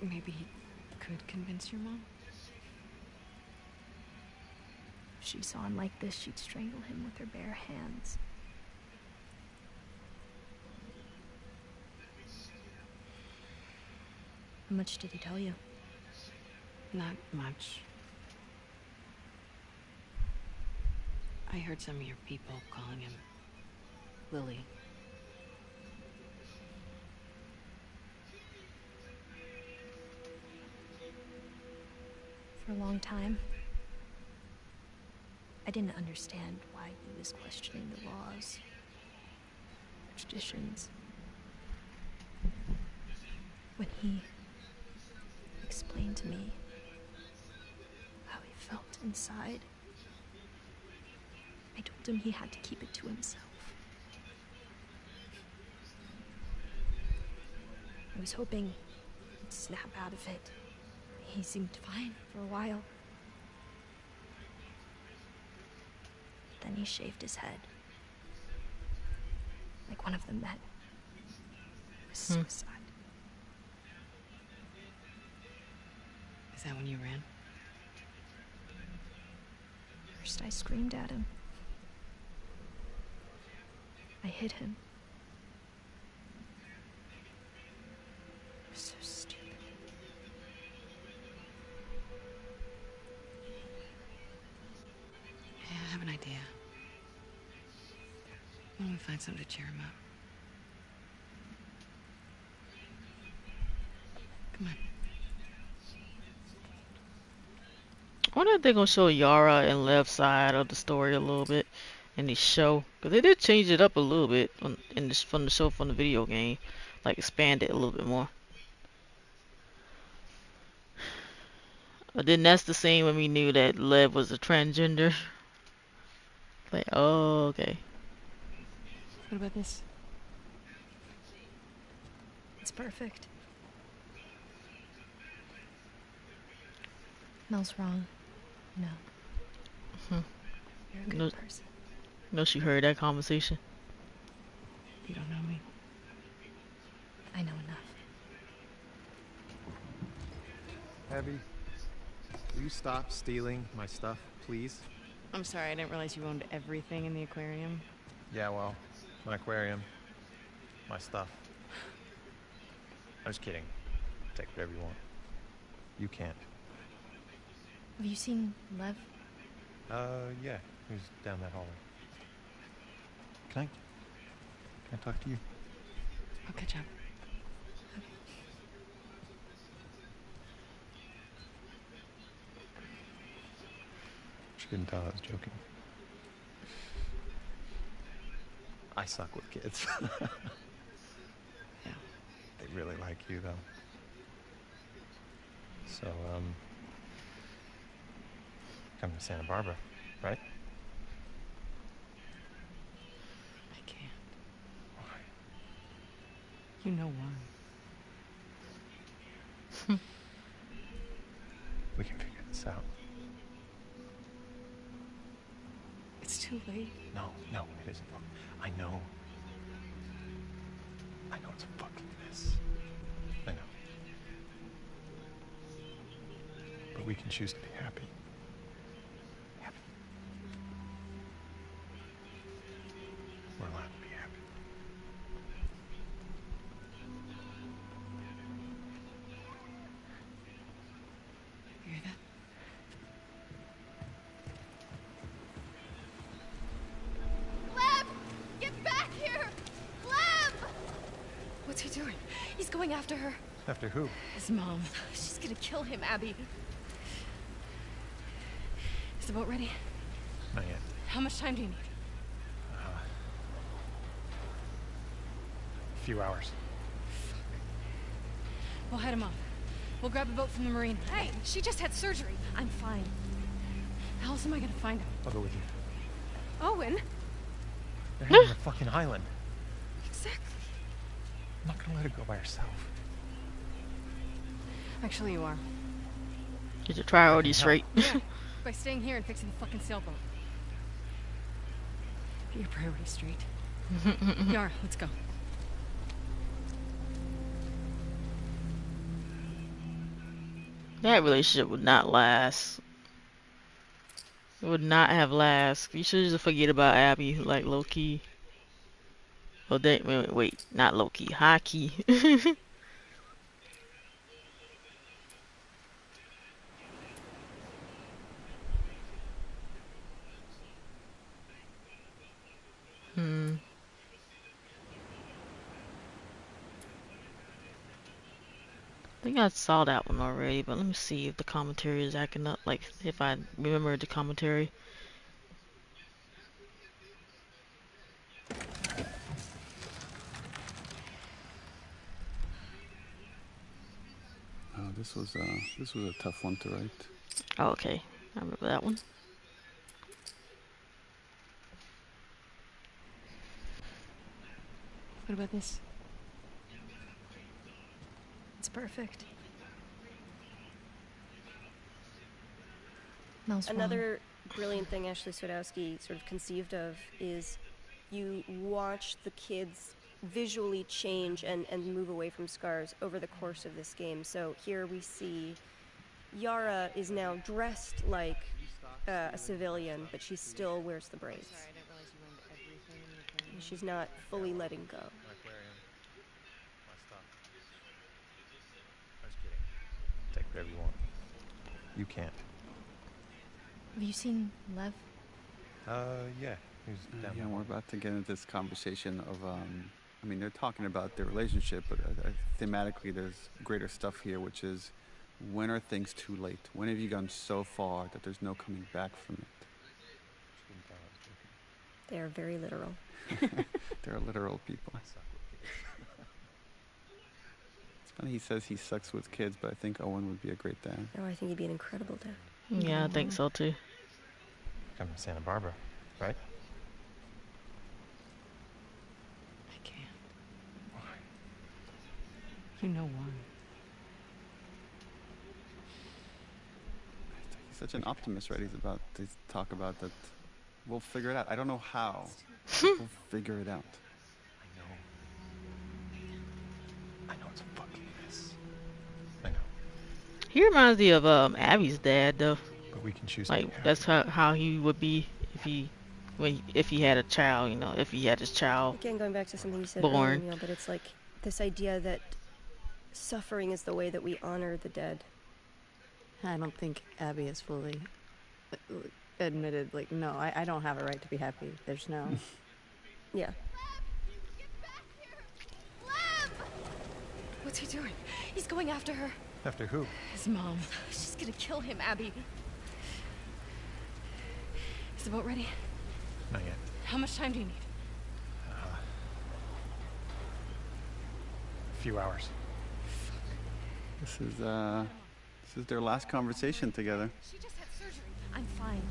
maybe he could convince your mom? If she saw him like this, she'd strangle him with her bare hands. How much did he tell you? Not much. I heard some of your people calling him Lily. For a long time, I didn't understand why he was questioning the laws, the traditions. When he explained to me how he felt inside, I told him he had to keep it to himself. I was hoping he'd snap out of it. He seemed fine for a while. But then he shaved his head. Like one of the men. It was suicide. Is that when you ran? First I screamed at him. I hit him. It was so stupid. Yeah, I have an idea. Why don't we find something to cheer him up? Come on. I wonder if they're gonna show Yara and Lev's side of the story a little bit in the show, because they did change it up a little bit in this from the show from the video game, like expand it a little bit more. But then that's the scene when we knew that Lev was a transgender. Like, oh, okay. What about this? It's perfect. Mel's wrong. No. You're a good person. No, she heard that conversation. You don't know me. I know enough. Abby, will you stop stealing my stuff, please? I'm sorry, I didn't realize you owned everything in the aquarium. Yeah, well, my aquarium, my stuff. I was kidding. Take whatever you want. You can't. Have you seen Lev? Yeah. He's down that hallway. Can I talk to you? I'll catch up. She couldn't tell I was joking. I suck with kids. Yeah. They really like you, though. So, come to Santa Barbara, right? I can't. Why? You know why. We can figure this out. It's too late. No, it isn't. I know. I know it's a fucking mess. I know. But we can choose to be happy. Happy. We're allowed to be happy. You hear that? Lev! Get back here! Lev! What's he doing? He's going after her. After who? His mom. She's gonna kill him, Abby. Is the boat ready? Not yet. How much time do you need? A few hours. We'll head him off. We'll grab a boat from the marina. Hey, she just had surgery. I'm fine. How else am I gonna find him? I'll go with you. Owen? They're heading to the fucking island. Exactly. I'm not gonna let her go by herself. Actually, you are. Get your priorities straight. Yeah. By staying here and fixing the fucking sailboat. Get your priorities straight. Yara, let's go. That relationship would not last. It would not have last. You should just forget about Abby, like low key. Oh, wait, not low key, high key. I think I saw that one already, but let me see if the commentary is acting up. Like, if I remember the commentary. Oh, this was a tough one to write. Oh, okay, I remember that one. What about this? It's perfect. Mel's Another brilliant thing Ashley Swadowski sort of conceived of is you watch the kids visually change and move away from scars over the course of this game. So here we see Yara is now dressed like a civilian, but she still wears the braids. She's not fully letting go. Take whatever you want. You can't. Have you seen Lev? Yeah. He's down Yeah, we're about to get into this conversation of, I mean, they're talking about their relationship, but thematically there's greater stuff here, which is When are things too late? When have you gone so far that there's no coming back from it? They are very literal. They're literal people. It's funny he says he sucks with kids, but I think Owen would be a great dad. Oh, I think he'd be an incredible dad. Yeah, I think so too. Come from Santa Barbara, right? I can't. Why? You know why. He's such an optimist, right? He's about to talk about that. We'll figure it out. I don't know how. We'll figure it out. I know it's a fucking mess. I know. He reminds me of Abby's dad, though. But we can choose. Like that's how he would be if he had a child. You know, if he had his child. Again, going back to something you said born. earlier, but it's like this idea that suffering is the way that we honor the dead. I don't think Abby is fully admitted, like, no, I don't have a right to be happy. There's no... Yeah. What's he doing? He's going after her. After who? His mom. She's gonna kill him, Abby. Is the boat ready? Not yet. How much time do you need? A few hours. This is their last conversation together. She just had surgery. I'm fine.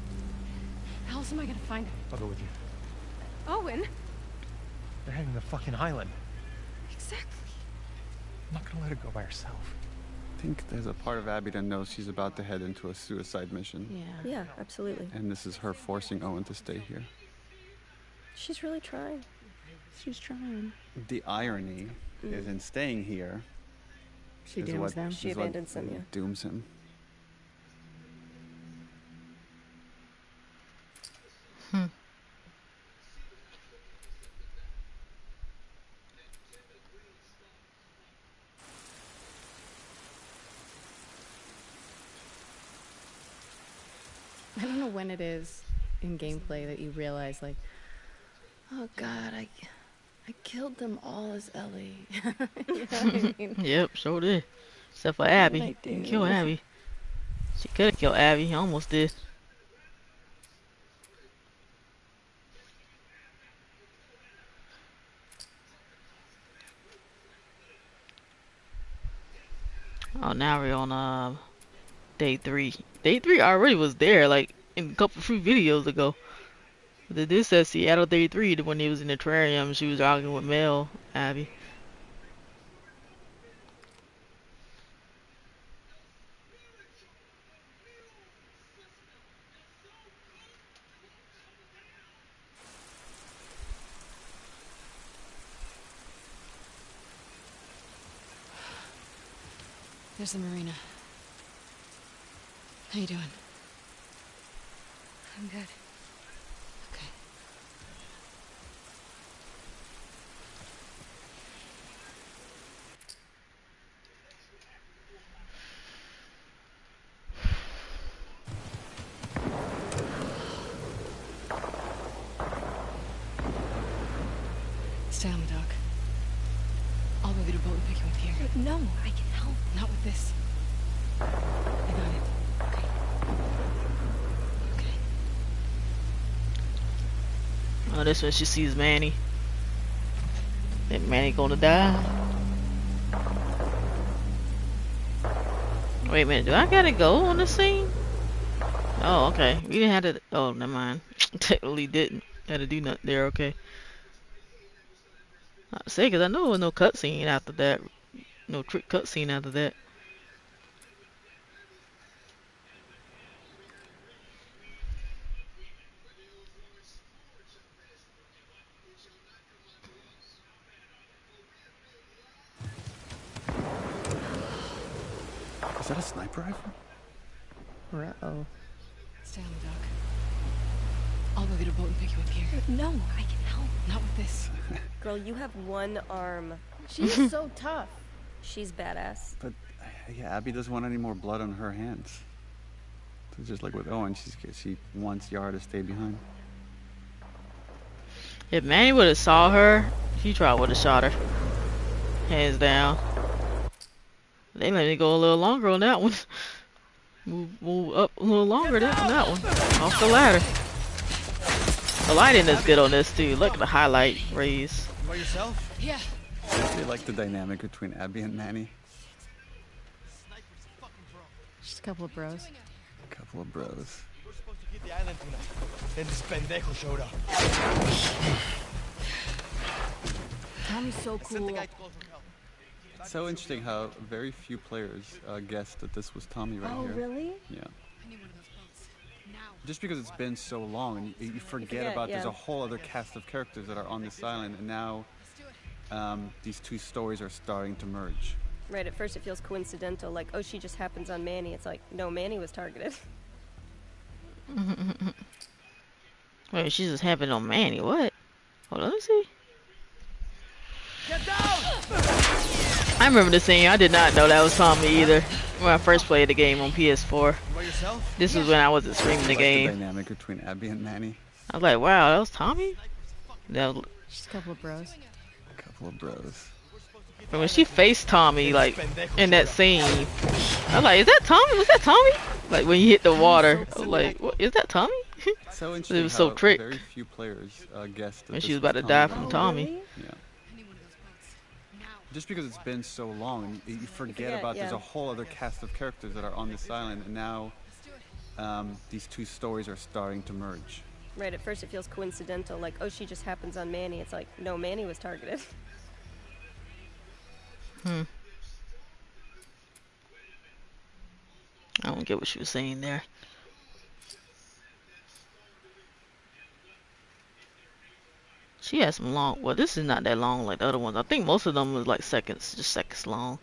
How else am I gonna find her? I'll go with you. Owen? They're heading to the fucking island. Exactly. I'm not gonna let her go by herself. I think there's a part of Abby that knows she's about to head into a suicide mission. Yeah. Yeah, absolutely. And this is her forcing Owen to stay here. She's really trying. She's trying. The irony is in staying here. She dooms them. She abandons them, yeah. Dooms him. I don't know when it is in gameplay that you realize, like, oh god, I killed them all as Ellie. You know what I mean? Yep, sure did. Except for Abby. I do. Kill Abby. She could have killed Abby. Almost did. Oh, now we're on day 3. Day 3 already was there, like in a couple few videos ago. But this says Seattle Day 3 when he was in the terrarium. She was arguing with Mel, Abby. There's the marina. How you doing? I'm good. Okay. Stay on the dock. I'll go get a boat and pick you up here. No, I can help. Not with this. I got it. Okay. Okay. Oh, this when she sees Manny. Think Manny gonna die? Wait a minute, do I gotta go on the scene? Oh, okay. We didn't have to. Oh, never mind. Technically didn't. Had to do nothing there, okay. I say, because I know there was no cutscene after that. No trick cutscene after that. Is that a sniper rifle? Uh-oh. Stay on the dock. I'll go get a boat and pick you up here. No, I can help. Not with this. Girl, you have one arm. She's so tough. She's badass. But yeah, Abby doesn't want any more blood on her hands. So just like with Owen, she wants Yara to stay behind. If Manny would have saw her, he probably would have shot her. Hands down. They let me go a little longer on that one. Move up a little longer on that one. Off the ladder. The lighting is good on this too. Look at the highlight rays. You by yourself? Yeah. I really like the dynamic between Abby and Manny. Just a couple of bros. A couple of bros. We're supposed to hit the island tonight. Then this pendejo showed up. Tommy's so cool. It's so interesting how very few players guessed that this was Tommy right here. Oh, really? Yeah. Just because it's been so long, and you forget about there's a whole other cast of characters that are on this island, and now these two stories are starting to merge. Right, at first it feels coincidental, like, oh, she just happens on Manny. It's like, no, Manny was targeted. Wait, she just happened on Manny. What? Hold on, let me see. Get down! I remember the scene. I did not know that was Tommy either when I first played the game on PS4. This was when I wasn't streaming the game. The dynamic between Abby and Manny. I was like, wow, that was Tommy? That was... Just a couple of bros. A couple of bros. But when she faced Tommy, like, in that scene, I was like, is that Tommy? Was that Tommy? Like, when you hit the water, I was like, what, is that Tommy? So interesting. It was so tricked. Very few players guessed that when this she was about to die from Tommy. Really? Yeah. Just because it's been so long, and you forget about there's a whole other cast of characters that are on this island, and now these two stories are starting to merge. Right, at first it feels coincidental, like, oh, she just happens on Manny. It's like, no, Manny was targeted. I don't get what she was saying there. She has some long, well, this is not that long like the other ones. I think most of them was like seconds, just seconds long.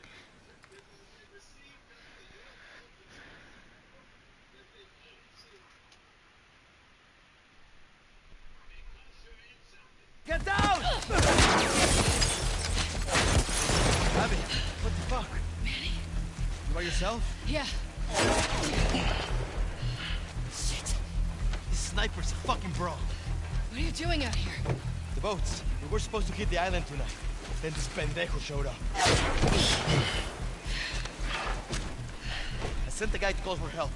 Get down! Abby, what the fuck? Manny? You by yourself? Yeah. Shit. This sniper's a fucking bro. What are you doing out here? The boats. We were supposed to hit the island tonight. Then this pendejo showed up. I sent the guy to call for help.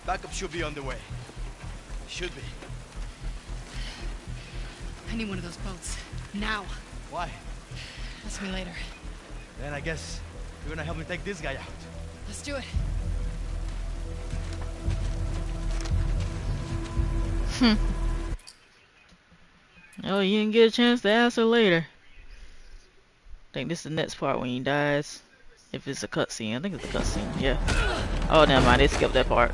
Backup should be on the way. Should be. I need one of those boats. Now. Why? Ask me later. Then I guess you're gonna help me take this guy out. Let's do it. Oh, you didn't get a chance to ask her later. I think this is the next part when he dies. If it's a cutscene. I think it's a cutscene, yeah. Oh, never mind, they skipped that part.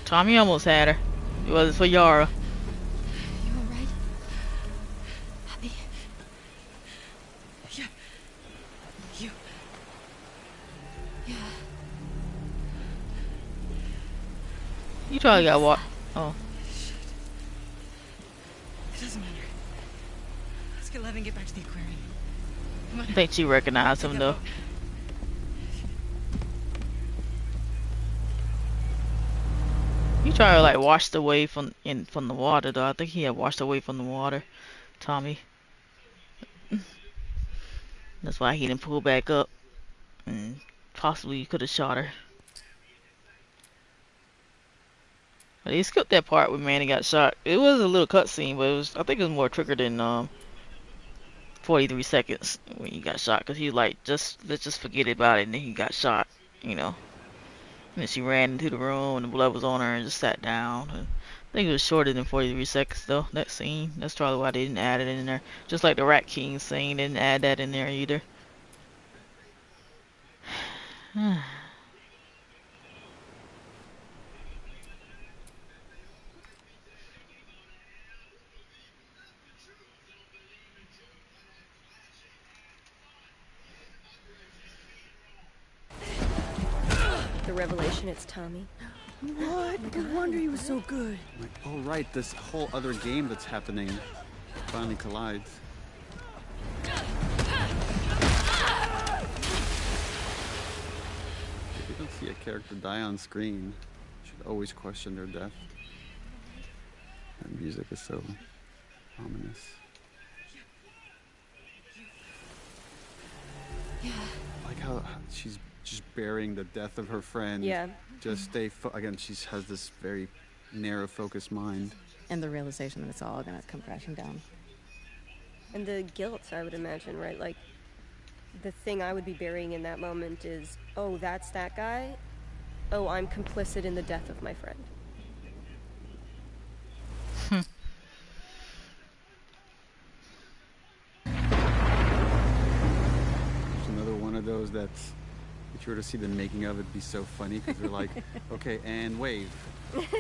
Tommy almost had her. It was for Yara. You alright? Abby? Yeah. You. Yeah. You probably got what? Oh. It doesn't matter. Let's get Lev and get back to the aquarium. Come on. I think she recognized him though. He tried to like washed away from the water though. I think he had washed away from the water, Tommy. That's why he didn't pull back up, and possibly could have shot her. But he skipped that part when Manny got shot. It was a little cutscene, but it was, I think it was more triggered than 43 seconds when he got shot, because he was like, let's just forget about it, and then he got shot, you know. And then she ran into the room and the blood was on her and just sat down. I think it was shorter than 43 seconds though, that scene. That's probably why they didn't add it in there. Just like the Rat King scene, they didn't add that in there either. The revelation, it's Tommy. What? No wonder he was so good. Like, oh right, this whole other game that's happening finally collides. don't see a character die on screen, you should always question their death. That music is so ominous. Yeah. Like how she's just burying the death of her friend. Yeah. Just stay, again, she has this very narrow focused mind. And the realization that it's all gonna come crashing down. And the guilt, I would imagine, right? Like, the thing I would be burying in that moment is, oh, that's that guy? Oh, I'm complicit in the death of my friend. It's another one of those that's, if you were to see the making of, it'd be so funny because they're like, okay, and wave,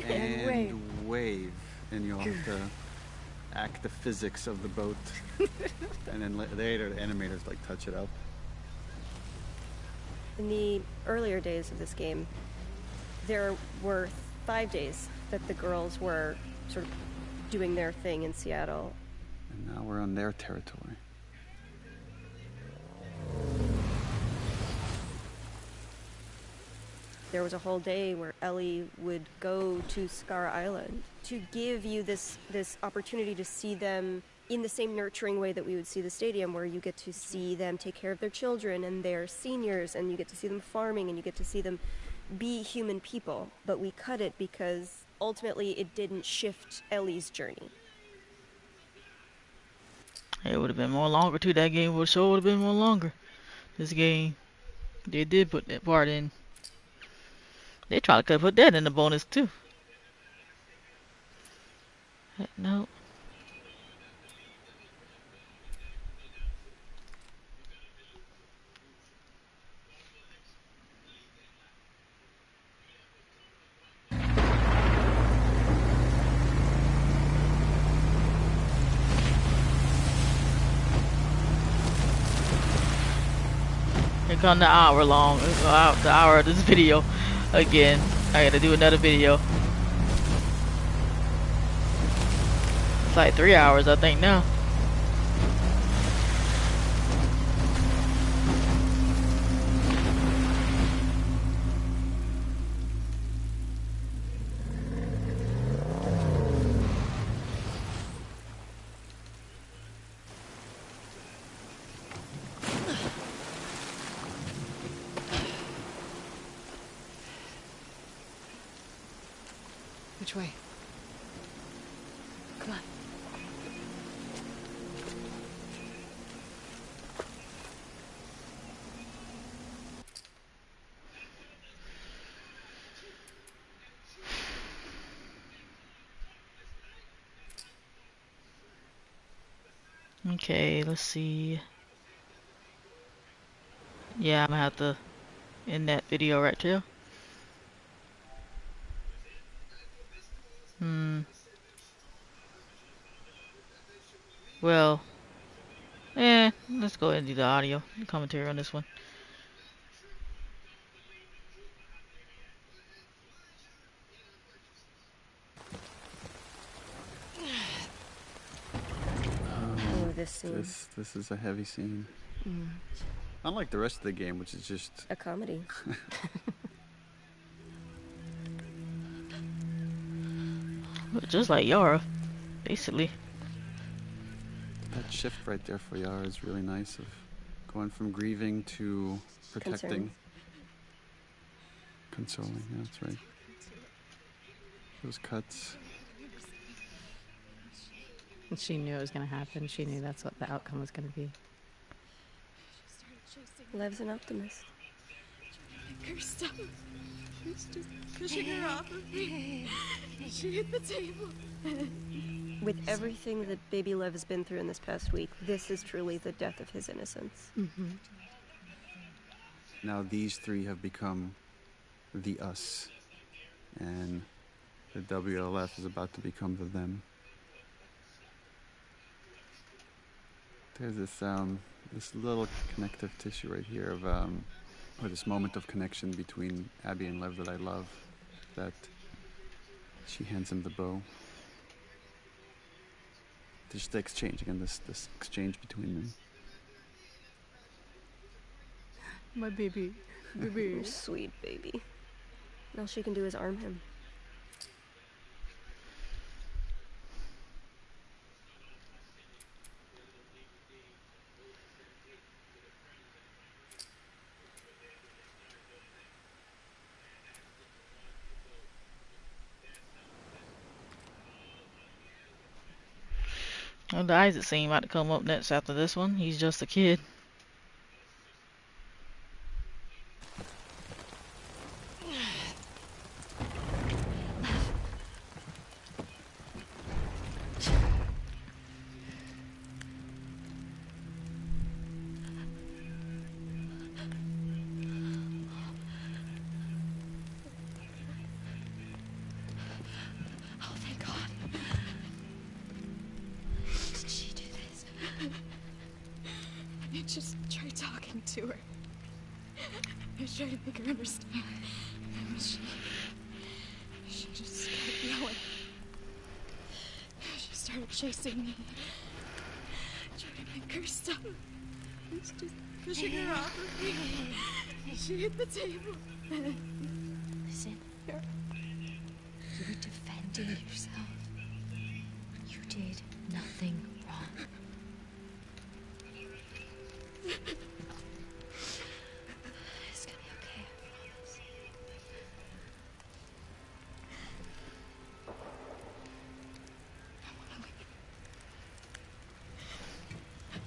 and wave, and you'll have to act the physics of the boat, and then later the animators like touch it up. In the earlier days of this game, there were 5 days that the girls were sort of doing their thing in Seattle. And now we're on their territory. There was a whole day where Ellie would go to Scar Island to give you this opportunity to see them in the same nurturing way that we would see the stadium, where you get to see them take care of their children and their seniors, and you get to see them farming, and you get to see them be human people. But we cut it because ultimately it didn't shift Ellie's journey. It would have been more longer too. That game would have been more longer. This game, they did put that part in. They tried to put that in the bonus too. No. Here come the hour long, the hour of this video again. I gotta do another video. It's like 3 hours, I think now. Which way? Come on. Okay, let's see. Yeah, I'm gonna have to end that video right here. Well, let's go ahead and do the audio, the commentary on this one. Oh, this scene. This is a heavy scene. Unlike the rest of the game, which is just a comedy. Just like Yara, basically. That shift right there for Yara is really nice, of going from grieving to protecting. Consoling, yeah, that's right. Those cuts. And she knew it was going to happen. She knew that's what the outcome was going to be. Lev's an optimist. Her stomach was just pushing her off of me. She hit the table. With everything that baby Lev has been through in this past week, this is truly the death of his innocence. Now these three have become the us, and the WLF is about to become the them. There's this little connective tissue right here of or this moment of connection between Abby and Lev that I love, that she hands him the bow. Just the exchange, again, this exchange between them. My baby. Baby. Sweet baby. All she can do is arm him. Well, the Isaac scene about to come up next after this one. He's just a kid. Oh, thank God. Did she do this? I just tried talking to her. I tried to make her understand. And she just kept going. She started chasing me. I tried to make her stop. I was just pushing her off of me. She hit the table. Listen. You were defending yourself. You did nothing wrong. It's gonna be okay, I promise. I wanna leave.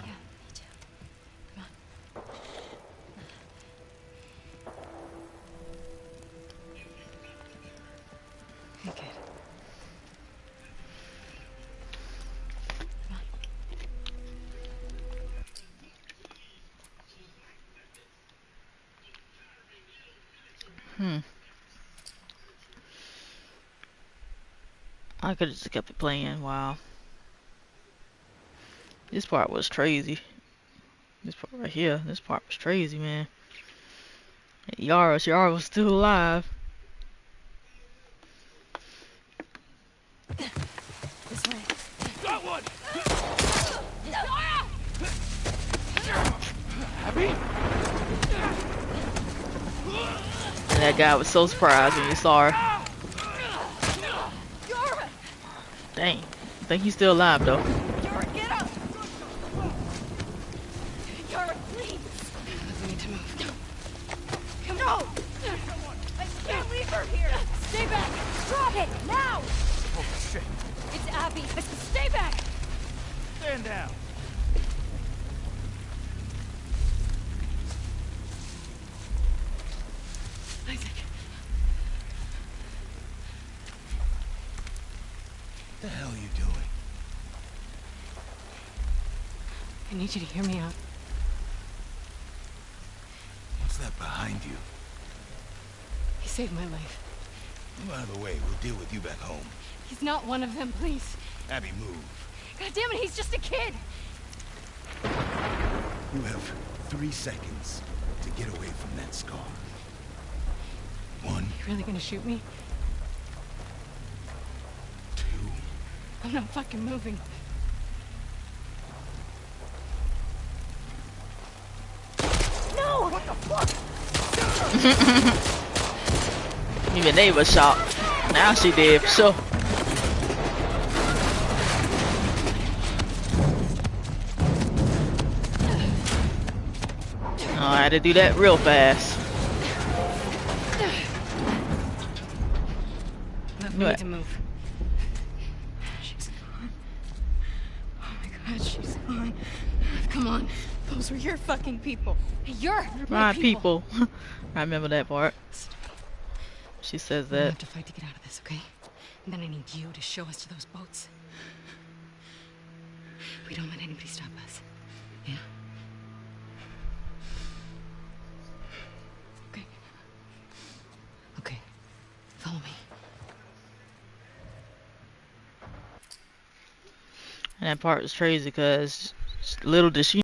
Yeah, me too. Come on. Hey, kid. I could have just kept it playing. Wow. This part was crazy. This part right here. This part was crazy, man. Yara was still alive. This way. Got one! And that guy was so surprised when he saw her. Dang. I think he's still alive though. Yara, get up! Yara, please! We need to move. Come on! I can't leave her here! Stay back! Drop it! Now! Oh, shit. It's Abby! Stay back! Stand down. Isaac. What the hell are you doing? I need you to hear me out. What's that behind you? He saved my life. Move out of the way. We'll deal with you back home. He's not one of them, please. Abby, move. God damn it, he's just a kid! You have 3 seconds to get away from that scar. 1, You really gonna shoot me? 2. I'm not fucking moving. No! What the fuck? Even they was shocked. Now she did, for sure. Oh, I had to do that real fast. Look, we need to move. She's gone. Oh my God, she's gone. Come on. Those were your fucking people. You're My people. I remember that part. She says We have that. to fight to get out of this, okay? And then I need you to show us to those boats. We don't let anybody stop us. Yeah? Okay. Okay. Follow me. And that part was crazy because little did she